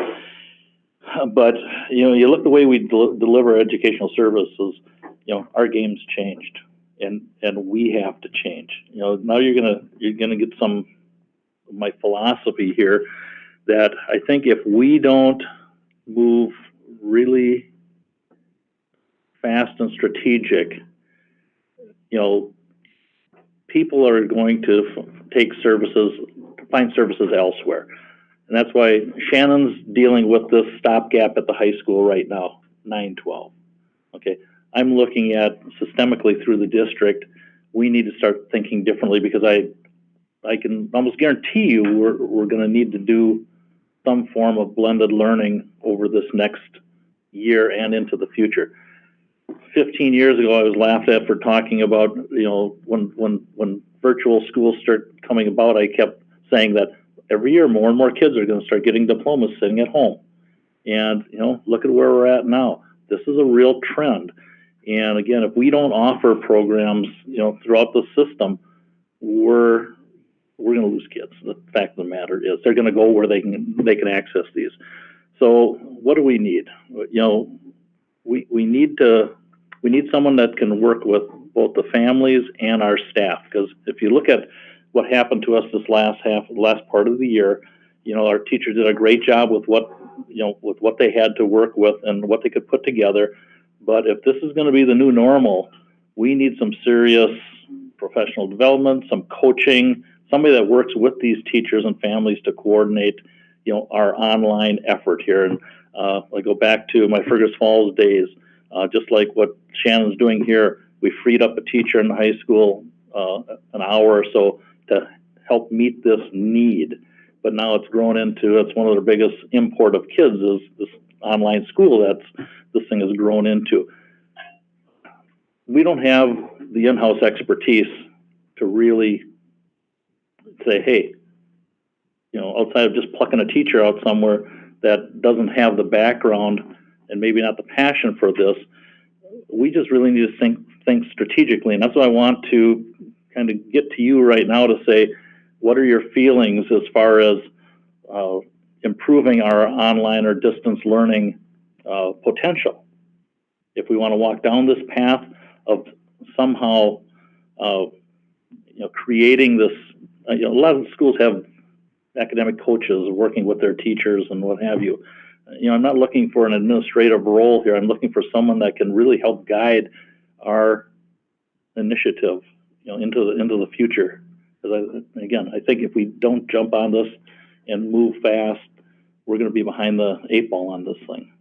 But, you know, you look the way we deliver educational services, you know, our game's changed, and we have to change. You know, now you're gonna get some of my philosophy here, that I think if we don't move really fast and strategic, you know, people are going to find services elsewhere. And that's why Shannon's dealing with this stopgap at the high school right now, 9-12. Okay, I'm looking at systemically through the district, we need to start thinking differently, because I can almost guarantee you we're gonna need to do some form of blended learning over this next year and into the future. 15 years ago, I was laughed at for talking about, you know, when virtual schools start coming about, I kept saying that every year more and more kids are gonna start getting diplomas sitting at home. And, you know, look at where we're at now. This is a real trend. And again, if we don't offer programs, you know, throughout the system, we're going to lose kids. The fact of the matter is, they're going to go where they can access these. So, what do we need? You know, we need someone that can work with both the families and our staff. Because if you look at what happened to us this last part of the year, you know, our teachers did a great job with what they had to work with and what they could put together. But if this is going to be the new normal, we need some serious professional development, some coaching, somebody that works with these teachers and families to coordinate, you know, our online effort here. And I go back to my Fergus Falls days, just like what Shannon's doing here. We freed up a teacher in the high school an hour or so to help meet this need. But now it's grown into, it's one of the biggest import of kids is this online school this thing has grown into. We don't have the in-house expertise to really say, hey, you know, outside of just plucking a teacher out somewhere that doesn't have the background and maybe not the passion for this, we just really need to think strategically. And that's what I want to kind of get to you right now to say, what are your feelings as far as improving our online or distance learning potential? If we want to walk down this path of somehow, you know, creating this, you know, a lot of schools have academic coaches working with their teachers and what have you. You know, I'm not looking for an administrative role here. I'm looking for someone that can really help guide our initiative, you know, into the future. Because I think if we don't jump on this and move fast, we're going to be behind the 8 ball on this thing.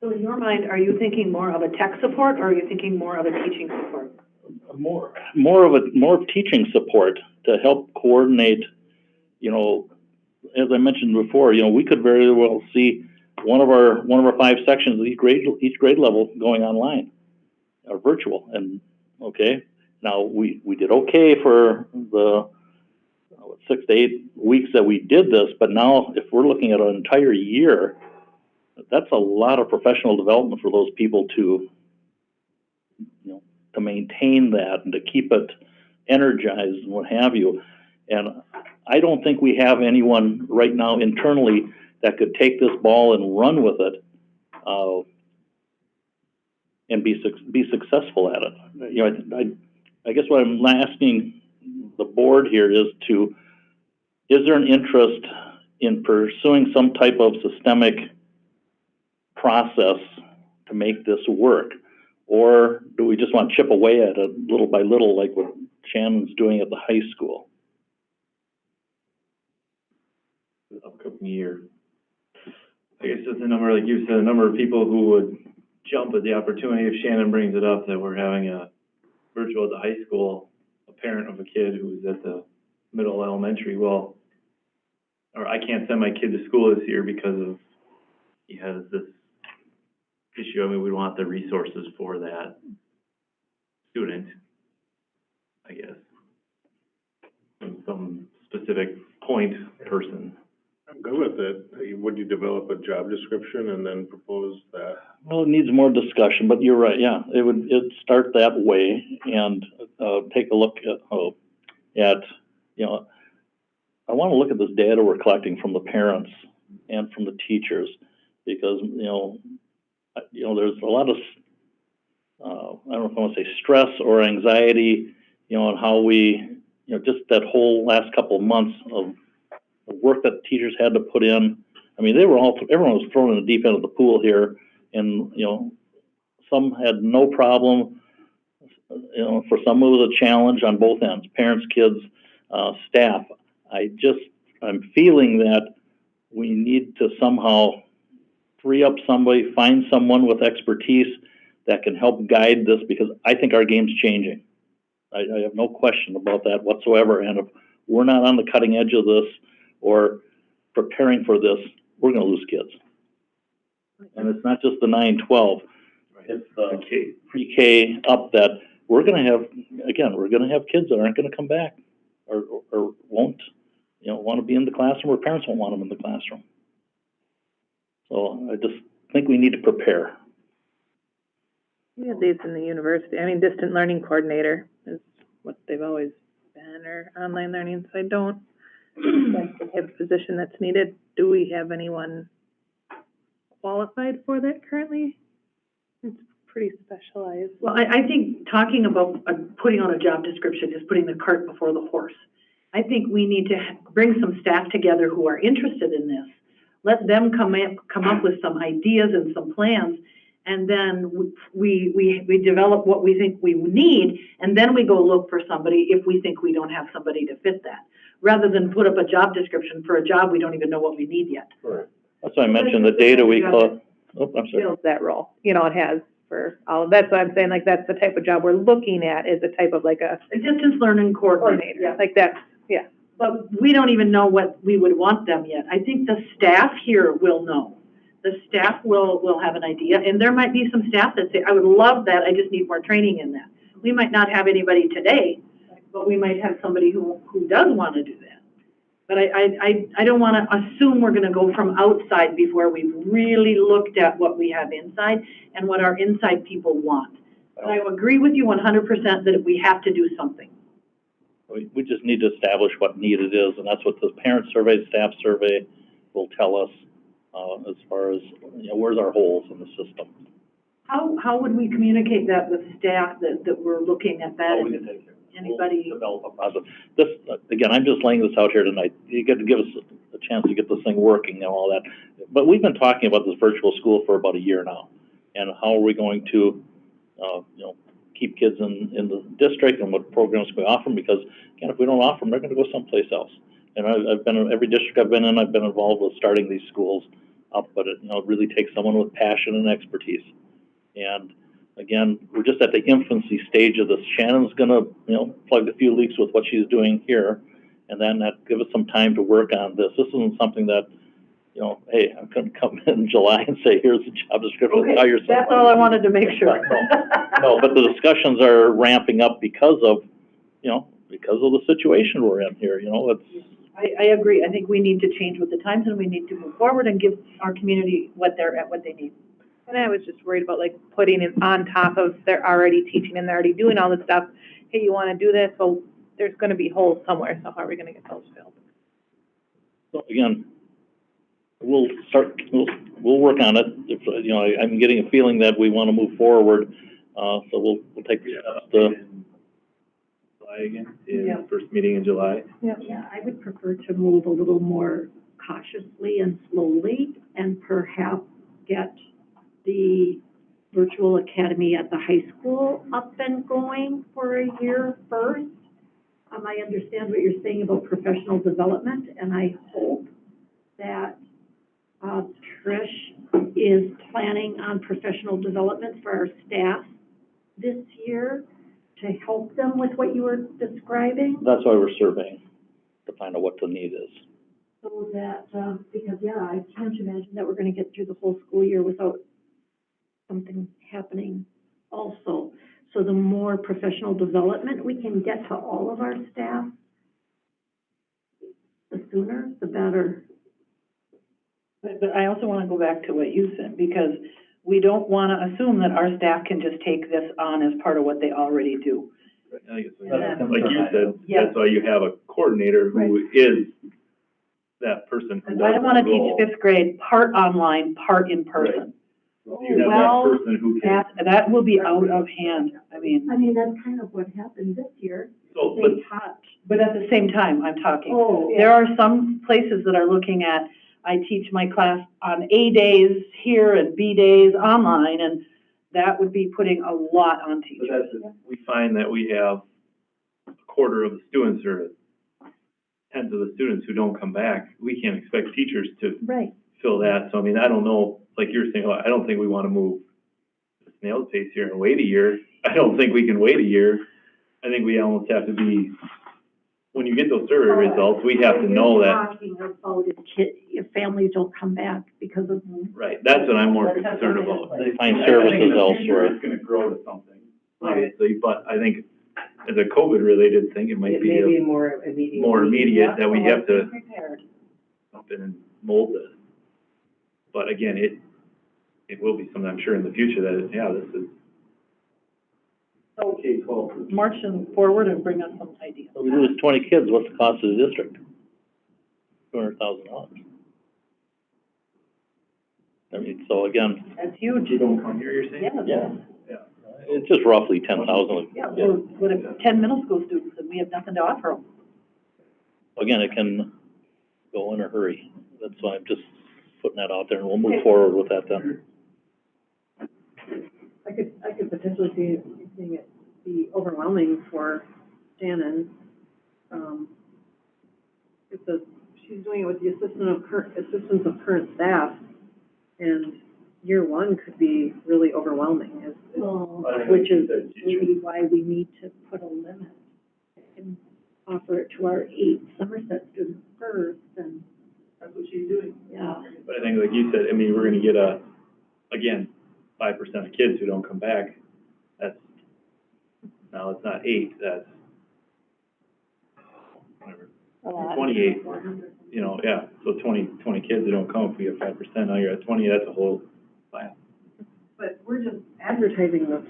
So in your mind, are you thinking more of a tech support, or are you thinking more of a teaching support? More of teaching support to help coordinate. You know, as I mentioned before, you know, we could very well see one of our 5 sections of each grade level going online or virtual. And okay, now we did okay for the 6 to 8 weeks that we did this, but now if we're looking at an entire year, that's a lot of professional development for those people to, you know, to maintain that and to keep it energized and what have you. And I don't think we have anyone right now internally that could take this ball and run with it and be successful at it. You know, I guess what I'm asking the board here is there an interest in pursuing some type of systemic process to make this work? Or do we just want to chip away at it little by little like what Shannon's doing at the high school? The upcoming year, I guess it's a number, like you said, a number of people who would jump at the opportunity if Shannon brings it up that we're having a virtual at the high school, a parent of a kid who's at the middle elementary, or I can't send my kid to school this year because of he has this issue. I mean, we want the resources for that student, I guess, some specific point person. I'm good with it. Would you develop a job description and then propose that? Well, it needs more discussion, but you're right. Yeah, it'd start that way and take a look at you know, I want to look at this data we're collecting from the parents and from the teachers, because you know there's a lot of I don't know if I want to say stress or anxiety, you know, on how we, you know, just that whole last couple of months of the work that teachers had to put in. I mean, everyone was thrown in the deep end of the pool here, and you know, some had no problem. You know, for some it was a challenge on both ends, parents, kids. staff. I'm feeling that we need to somehow free up somebody, find someone with expertise that can help guide this, because I think our game's changing. I have no question about that whatsoever, and if we're not on the cutting edge of this or preparing for this, we're gonna lose kids. And it's not just the 9-12, it's the pre-K up that we're gonna have kids that aren't gonna come back or won't, want to be in the classroom, or parents won't want them in the classroom. So I just think we need to prepare. We have these in the university. I mean, distant learning coordinator is what they've always been, or online learning, so I don't like to have a position that's needed. Do we have anyone qualified for that currently? It's pretty specialized. Well, I think talking about putting on a job description is putting the cart before the horse. I think we need to bring some staff together who are interested in this. Let them come up with some ideas and some plans, and then we develop what we think we need, and then we go look for somebody if we think we don't have somebody to fit that, rather than put up a job description for a job we don't even know what we need yet. Right. That's why I mentioned the data we call. Oh, I'm sorry. Fills that role. It has for all of that. So I'm saying, like, that's the type of job we're looking at, is a type of like a distance learning coordinator. Yeah. Like that. Yeah. But we don't even know what we would want them yet. I think the staff here will know. The staff will have an idea, and there might be some staff that say, I would love that, I just need more training in that. We might not have anybody today, but we might have somebody who does want to do that. But I don't want to assume we're going to go from outside before we've really looked at what we have inside and what our inside people want. But I agree with you 100% that we have to do something. We just need to establish what needed is, and that's what the parent survey, staff survey will tell us as far as, where's our holes in the system. How would we communicate that with staff that we're looking at that? Anybody? We'll develop a process. This, again, I'm just laying this out here tonight. You got to give us a chance to get this thing working and all that. But we've been talking about this virtual school for about a year now, and how are we going to, keep kids in the district, and what programs we offer them, because, again, if we don't offer them, they're going to go someplace else. And I've been in every district I've been in, I've been involved with starting these schools up, but it really takes someone with passion and expertise. And again, we're just at the infancy stage of this. Shannon's going to, plug a few leaks with what she's doing here, and then give us some time to work on this. This isn't something that, hey, I'm going to come in July and say, here's the job description. Okay, that's all I wanted to make sure. No, but the discussions are ramping up because of the situation we're in here. I agree. I think we need to change with the times, and we need to move forward and give our community what they need. And I was just worried about, like, putting it on top of they're already teaching and they're already doing all this stuff. Hey, you want to do this? Well, there's going to be holes somewhere. So how are we going to get those filled? So again, we'll work on it. If, I'm getting a feeling that we want to move forward. So we'll take the steps to. July again, first meeting in July. Yeah, I would prefer to move a little more cautiously and slowly, and perhaps get the virtual academy at the high school up and going for a year first. I understand what you're saying about professional development, and I hope that Trish is planning on professional development for our staff this year to help them with what you were describing. That's why we're surveying, to find out what the need is. So that, because I can't imagine that we're going to get through the whole school year without something happening also. So the more professional development we can get to all of our staff, the sooner, the better. But I also want to go back to what you said, because we don't want to assume that our staff can just take this on as part of what they already do. I think like you said, that's why you have a coordinator who is that person. I don't want to teach fifth grade part online, part in person. Right. So you have that person who can. That will be out of hand. I mean, that's kind of what happened this year. So, They taught. But at the same time, I'm talking. Oh, yeah. There are some places that are looking at, I teach my class on A days here and B days online, and that would be putting a lot on teachers. We find that we have a quarter of the students are of the students who don't come back, we can't expect teachers to Right. fill that. So, I mean, I don't know, like you're saying, I don't think we want to move the snail's pace here and wait a year. I don't think we can wait a year. I think we almost have to be, when you get those survey results, we have to know that. Talking about if families don't come back because of. Right, that's what I'm more concerned about. They find services elsewhere. It's gonna grow to something, obviously, but I think as a COVID-related thing, it might It may be be more immediate. more immediate that we have to Prepared. jump in and mold it. But again, it will be something, I'm sure, in the future that, yeah, this is. So, marching forward and bring us some ideas. So we lose 20 kids, what's the cost of the district? $200,000. I mean, so again, That's huge. You don't come here, you're saying? Yeah. yeah, it's just roughly 10,000. Yeah, we're, what if 10 middle school students and we have nothing to offer them? Again, it can go in a hurry. That's why I'm just putting that out there, and we'll move forward with that then. I could potentially see seeing it be overwhelming for Shannon. She's doing it with the assistance of current staff, and year one could be really overwhelming. Which is maybe why we need to put a limit and offer it to our 8 Somerset students first, and. That's what she's doing. Yeah. But I think, like you said, I mean, we're gonna get again, 5% of kids who don't come back. That's, now it's not 8, that's whatever, 28, you know, yeah, so 20 kids who don't come, if we have 5%, now you're at 20, that's a whole class. But we're just advertising those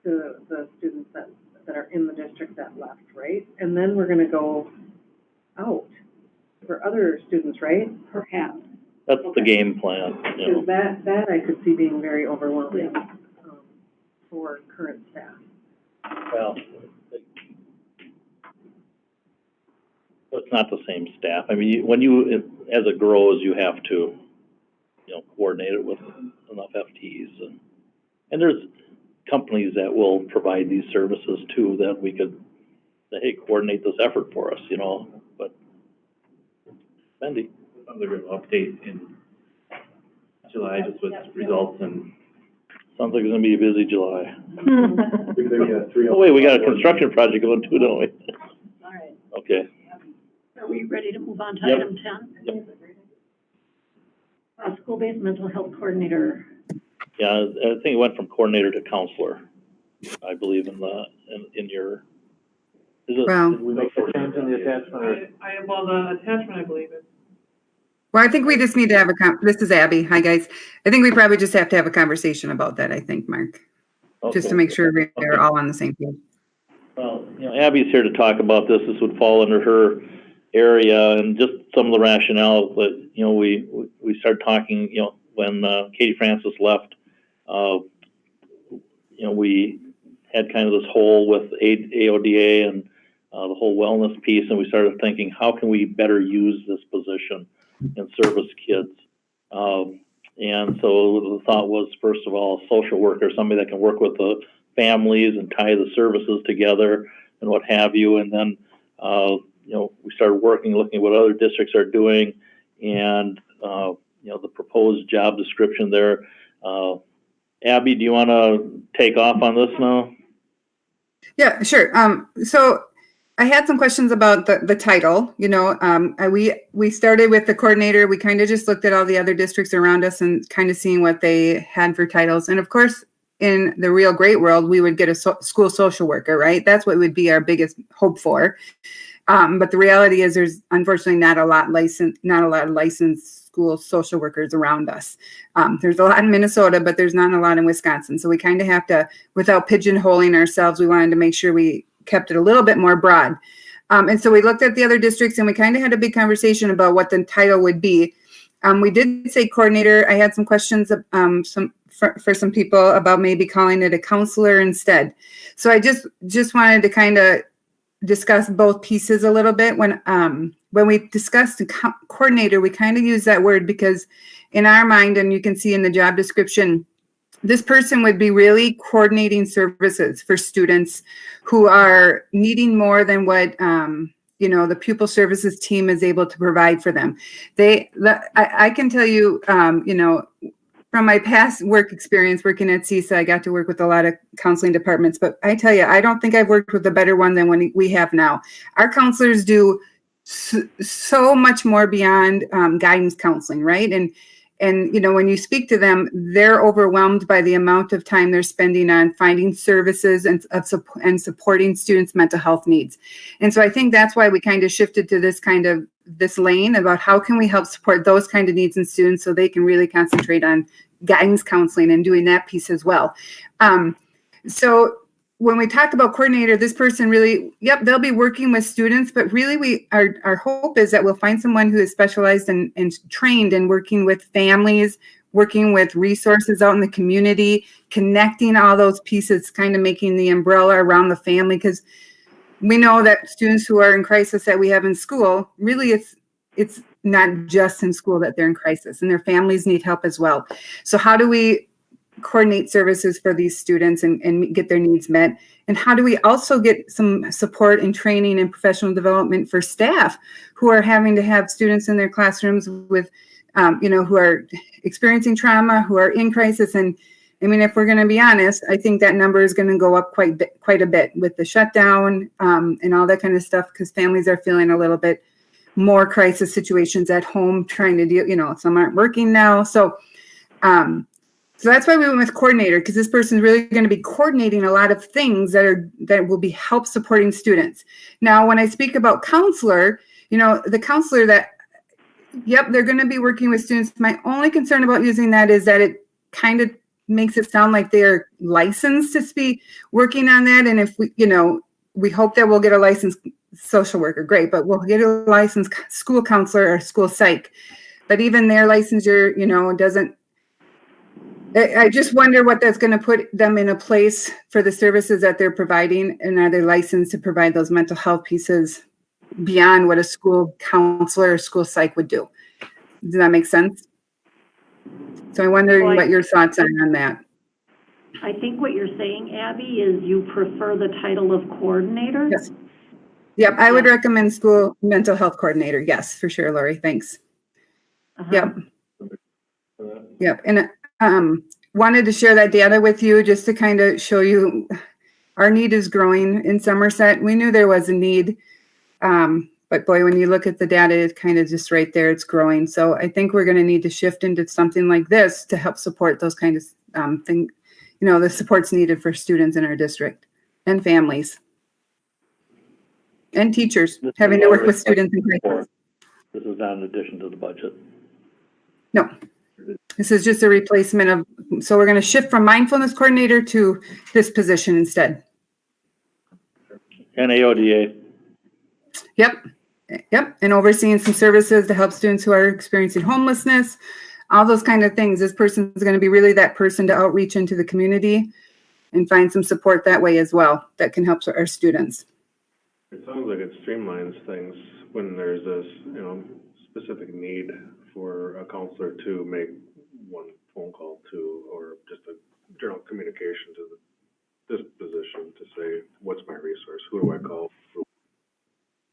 to the students that are in the district that left, right? And then we're gonna go out for other students, right? Perhaps. That's the game plan, you know. Because that I could see being very overwhelming, for current staff. Well, it's not the same staff. I mean, as it grows, you have to, you know, coordinate it with enough FTEs. And there's companies that will provide these services too, that we could say, hey, coordinate this effort for us, you know, but Bendy. They're gonna update in July just with results and. Sounds like it's gonna be a busy July. Oh, Oh, wait, we got a construction project going too, don't we? All right. Okay. Are we ready to move on to Yep. item 10? School-based mental health coordinator. Yeah, I think it went from coordinator to counselor, I believe in your, is it? Well- Did we make the change in the attachment or? Well, the attachment, I believe is. Well, I think we just need to have this is Abby. Hi, guys. I think we probably just have to have a conversation about that, I think, Mark, just to Okay. make sure we're all on the same page. Well, you know, Abby's here to talk about this. This would fall under her area and just some of the rationale. But, you know, we started talking, you know, when Katie Francis left, you know, we had kind of this hole with AODA and the whole wellness piece, and we started thinking, how can we better use this position and service kids? And so the thought was, first of all, a social worker, somebody that can work with the families and tie the services together and what have you. And then, you know, we started looking at what other districts are doing, and, you know, the proposed job description there. Abby, do you want to take off on this now? Yeah, sure. So I had some questions about the title. You know, we started with the coordinator. We kind of just looked at all the other districts around us and kind of seeing what they had for titles. And of course, in the real great world, we would get a school social worker, right? That's what would be our biggest hope for. But the reality is, there's unfortunately not a lot of licensed school social workers around us. There's a lot in Minnesota, but there's not a lot in Wisconsin. So we kind of have to, without pigeonholing ourselves, we wanted to make sure we kept it a little bit more broad. And so we looked at the other districts, and we kind of had a big conversation about what the title would be. We did say coordinator. I had some questions for some people about maybe calling it a counselor instead. So I just wanted to kind of discuss both pieces a little bit. When we discussed coordinator, we kind of use that word because in our mind, and you can see in the job description, this person would be really coordinating services for students who are needing more than what the pupil services team is able to provide for them. I can tell you, from my past work experience working at CISA, I got to work with a lot of counseling departments, but I tell you, I don't think I've worked with a better one than what we have now. Our counselors do so much more beyond guidance counseling, right? And when you speak to them, they're overwhelmed by the amount of time they're spending on finding services and supporting students' mental health needs. And so I think that's why we kind of shifted to this lane about how can we help support those kind of needs in students so they can really concentrate on guidance counseling and doing that piece as well. So when we talk about coordinator, this person really, they'll be working with students, but really our hope is that we'll find someone who is specialized and trained in working with families, working with resources out in the community, connecting all those pieces, kind of making the umbrella around the family, because we know that students who are in crisis that we have in school, really it's not just in school that they're in crisis, and their families need help as well. So how do we coordinate services for these students and get their needs met? And how do we also get some support and training and professional development for staff who are having to have students in their classrooms with, who are experiencing trauma, who are in crisis? And I mean, if we're going to be honest, I think that number is going to go up quite a bit with the shutdown and all that kind of stuff, because families are feeling a little bit more crisis situations at home, trying to deal, some aren't working now. So that's why we went with coordinator, because this person is really going to be coordinating a lot of things that will be help supporting students. Now, when I speak about counselor, the counselor that, they're going to be working with students. My only concern about using that is that it kind of makes it sound like they're licensed to be working on that. And if we hope that we'll get a licensed social worker, great, but we'll get a licensed school counselor or school psych. But even their licensure, doesn't, I just wonder what that's going to put them in a place for the services that they're providing, and are they licensed to provide those mental health pieces beyond what a school counselor or school psych would do? Does that make sense? So I'm wondering what your thoughts are on that. I think what you're saying, Abby, is you prefer the title of coordinator? Yes. Yep, I would recommend school mental health coordinator. Yes, for sure, Lori. Thanks. Yep. Yep. And wanted to share that data with you just to kind of show you our need is growing in Somerset. We knew there was a need, but boy, when you look at the data, it's kind of just right there, it's growing. So I think we're going to need to shift into something like this to help support those kind of things, the supports needed for students in our district and families and teachers having to work with students in crisis. This is not in addition to the budget. No, this is just a replacement of, so we're going to shift from mindfulness coordinator to this position instead. And AODA. Yep. And overseeing some services to help students who are experiencing homelessness, all those kind of things. This person is going to be really that person to outreach into the community and find some support that way as well that can help our students. It sounds like it streamlines things when there's this, specific need for a counselor to make one phone call to, or just a general communication to this position to say, what's my resource? Who do I call?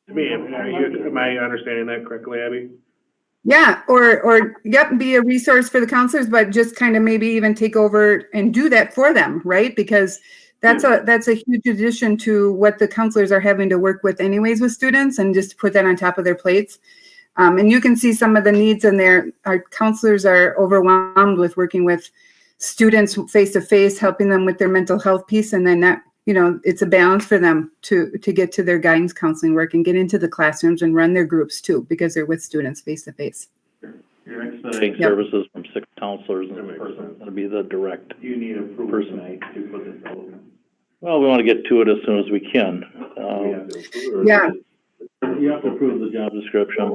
To me, am I understanding that correctly, Abby? Yeah, or be a resource for the counselors, but just kind of maybe even take over and do that for them, right? Because that's a huge addition to what the counselors are having to work with anyways with students, and just put that on top of their plates. And you can see some of the needs in there. Our counselors are overwhelmed with working with students face to face, helping them with their mental health piece, and then that, it's a balance for them to get to their guidance counseling work and get into the classrooms and run their groups too, because they're with students face to face. You're expediting services from 6 counselors, and this person's going to be the direct You need approval person. tonight to put this out. Well, we want to get to it as soon as we can. Yeah. You have to approve the job description.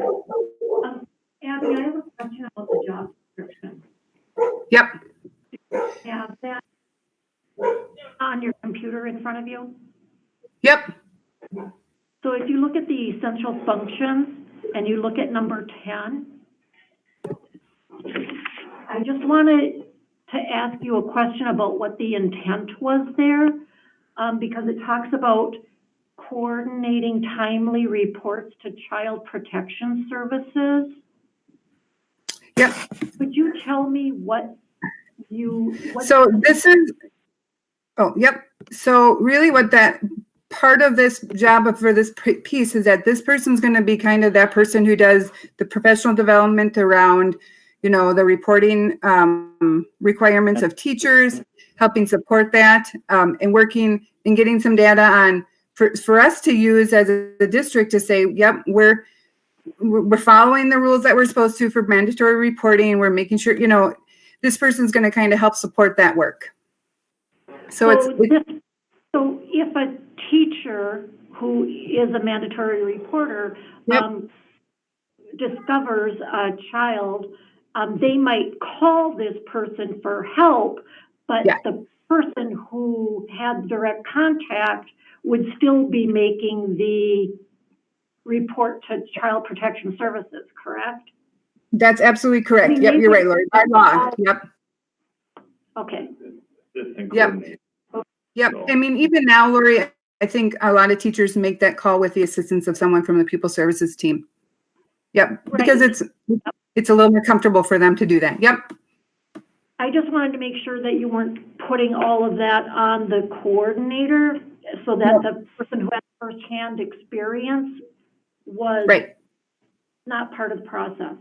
Abby, I have a question about the job description. Yep. Have that on your computer in front of you? Yep. So if you look at the essential functions and you look at number 10, I just wanted to ask you a question about what the intent was there, because it talks about coordinating timely reports to Child Protection Services. Yep. Could you tell me what So this is, oh, yep. So really what that part of this job for this piece is that this person's going to be kind of that person who does the professional development around, you know, the reporting requirements of teachers, helping support that, and working and getting some data on for us to use as a district to say, yep, we're following the rules that we're supposed to for mandatory reporting. We're making sure, you know, this person's going to kind of help support that work. So if a teacher who is a mandatory reporter discovers a child, they might call this person for help, but the person who had direct contact would still be making the report to Child Protection Services, correct? That's absolutely correct. Yep, you're right, Lori. By law. Yep. Okay. Yep. Yep. I mean, even now, Lori, I think a lot of teachers make that call with the assistance of someone from the Pupil Services team. Yep. Right. Because it's a little more comfortable for them to do that. Yep. I just wanted to make sure that you weren't putting all of that on the coordinator so that the person who had firsthand experience was not part of the process.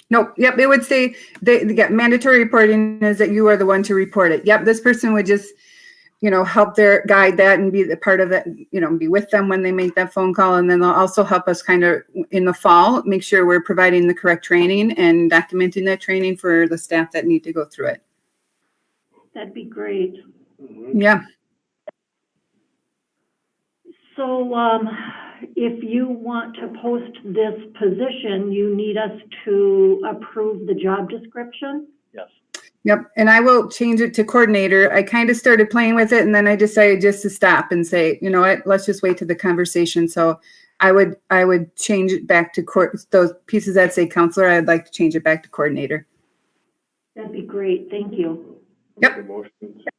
Nope. Yep. It would say mandatory reporting is that you are the one to report it. Yep. This person would just, you know, help guide that and be the part of it, you know, be with them when they make that phone call. And then they'll also help us kind of in the fall, make sure we're providing the correct training and documenting that training for the staff that need to go through it. That'd be great. Yeah. So if you want to post this position, you need us to approve the job description? Yes. Yep, and I will change it to coordinator. I kind of started playing with it, and then I decided just to stop and say, you know what, let's just wait to the conversation. So I would change it back to those pieces that say counselor. I'd like to change it back to coordinator. That'd be great. Thank you. Yep. Motion to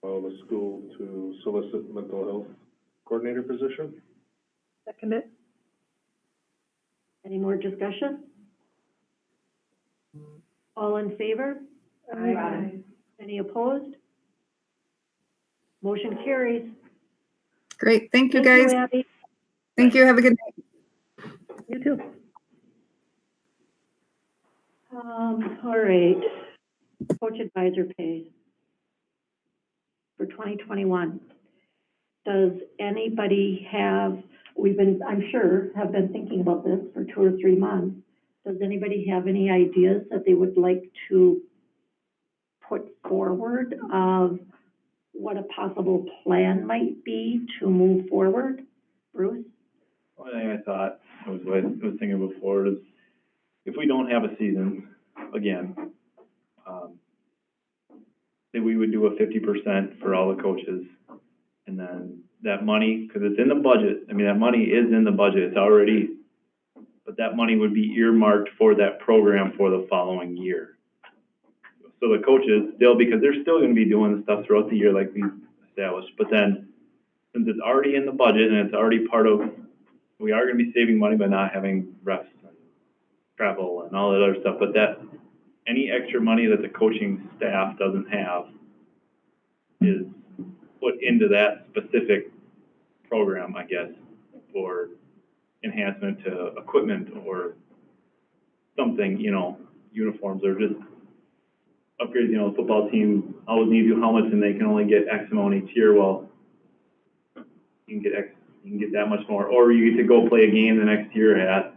allow the school to solicit mental health coordinator position. Second it. Any more discussion? All in favor? Aye. Any opposed? Motion carries. Great. Thank you, guys. Abby. Thank you. Have a good night. You too. All right. Coach advisor pay for 2021. Does anybody have, I'm sure, have been thinking about this for 2 or 3 months. Does anybody have any ideas that they would like to put forward of what a possible plan might be to move forward? Bruce? One thing I thought, I was thinking before, is if we don't have a season again, that we would do a 50% for all the coaches. And then that money, because it's in the budget, I mean, that money is in the budget, it's already, but that money would be earmarked for that program for the following year. So the coaches still, because they're still going to be doing the stuff throughout the year like we established, but then since it's already in the budget and it's already part of, we are going to be saving money by not having refs and travel and all that other stuff, but that any extra money that the coaching staff doesn't have is put into that specific program, I guess, for enhancement to equipment or something, you know, uniforms or just upgrades. You know, the football team always needs new helmets and they can only get X amount each year. Well, you can get that much more, or you get to go play a game the next year at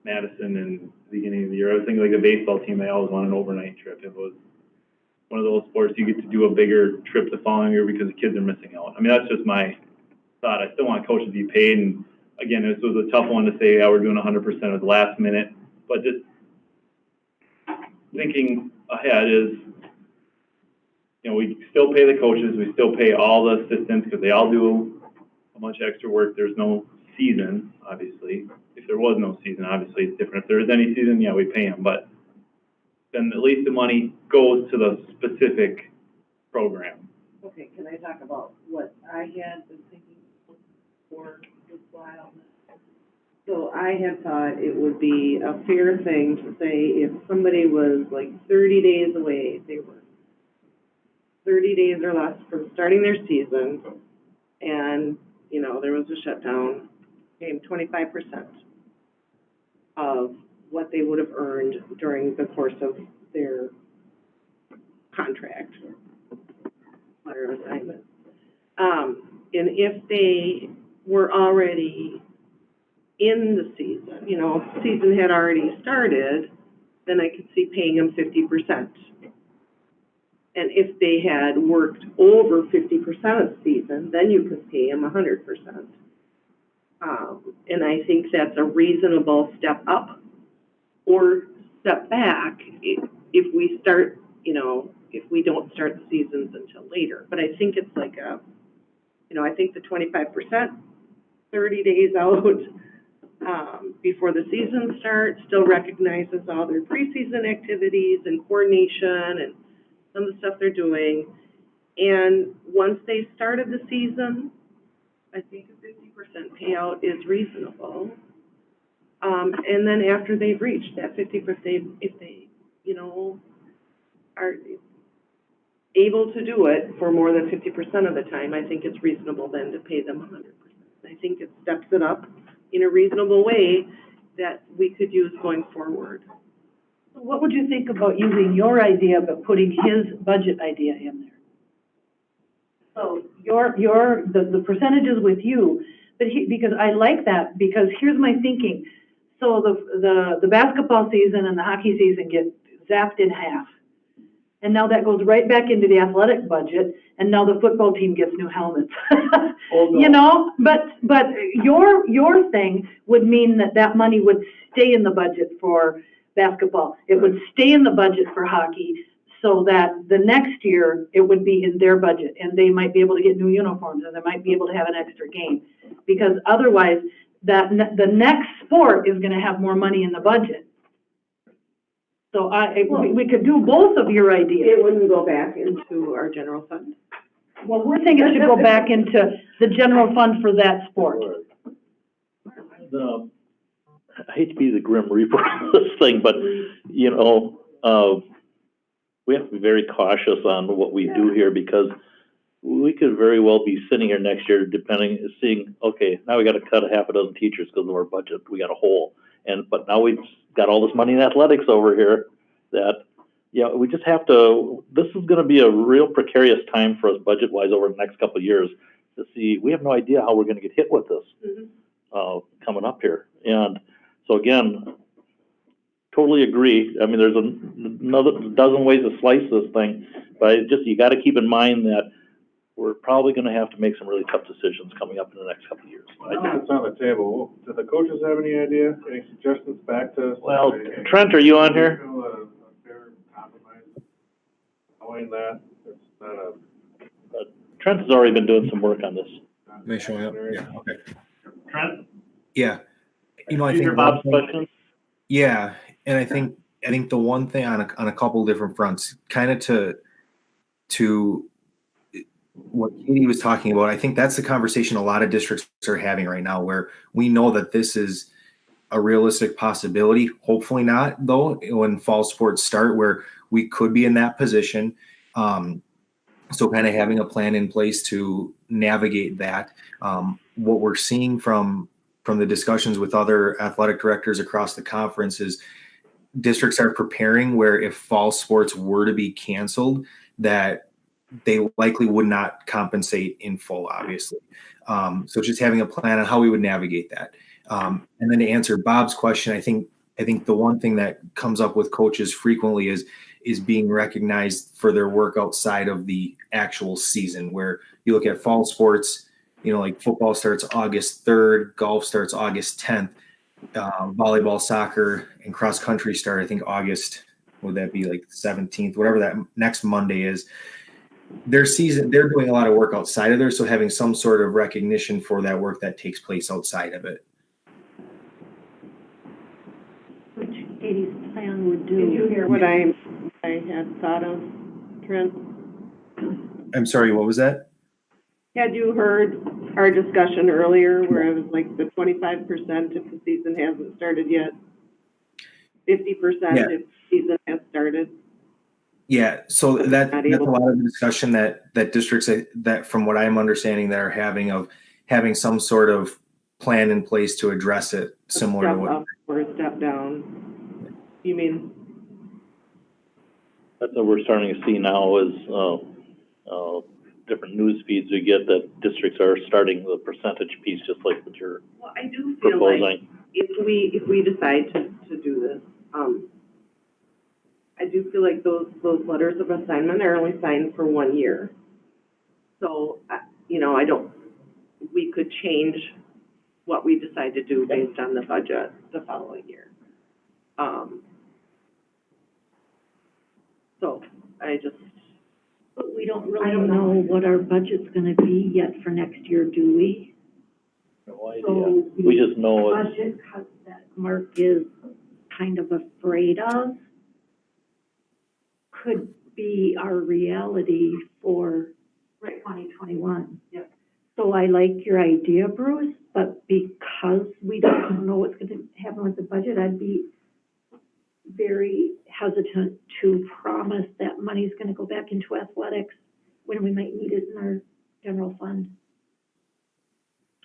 Madison in the beginning of the year. I was thinking like the baseball team, they always want an overnight trip. It was one of those sports you get to do a bigger trip the following year because the kids are missing out. I mean, that's just my thought. I still want coaches to be paid, and again, this was a tough one to say, yeah, we're doing 100% of the last minute, but just thinking ahead is, you know, we still pay the coaches, we still pay all the assistants because they all do a bunch of extra work. There's no season, obviously. If there was no season, obviously it's different. If there is any season, yeah, we pay them, but then at least the money goes to the specific program. Okay, can I talk about what I had been thinking for this while? So I had thought it would be a fair thing to say if somebody was like 30 days away, they were 30 days or less from starting their season, and, you know, there was a shutdown, came 25% of what they would have earned during the course of their contract, letter of assignment. And if they were already in the season, you know, if the season had already started, then I could see paying them 50%. And if they had worked over 50% of the season, then you could pay them 100%. And I think that's a reasonable step up or step back if we start, you know, if we don't start the seasons until later. But I think it's like a, you know, I think the 25%, 30 days out before the season starts, still recognizes all their preseason activities and coordination and some of the stuff they're doing. And once they started the season, I think a 50% payout is reasonable. And then after they've reached that 50%, if they, you know, are able to do it for more than 50% of the time, I think it's reasonable then to pay them 100%. I think it steps it up in a reasonable way that we could use going forward. What would you think about using your idea but putting his budget idea in there? So the percentages with you, but because I like that, because here's my thinking. So the basketball season and the hockey season get zapped in half. And now that goes right back into the athletic budget, and now the football team gets new helmets. Oh, no. You know, but your thing would mean that money would stay in the budget for basketball. It would stay in the budget for hockey, so that the next year it would be in their budget, and they might be able to get new uniforms, and they might be able to have an extra game. Because otherwise, the next sport is going to have more money in the budget. So we could do both of your ideas. It wouldn't go back into our general fund. Well, we're thinking it should go back into the general fund for that sport. I hate to be the grim reaper of this thing, but, you know, we have to be very cautious on what we do here, because we could very well be sitting here next year seeing, okay, now we got to cut a half a dozen teachers because of our budget. We got a hole. But now we've got all this money in athletics over here that, yeah, we just have to, this is going to be a real precarious time for us budget-wise over the next couple of years to see. We have no idea how we're going to get hit with this coming up here. And so again, totally agree. I mean, there's another dozen ways to slice this thing, but you got to keep in mind that we're probably going to have to make some really tough decisions coming up in the next couple of years. It's on the table. Do the coaches have any idea, any suggestions back to us? Well, Trent, are you on here? A fair compromise, knowing that it's not a. Trent has already been doing some work on this. Am I showing up? Yeah, okay. Trent? Yeah. You know, I Did you think hear Bob's question? Yeah, and I think the one thing on a couple of different fronts, kind of to what Katie was talking about, I think that's the conversation a lot of districts are having right now, where we know that this is a realistic possibility. Hopefully not, though, when fall sports start, where we could be in that position. So kind of having a plan in place to navigate that. What we're seeing from the discussions with other athletic directors across the conference is districts are preparing where if fall sports were to be canceled, that they likely would not compensate in full, obviously. So just having a plan on how we would navigate that. And then to answer Bob's question, I think the one thing that comes up with coaches frequently is being recognized for their work outside of the actual season, where you look at fall sports, you know, like football starts August 3rd, golf starts August 10th, volleyball, soccer, and cross country start, I think August, would that be like 17th, whatever that next Monday is. They're doing a lot of work outside of there, so having some sort of recognition for that work that takes place outside of it. Which Katie's plan would do. Did you hear what I had thought of, Trent? I'm sorry, what was that? Had you heard our discussion earlier where it was like the 25% if the season hasn't started yet? 50% Yeah. if the season has started? Yeah, so that's a able lot of the discussion that districts that, from what I'm understanding, that are having some sort of plan in place to address it, similar to Step what. up or a step down? You mean? That's what we're starting to see now is, different news feeds we get that districts are starting the percentage piece, just like what you're Well, I do feel like proposing. if we decide to do this, I do feel like those letters of assignment are only signed for 1 year. So, you know, we could change what we decide to do based on the budget the following year. So I just. But we don't really know what our budget's gonna be yet for next year, do we? No idea. So We just know it's, budget cuts that Mark is kind of afraid of could be our reality for 2021. Yeah. So I like your idea, Bruce, but because we don't know what's gonna happen with the budget, I'd be very hesitant to promise that money's gonna go back into athletics when we might need it in our general fund.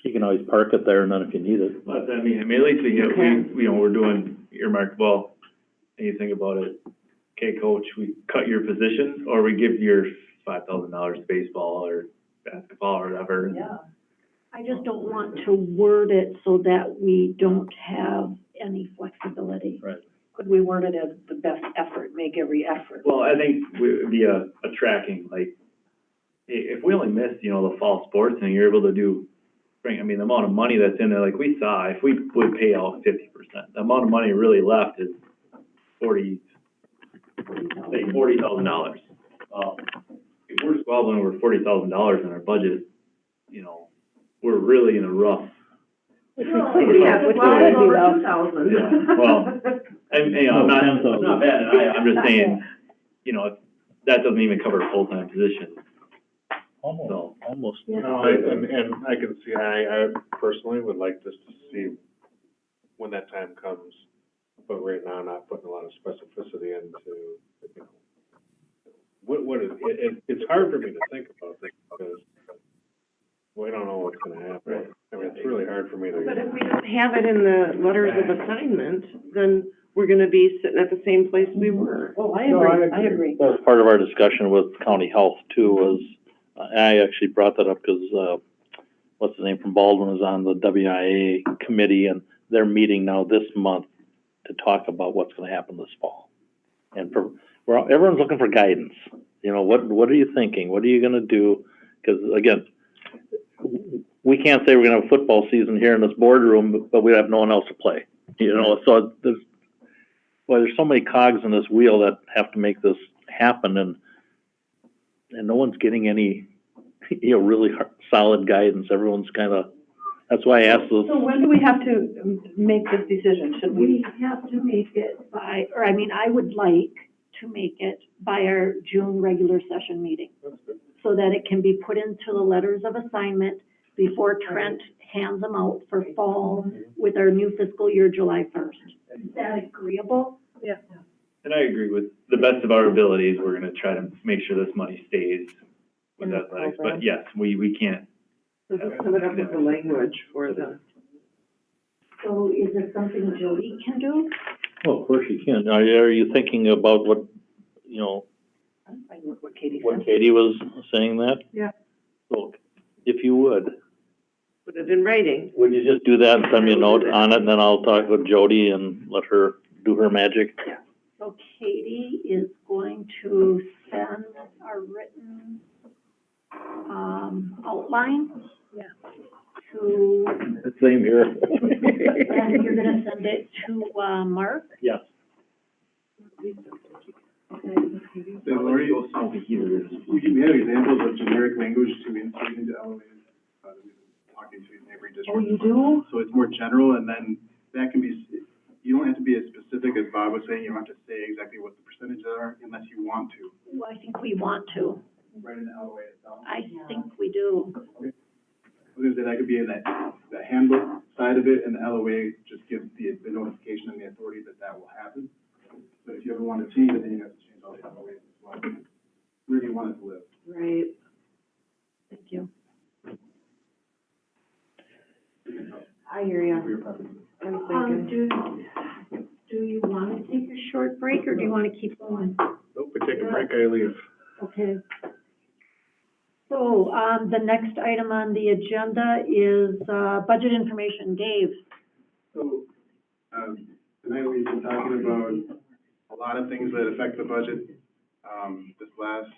you can always park it there and then if you need it. But I mean, at least we're doing earmarked, well, and you think about it, okay, coach, we cut your positions or we give your $5,000 to baseball or basketball or whatever. Yeah. I just don't want to word it so that we don't have any flexibility. Right. Could we word it as the best effort, make every effort? Well, I think it would be a tracking, like, if we only missed, the fall sports and you're able to do spring, I mean, the amount of money that's in there, like we saw, if we would pay out 50%, the amount of money really left is $40,000. If we're squabbling over $40,000 in our budget, we're really in a rough. Yeah, which Well, is over well, 2,000. Yeah, well, I'm not bad, I'm just saying, if that doesn't even cover a full-time position. Almost. No, and I can see, I personally would like just to see when that time comes, but right now not putting a lot of specificity into, what is, it's hard for me to think about this because we don't know what's gonna happen. I mean, it's really hard for me to. But if we don't have it in the letters of assignment, then we're gonna be sitting at the same place we were. Oh, I No, agree, I I agree. That was part of our discussion with county health too, was, I actually brought that up because, what's his name from Baldwin is on the WIA committee and they're meeting now this month to talk about what's gonna happen this fall. And everyone's looking for guidance, what are you thinking? What are you gonna do? Cause again, we can't say we're gonna have a football season here in this boardroom, but we have no one else to play, so there's so many cogs in this wheel that have to make this happen and no one's getting any, really solid guidance. Everyone's that's why I asked those. So when do we have to make this decision? Should we? We have to make it I would like to make it by our June regular session meeting. So that it can be put into the letters of assignment before Trent hands them out for fall with our new fiscal year, July 1st. Is that agreeable? Yeah. And I agree with the best of our abilities, we're gonna try to make sure this money stays with athletics, but yes, we can't. So just come up with the language for the. So is it something Jody can do? Well, of course you can. Are you thinking about what, I'm fine with what Katie what said. Katie was saying that? Yeah. So, if you would Put it in writing. you just do that and send me a note on it and then I'll talk with Jody and let her do her magic? So Katie is going to send a written, outline. Yeah. To, Same here. and you're gonna send it to, Mark? Yes. So Lori, we have examples of generic language to insert into LOAs, that we've been talking to neighboring districts. Oh, you do? So it's more general, and then that can be, you don't have to be as specific as Bob was saying, you don't have to say exactly what the percentages are unless you want to. Well, I think we want to. right in the LOA itself? I think we do. Okay. I was gonna say that could be in that, the handbook side of it, and the LOA just gives the notification and the authority that that will happen. But if you ever want to change it, then you have to change all the LOAs as well. Where do you want it to live? Right. Thank you. I hear ya. For your preferences. I'm thinking. Do you want to take a short break, or do you want to keep going? Nope, we take a break, I leave. Okay. So, the next item on the agenda is, budget information. Dave? So, tonight we've been talking about a lot of things that affect the budget. This last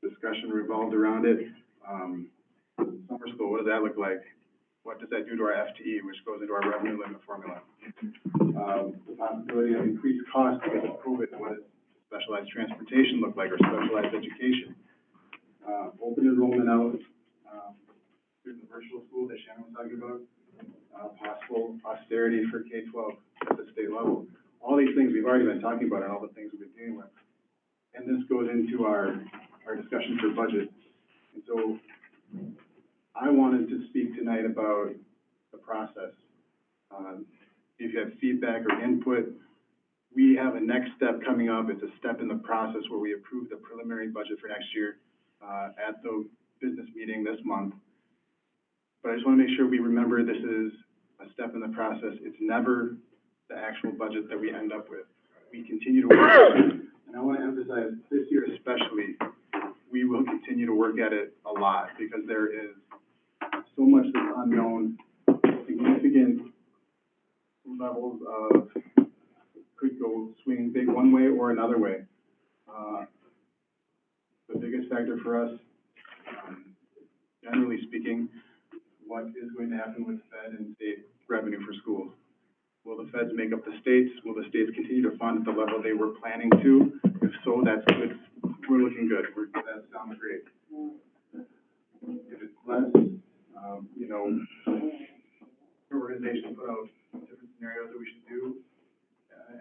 discussion revolved around it. Summer school, what does that look like? What does that do to our FTE, which goes into our revenue limit formula? The possibility of increased costs because of COVID, what does specialized transportation look like, or specialized education? Open enrollment out, through the virtual school that Shannon was talking about, possible austerity for K-12 at the state level. All these things we've already been talking about and all the things we've been dealing with. And this goes into our discussion for budget. And so I wanted to speak tonight about the process. If you have feedback or input, we have a next step coming up. It's a step in the process where we approve the preliminary budget for next year at the business meeting this month. But I just want to make sure we remember this is a step in the process. It's never the actual budget that we end up with. We continue to work at it. And I want to emphasize, this year especially, we will continue to work at it a lot because there is so much that's unknown, significant levels of, could go swing big one way or another way. The biggest factor for us, generally speaking, what is going to happen with Fed and state revenue for schools? Will the feds make up the states? Will the states continue to fund at the level they were planning to? If so, that's good. We're looking good. That sounds great. If it's less, organizations put out different scenarios that we should do,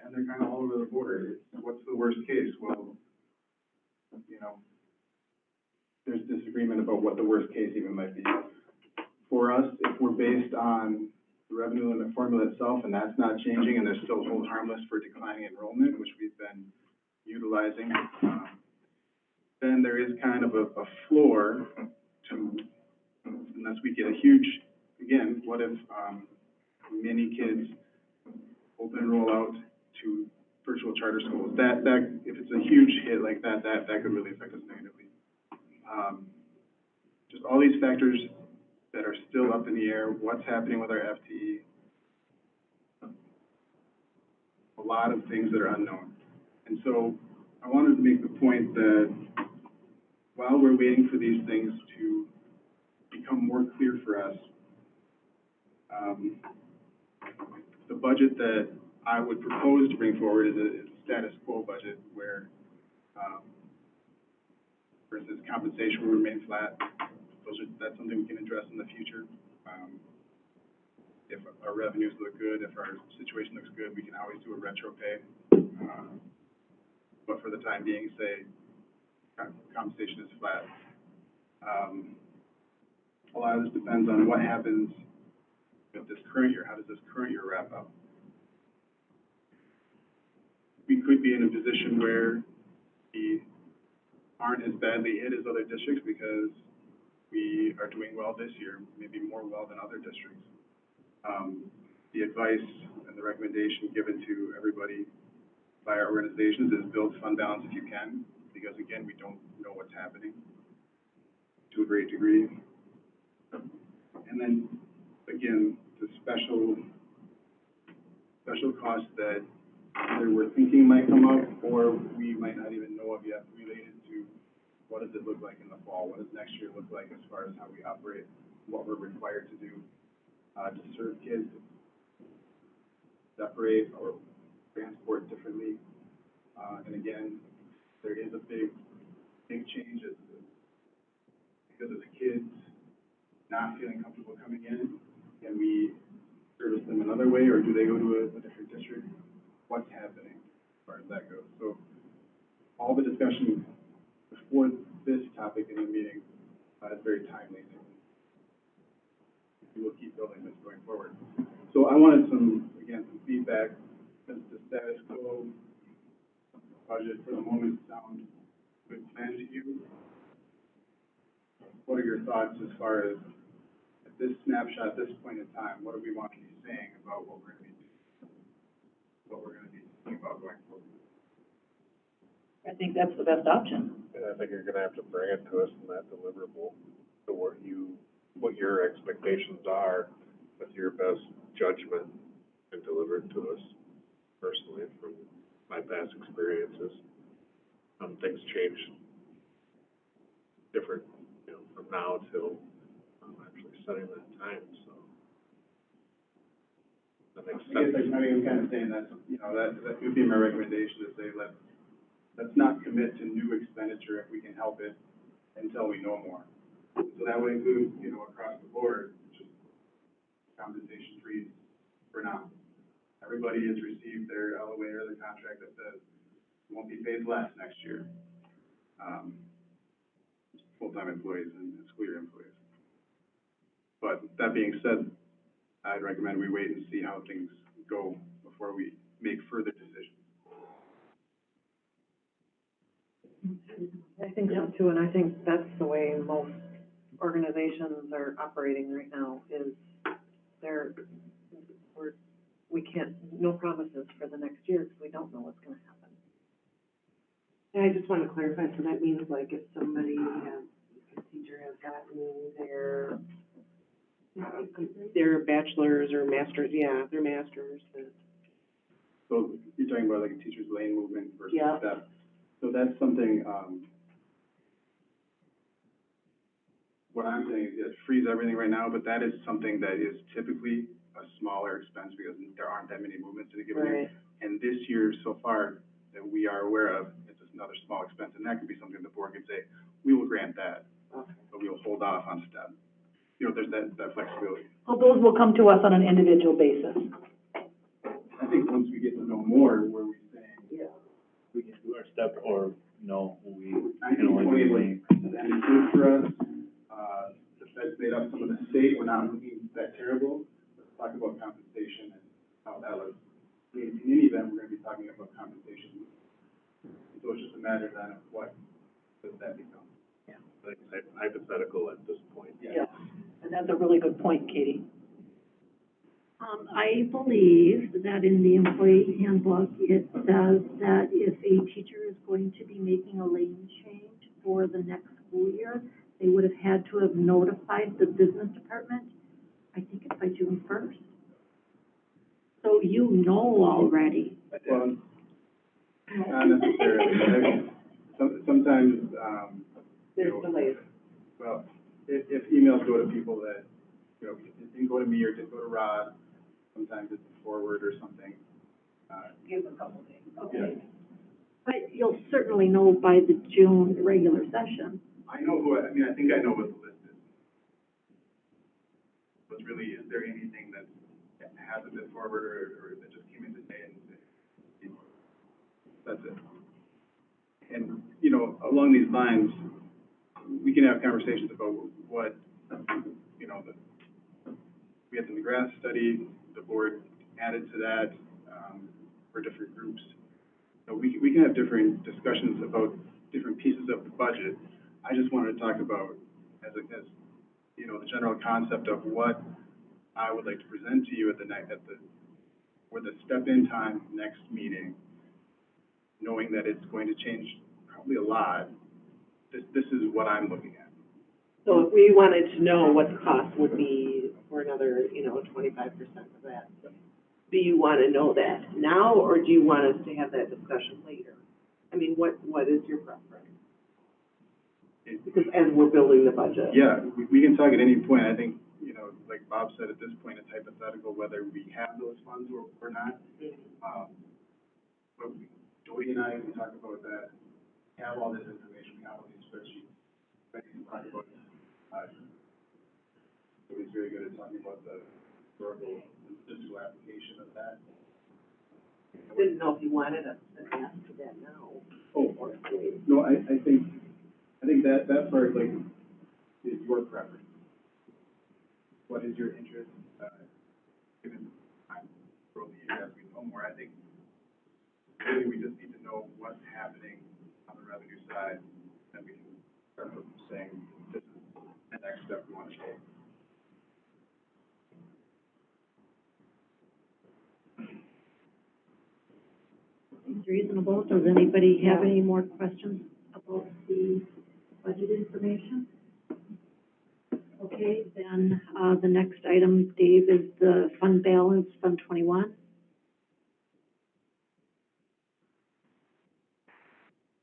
and they're kind of all over the board. What's the worst case? Well, there's disagreement about what the worst case even might be. For us, if we're based on the revenue limit formula itself, and that's not changing, and there's still hold harmless for declining enrollment, which we've been utilizing, then there is kind of a floor to, unless we get a huge, again, what if many kids open and roll out to virtual charter schools? That if it's a huge hit like that could really affect us negatively. Just all these factors that are still up in the air, what's happening with our FTE, a lot of things that are unknown. And so I wanted to make the point that while we're waiting for these things to become more clear for us, the budget that I would propose to bring forward is a status quo budget where, for instance, compensation will remain flat. That's something we can address in the future. If our revenues look good, if our situation looks good, we can always do a retro pay. But for the time being, say, compensation is flat. A lot of this depends on what happens with this current year. How does this current year wrap up? We could be in a position where we aren't as badly hit as other districts because we are doing well this year, maybe more well than other districts. The advice and the recommendation given to everybody by our organizations is build fund balance if you can, because again, we don't know what's happening to a great degree. And then again, the special costs that either we're thinking might come up or we might not even know of yet, related to what does it look like in the fall? What does next year look like as far as how we operate, what we're required to do to serve kids, separate or transport differently. And again, there is a big change because of the kids not feeling comfortable coming in. Can we service them another way, or do they go to a different district? What's happening as far as that goes? So all the discussion before this topic in the meeting, it's very timely. We will keep building this going forward. So I wanted some feedback, since the status quo budget for the moment sounds good plan to you. What are your thoughts as far as at this snapshot, at this point in time, what do we want to be saying about what we're going to be doing, what we're going to be thinking about going forward? I think that's the best option. And I think you're gonna have to bring it to us in that deliverable, to what your expectations are with your best judgment, and deliver it to us personally from my past experiences. Things change different, from now till actually setting that time, so. That makes sense. I'm kind of saying that, that would be my recommendation, to say let's not commit to new expenditure if we can help it until we know more. So that would include, across the board, just compensation freeze for now. Everybody has received their LOA or the contract that says won't be paid less next year. Full-time employees and school year employees. But that being said, I'd recommend we wait and see how things go before we make further decisions. I think so too, and I think that's the way most organizations are operating right now, is we can't, no promises for the next year, because we don't know what's gonna happen. And I just want to clarify, so that means like if a teacher has gotten their bachelor's or master's, their master's. So you're talking about like a teacher's lane movement versus Yeah. step. So that's something, what I'm saying is freeze everything right now, but that is something that is typically a smaller expense because there aren't that many movements in a given year. And this year so far that we are aware of, it's just another small expense, and that could be something the board could say, we will grant that, but we will hold off on step. There's that flexibility. Well, those will come to us on an individual basis. I think once we get to know more, where we saying, We can do our step, or no, we I can think only do 20 lane. that is good for us. The Fed's made up some of the state, we're not looking that terrible. Let's talk about compensation and how that looks. In any event, we're gonna be talking about compensation. So it's just a matter then of what does that become? I think it's hypothetical at this point. Yeah. And that's a really good point, Katie. I believe that in the employee handbook, it says that if a teacher is going to be making a lane change for the next school year, they would have had to have notified the business department, I think it's by June 1st. So you know already. Well, not necessarily. Sometimes, There's delays. well, if emails go to people that, it didn't go to me or didn't go to Rod, sometimes it's a forward or something. Give a couple days. Okay. But you'll certainly know by the June regular session. I know I think I know what the list is. But really, is there anything that hasn't been forward or that just came in today and that's it? And, along these lines, we can have conversations about what, we had the McGrath study, the board added to that, for different groups. So we can have different discussions about different pieces of the budget. I just wanted to talk about the general concept of what I would like to present to you for the step-in time next meeting, knowing that it's going to change probably a lot. This is what I'm looking at. So if we wanted to know what the cost would be for another, 25% of that, do you want to know that now, or do you want us to have that discussion later? I mean, what is your preference? Because as we're building the budget. Yeah, we can talk at any point. I think, like Bob said, at this point, it's hypothetical whether we have those funds or not. But Jody and I can talk about that, have all this information, we have all these spreadsheets. I can talk about it. Jody's very good at talking about the historical and physical application of that. Didn't know if you wanted us to ask for that now. Oh, no, I think think that part, like, is your preference. What is your interest, given time for the year as we know more, I think really we just need to know what's happening on the revenue side, and we can start saying, this is the next step we want to take. Seems reasonable. Does anybody have any more questions about the budget information? Okay, then, the next item, Dave, is the fund balance, Fund 21.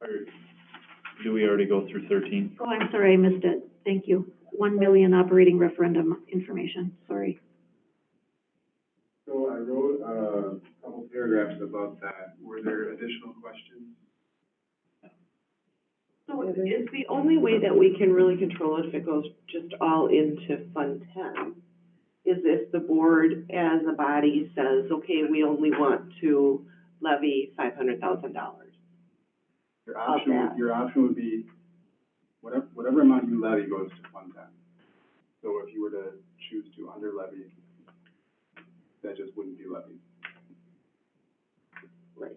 Or do we already go through 13? Oh, I'm sorry, I missed it. Thank you. 1 million operating referendum information, sorry. So I wrote a couple paragraphs about that. Were there additional questions? So is the only way that we can really control it if it goes just all into Fund 10 is if the board as a body says, okay, we only want to levy $500,000. Your option would be whatever amount you levy goes to Fund 10. So if you were to choose to under levy, that just wouldn't be levied. Right.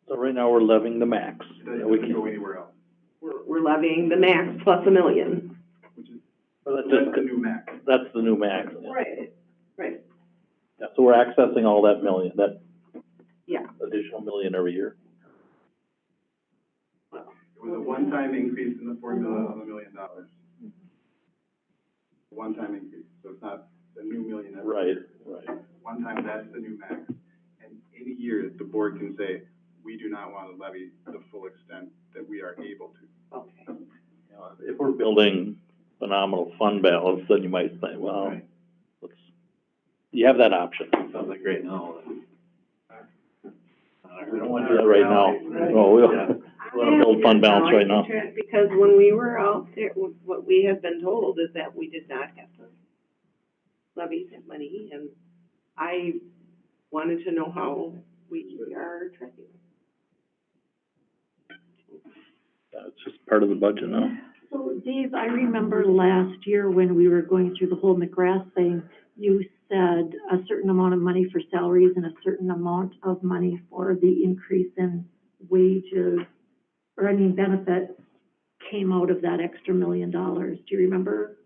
So right now, we're levying the max. It doesn't go anywhere else, We're levying the max plus $1 million. which is, Well, that's that's the new max. that's the new max. Right, right, Yeah, so we're accessing all that million, that yeah. additional million every year. It was a one-time increase in the formula of $1 million. One-time increase, so it's not a new million every year. Right. One time, that's the new max. And in a year, the board can say, we do not want to levy the full extent that we are able to. Okay. You know, if we're building phenomenal fund balance, then you might say, well, Right. you have that option. Sounds like right now. We don't want to do that right now. No, we don't. We want to build fund balance right now. Because when we were out there, what we have been told is that we did not have to levy that money, and I wanted to know how we are tracking. Yeah, it's just part of the budget now. So Dave, I remember last year when we were going through the whole McGrath thing, you said a certain amount of money for salaries and a certain amount of money for the increase in wages, or I mean benefits, came out of that extra $1 million. Do you remember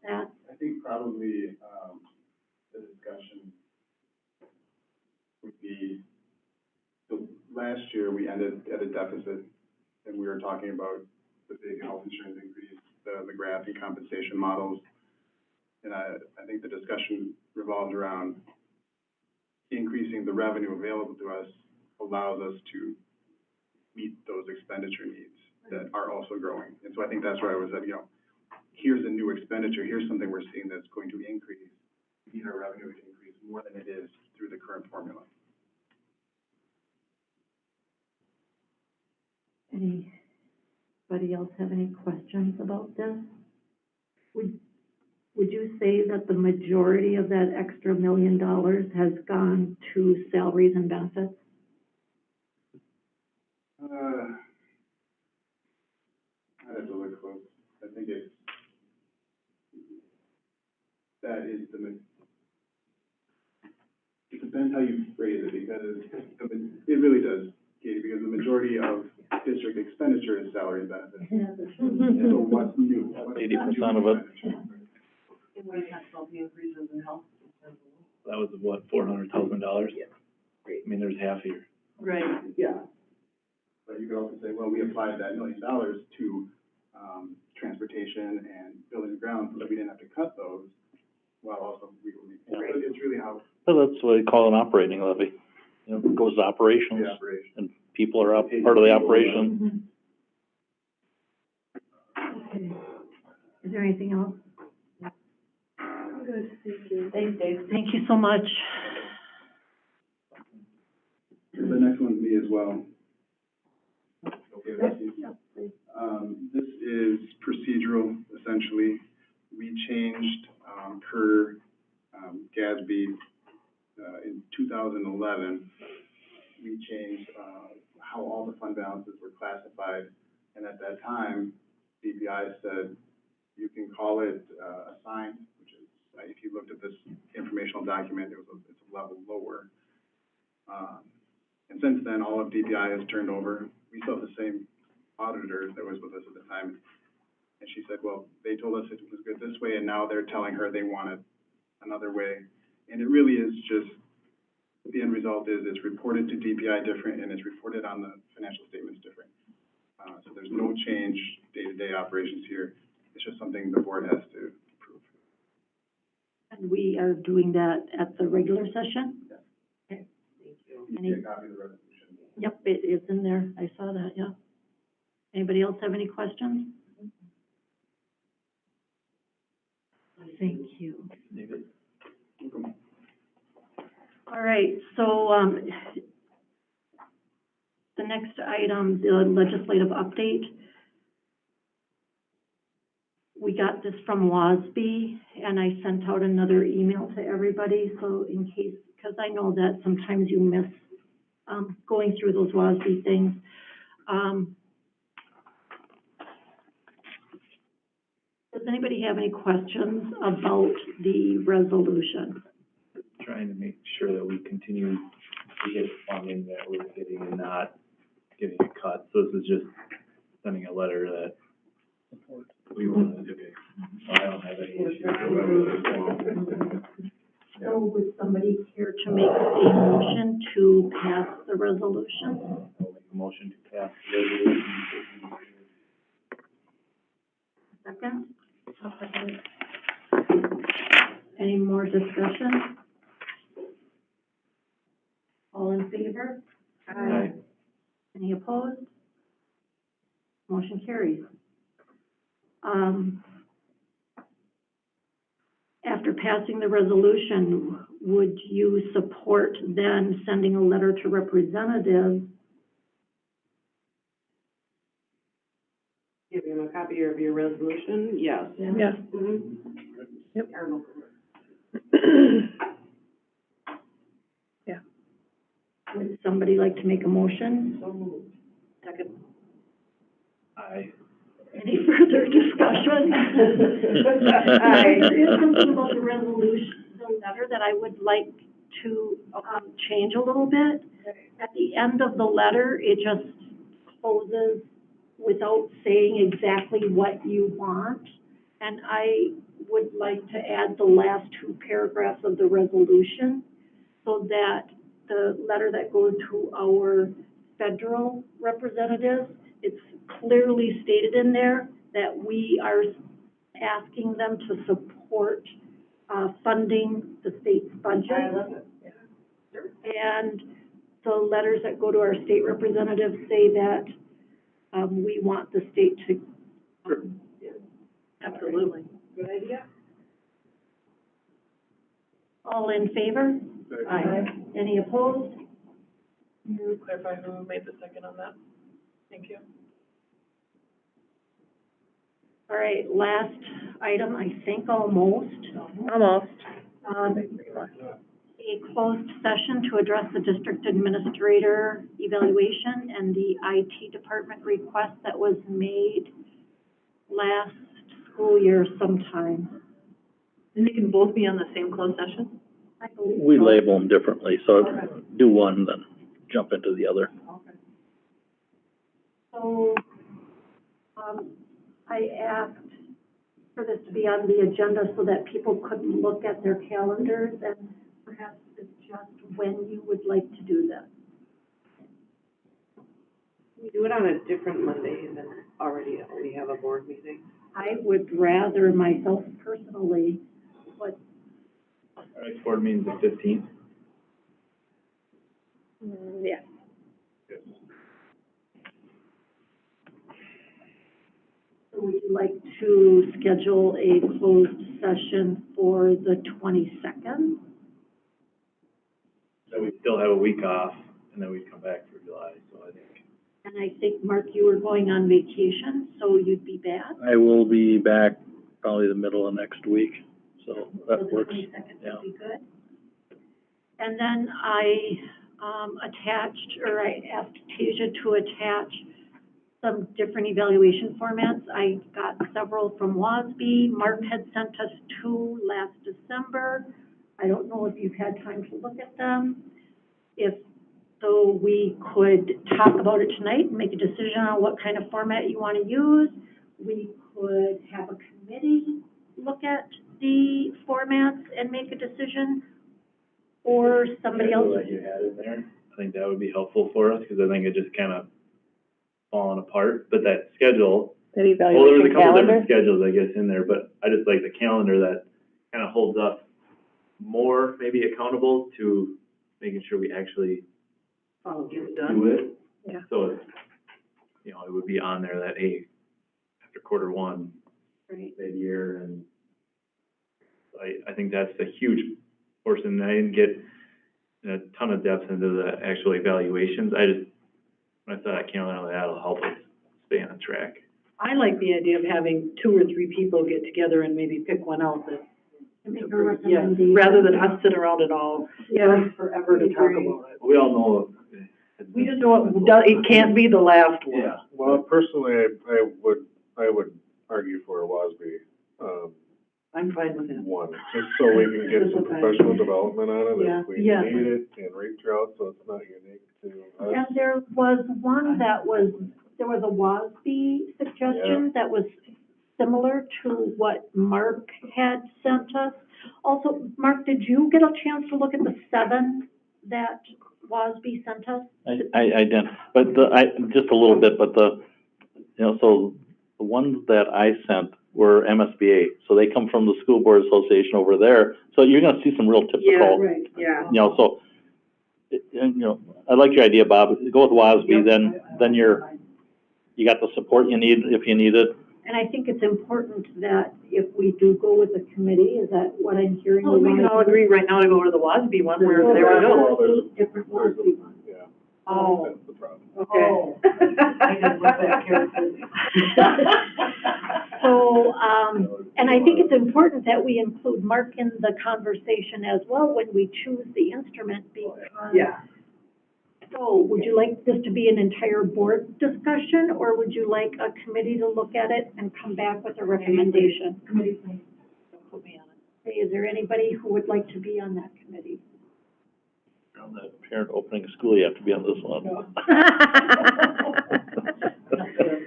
that? I think probably, the discussion would be, so last year, we ended at a deficit, and we were talking about the big health insurance increase, the McGrath and compensation models. And I think the discussion revolved around increasing the revenue available to us allows us to meet those expenditure needs that are also growing. And so I think that's where I was at, here's a new expenditure, here's something we're seeing that's going to increase. We need our revenue to increase more than it is through the current formula. Anybody else have any questions about this? Would you say that the majority of that extra $1 million has gone to salaries and benefits? I have to look close. I think it depends how you phrase it, because it really does, Katie, because the majority of district expenditure is salary and benefits. So what's new? 80% of it. And we talked about the increases in health. That was what, $400,000? Yeah. I mean, there's half a year. Right, yeah. But you could also say, well, we applied that $1 million to, transportation and building and grounds, so that we didn't have to cut those, while also we were making, Right. so it's really how So that's what we call an operating levy. It goes to operations, the operation. and people are part of the operation. Okay. Is there anything else? Good, thank you. Thanks, Dave. Thank you so much. The next one's me as well. Okay, that's you. This is procedural, essentially. We changed, per, GASB, in 2011, we changed, how all the fund balances were classified. And at that time, DPI said, you can call it assigned, which is, if you looked at this informational document, it's a level lower. And since then, all of DPI has turned over. We still have the same auditor that was with us at the time. And she said, well, they told us it was good this way, and now they're telling her they want it another way. And it really is just, the end result is it's reported to DPI different, and it's reported on the financial statements different. So there's no change day-to-day operations here. It's just something the board has to approve. And we are doing that at the regular session? Yes. Okay, thank you. You Any, see a copy of the resolution. yep, it is in there. I saw that, yeah. Anybody else have any questions? Thank you. David? All right, so, the next item, the legislative update. We got this from WASB, and I sent out another email to everybody, so in case, because I know that sometimes you miss, going through those WASB things. Does anybody have any questions about the resolution? Trying to make sure that we continue to get funding that we're getting and not getting it cut. So this is just sending a letter that we want to do. So I don't have any issues. So would somebody care to make a motion to pass the resolution? I'll make a motion to pass the resolution. Second? I'll second it. Any more discussion? All in favor? Aye. Any opposed? Motion carries. After passing the resolution, would you support then sending a letter to representatives? Give him a copy of your resolution, yes. Yeah. Mhm. Yep. Would somebody like to make a motion? So moved. Second. Aye. Any further discussion? There is something about the resolution, the letter, that I would like to change a little bit. At the end of the letter, it just closes without saying exactly what you want. And I would like to add the last two paragraphs of the resolution so that the letter that goes to our federal representatives, it's clearly stated in there that we are asking them to support funding the state's budget. I love it. And the letters that go to our state representatives say that we want the state to. Absolutely. Good idea. All in favor? Aye. Any opposed? Can you clarify who made the second on that? Thank you. All right, last item, I think almost. Almost. A closed session to address the district administrator evaluation and the IT department request that was made last school year sometime. And they can both be on the same closed session? I believe We so. label them differently, so do one, then jump into the other. So, I asked for this to be on the agenda so that people could look at their calendars and perhaps adjust when you would like to do this. We do it on a different Monday than already we have a board meeting. I would rather myself personally, but Our next board meeting's the 15th. Yeah. would you like to schedule a closed session for the 22nd? So we still have a week off, and then we'd come back for July, so I think. And I think, Mark, you were going on vacation, so you'd be back? I will be back probably the middle of next week, so So that the works. 22nd Yeah. would be good. And then I attached, or I asked Tasia to attach some different evaluation formats. I got several from WASB. Mark had sent us 2 last December. I don't know if you've had time to look at them. If so, we could talk about it tonight and make a decision on what kind of format you want to use. We could have a committee look at the formats and make a decision, or somebody else. That you had in there, I think that would be helpful for us, because I think it just kind of falling apart. But that schedule, That well, there was a evaluation couple calendar? different schedules, I guess, in there, but I just like the calendar that kind of holds us more maybe accountable to making sure we actually Get it do done. it. Yeah. So it's, you know, it would be on there that, hey, after Q1, Right. mid-year, and I think that's a huge portion. I didn't get a ton of depth into the actual evaluations. When I saw that calendar, that'll help us stay on track. I like the idea of having 2 or 3 people get together and maybe pick one out that, To make a yeah, recommendation. rather than us sit around and all, Yeah, forever to talk about it. We all know. We just know it can't be the last one. Yeah. Well, personally, I would argue for a WASB, I'm fine with it. one, just so we can get some professional development on it Yeah. if we Yeah. need it, and reach out, so it's not unique to us. and there was one that was, there was a WASB suggestion that was similar to what Mark had sent us. Also, Mark, did you get a chance to look at the 7 that WASB sent us? I didn't, but just a little bit, but so the ones that I sent were MSBA, so they come from the School Board Association over there, so you're gonna see some real typical, Right, yeah. so, I like your idea, Bob, go with WASB, then you got the support you need if you need it. And I think it's important that if we do go with the committee, is that what I'm hearing? Well, we can all agree right now to go to the WASB one, where there we go. There are 8 different WASB ones. Yeah. Oh, That's the problem. okay. I didn't look that carefully. So, and I think it's important that we include Mark in the conversation as well when we choose the instrument, because. Yeah. So, would you like this to be an entire board discussion, or would you like a committee to look at it and come back with a recommendation? Committee, please. Don't put me on it. Okay, is there anybody who would like to be on that committee? On the parent opening school, you have to be on this one.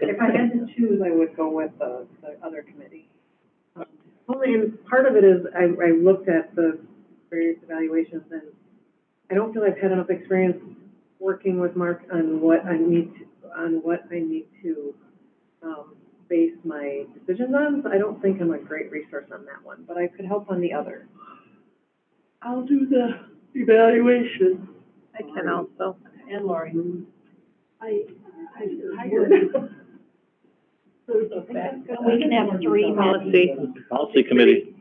If I had to choose, I would go with the other committee. Only, and part of it is, I looked at the various evaluations, and I don't feel I've had enough experience working with Mark on what I need to base my decisions on. So I don't think I'm a great resource on that one, but I could help on the other. I'll do the evaluation. I can also. And Lori. We can have 3 Policy. Policy committee.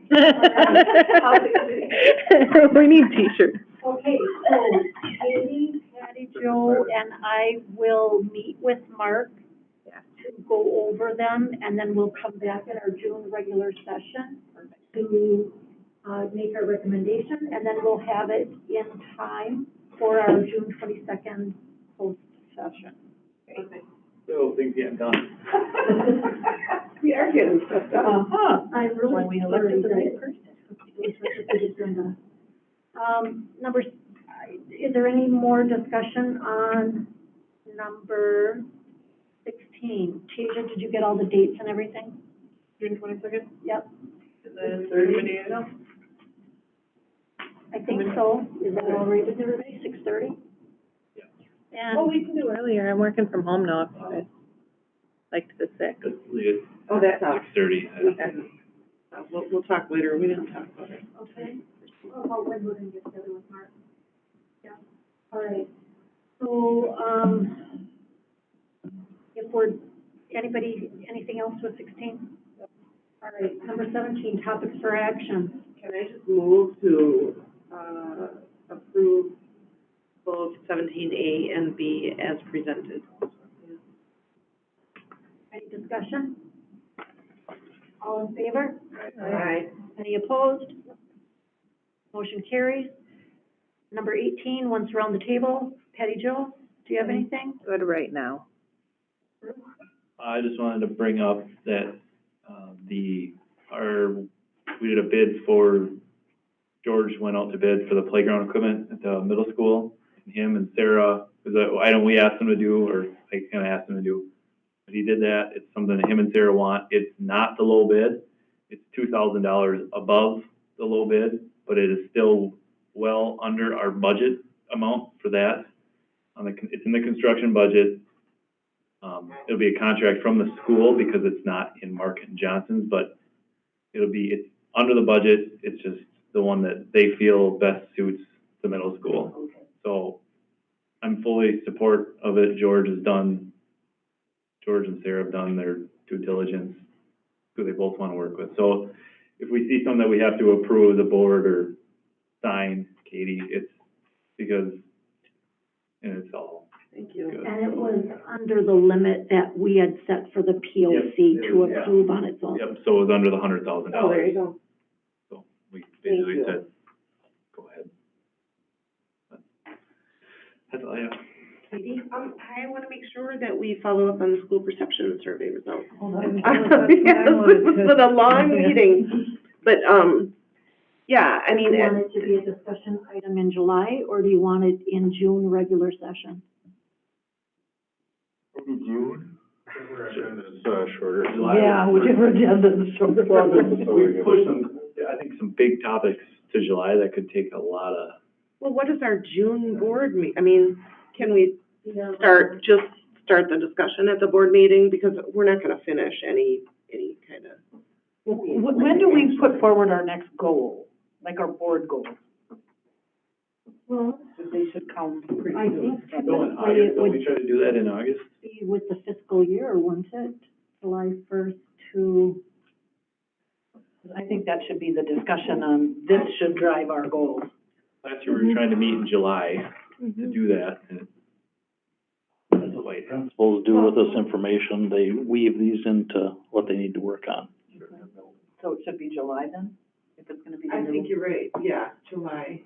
We need t-shirts. Okay, so Katie, Patty, Joe, and I will meet with Mark to go over them, and then we'll come back at our June regular session to make our recommendation, and then we'll have it in time for our June 22nd post session. Okay. So things getting done. We are getting stuff done. I'm really Why we elected the right person. Is there any more discussion on number 16? Tasia, did you get all the dates and everything? June 22nd? Yep, And then everybody, I think so. Is that all right with everybody, 6:30? Yeah. Oh, And, we can do earlier. I'm working from home now, if you guys like to 6. Let's leave it Oh, that's 6:30. We'll talk later. We didn't talk about it. okay. About when we're gonna get together with Mark? Yeah, all right. So, if we're, anything else with 16? All right, number 17, topics for action. Can I just move to, approve both 17A and B as presented? Any discussion? All in favor? Aye. Any opposed? Motion carries. Number 18, once around the table, Patty Jo, do you have anything? Good right now. I just wanted to bring up that, we did a bid for, George went out to bid for the playground equipment at the middle school. Him and Sarah, was an item we asked him to do, or I kind of asked him to do. But he did that. It's something that him and Sarah want. It's not the low bid. It's $2,000 above the low bid, but it is still well under our budget amount for that. It's in the construction budget. It'll be a contract from the school because it's not in Market and Johnson's, but it's under the budget. It's just the one that they feel best suits the middle school. So I'm fully support of it. George and Sarah have done their due diligence, who they both want to work with. So if we see something that we have to approve as a board or sign, Katie, it's because, and it's all Thank you. good. And it was under the limit that we had set for the POC to approve on its own. Yep, so it was under the $100,000. Oh, there you go. So we basically you. said, go ahead. That's all I have. Katie? I want to make sure that we follow up on the school perception survey results. Hold on. Yes, this has been a long meeting, but, yeah, I Do mean, you want it to be a discussion item in July, or do you want it in June regular session? June? It's, shorter. Yeah, whichever agenda is shorter. We pushed I think some big topics to July that could take a lot of. well, what is our June board I mean, can we start the discussion at the board meeting? Because we're not gonna finish any kind of. When do we put forward our next goal, like our board goals? Well, They should count pretty I soon. think typically it Don't would we try to do that in August? be with the fiscal year, wouldn't it? July 1st to, I think that should be the discussion on, this should drive our goals. Last year we were trying to meet in July to do that, and that's late. Principals do with this information, they weave these into what they need to work on. So it should be July then, if it's gonna be the I new. think you're right, yeah, July.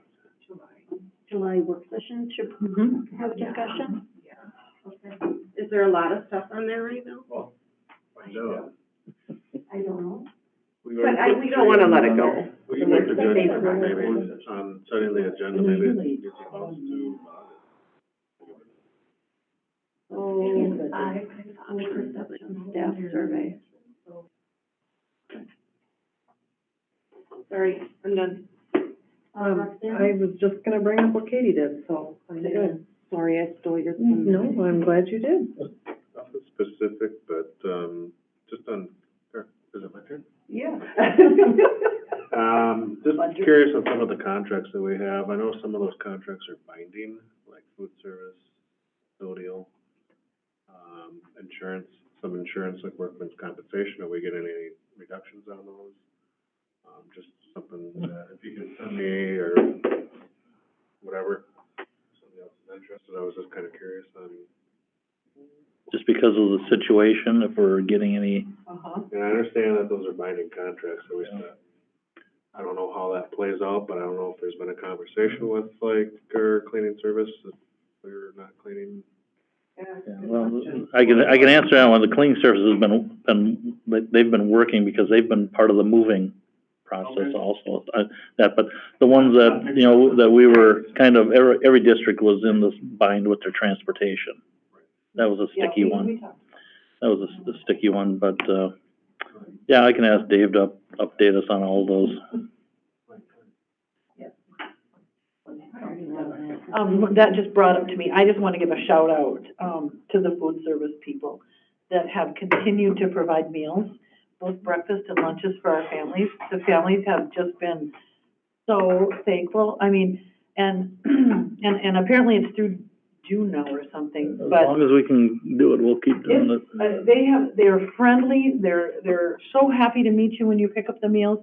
July work session to have a discussion? Yeah. Okay. Is there a lot of stuff on there right now? Well, No. I don't know. we But already put we don't wanna let it go. We can make the judgment maybe on setting the agenda, maybe it gets close to. So, perception staff survey. Sorry, I'm done. I was just gonna bring up what Katie did, so. Sorry, I stole your thunder. No, I'm glad you did. Nothing specific, but, just on, is it my turn? Yeah. Just curious on some of the contracts that we have. I know some of those contracts are binding, like food service, custodial, insurance, some insurance like workman's compensation. Are we getting any reductions on those? Just something that if you can send me or whatever, somebody else is interested. I was just kind of curious on. Just because of the situation, if we're getting any, And I understand that those are binding contracts, so I don't know how that plays out, but I don't know if there's been a conversation with like our cleaning service, if we're not cleaning. well, I can answer that one. The cleaning service has they've been working because they've been part of the moving process also. But the ones that, that we were kind of, every district was in this bind with their transportation. That was a sticky one. That was a sticky one, but, yeah, I can ask Dave to update us on all those. That just brought up to me, I just want to give a shout out, to the food service people that have continued to provide meals, both breakfast and lunches for our families. The families have just been so thankful. I mean, and apparently it's through June now or something, As but. long as we can do it, we'll keep doing it. They're friendly, they're so happy to meet you when you pick up the meals.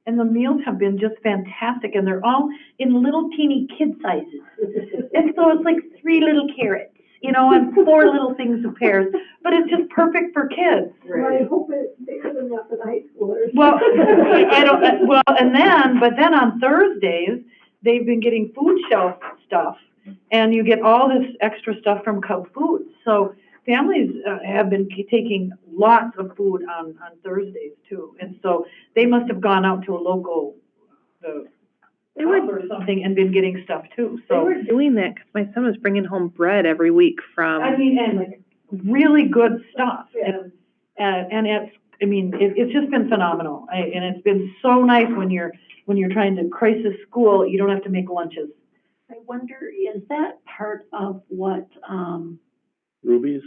And the meals have been just fantastic, and they're all in little teeny kid sizes. And so it's like 3 little carrots, and 4 little things of pears, but it's just perfect for kids. Well, I hope it's bigger than that for the high schoolers. Well, but then on Thursdays, they've been getting food shelf stuff, and you get all this extra stuff from Cub Foods. So families have been taking lots of food on Thursdays too, and so they must have gone out to a local, They were, or something, and been getting stuff too, they so. were doing that because my son was bringing home bread every week from. I mean, and like, really good stuff, and it's just been phenomenal, and it's been so nice when you're trying to crisis school, you don't have to make lunches. I wonder, is that part of what, Rubies?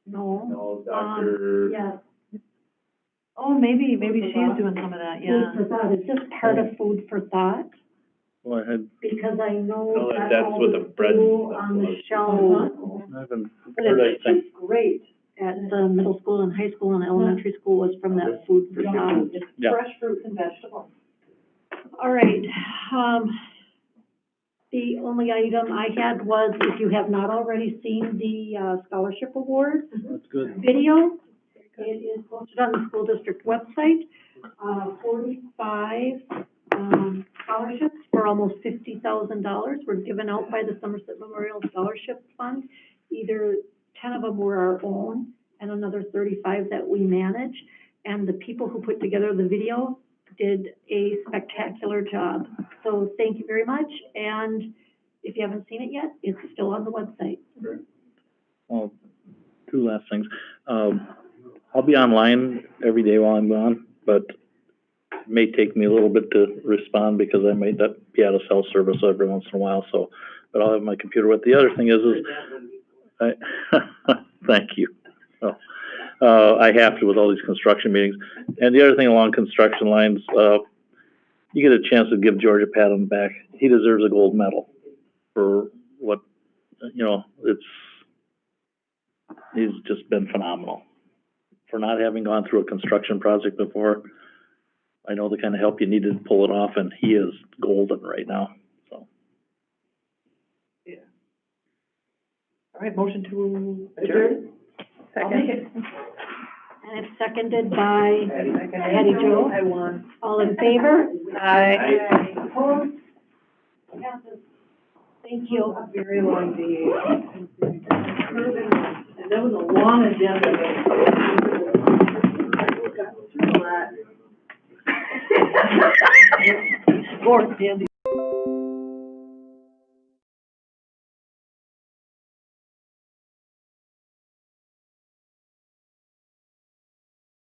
no? No, Dr. Yeah. Oh, maybe she's doing some of that, yeah. Food for thought, is this part of food for thought? Well, I had, Because I know No, that that's all what the the bread and food stuff on the was. shelf. I haven't But heard, I it's think. just great at the middle school and high school and elementary school was from that food for thought. Yeah. Fresh fruits and vegetables. All right, the only item I had was, if you have not already seen the scholarship award That's good. video, it is posted on the school district website. 45 scholarships for almost $50,000 were given out by the Somerset Memorial Scholarship Fund. Either 10 of them were our own and another 35 that we manage. And the people who put together the video did a spectacular job. So thank you very much. And if you haven't seen it yet, it's still on the website. Well, two last things. I'll be online every day while I'm gone, but it may take me a little bit to respond because I may not be out of cell service every once in a while, so, but I'll have my computer with. The other thing is thank you. I have to with all these construction meetings. And the other thing along construction lines, you get a chance to give George a pat on the back. He deserves a gold medal for what, he's just been phenomenal. For not having gone through a construction project before, I know the kind of help you needed to pull it off, and he is golden right now, so. Yeah. All right, motion to adjourn? Second. And it's seconded by Hattie Jo. I won. All in favor? Aye. Opposed? Passes. Thank you. A very long day. And that was a long agenda. Got through a lot. Scored, Sandy.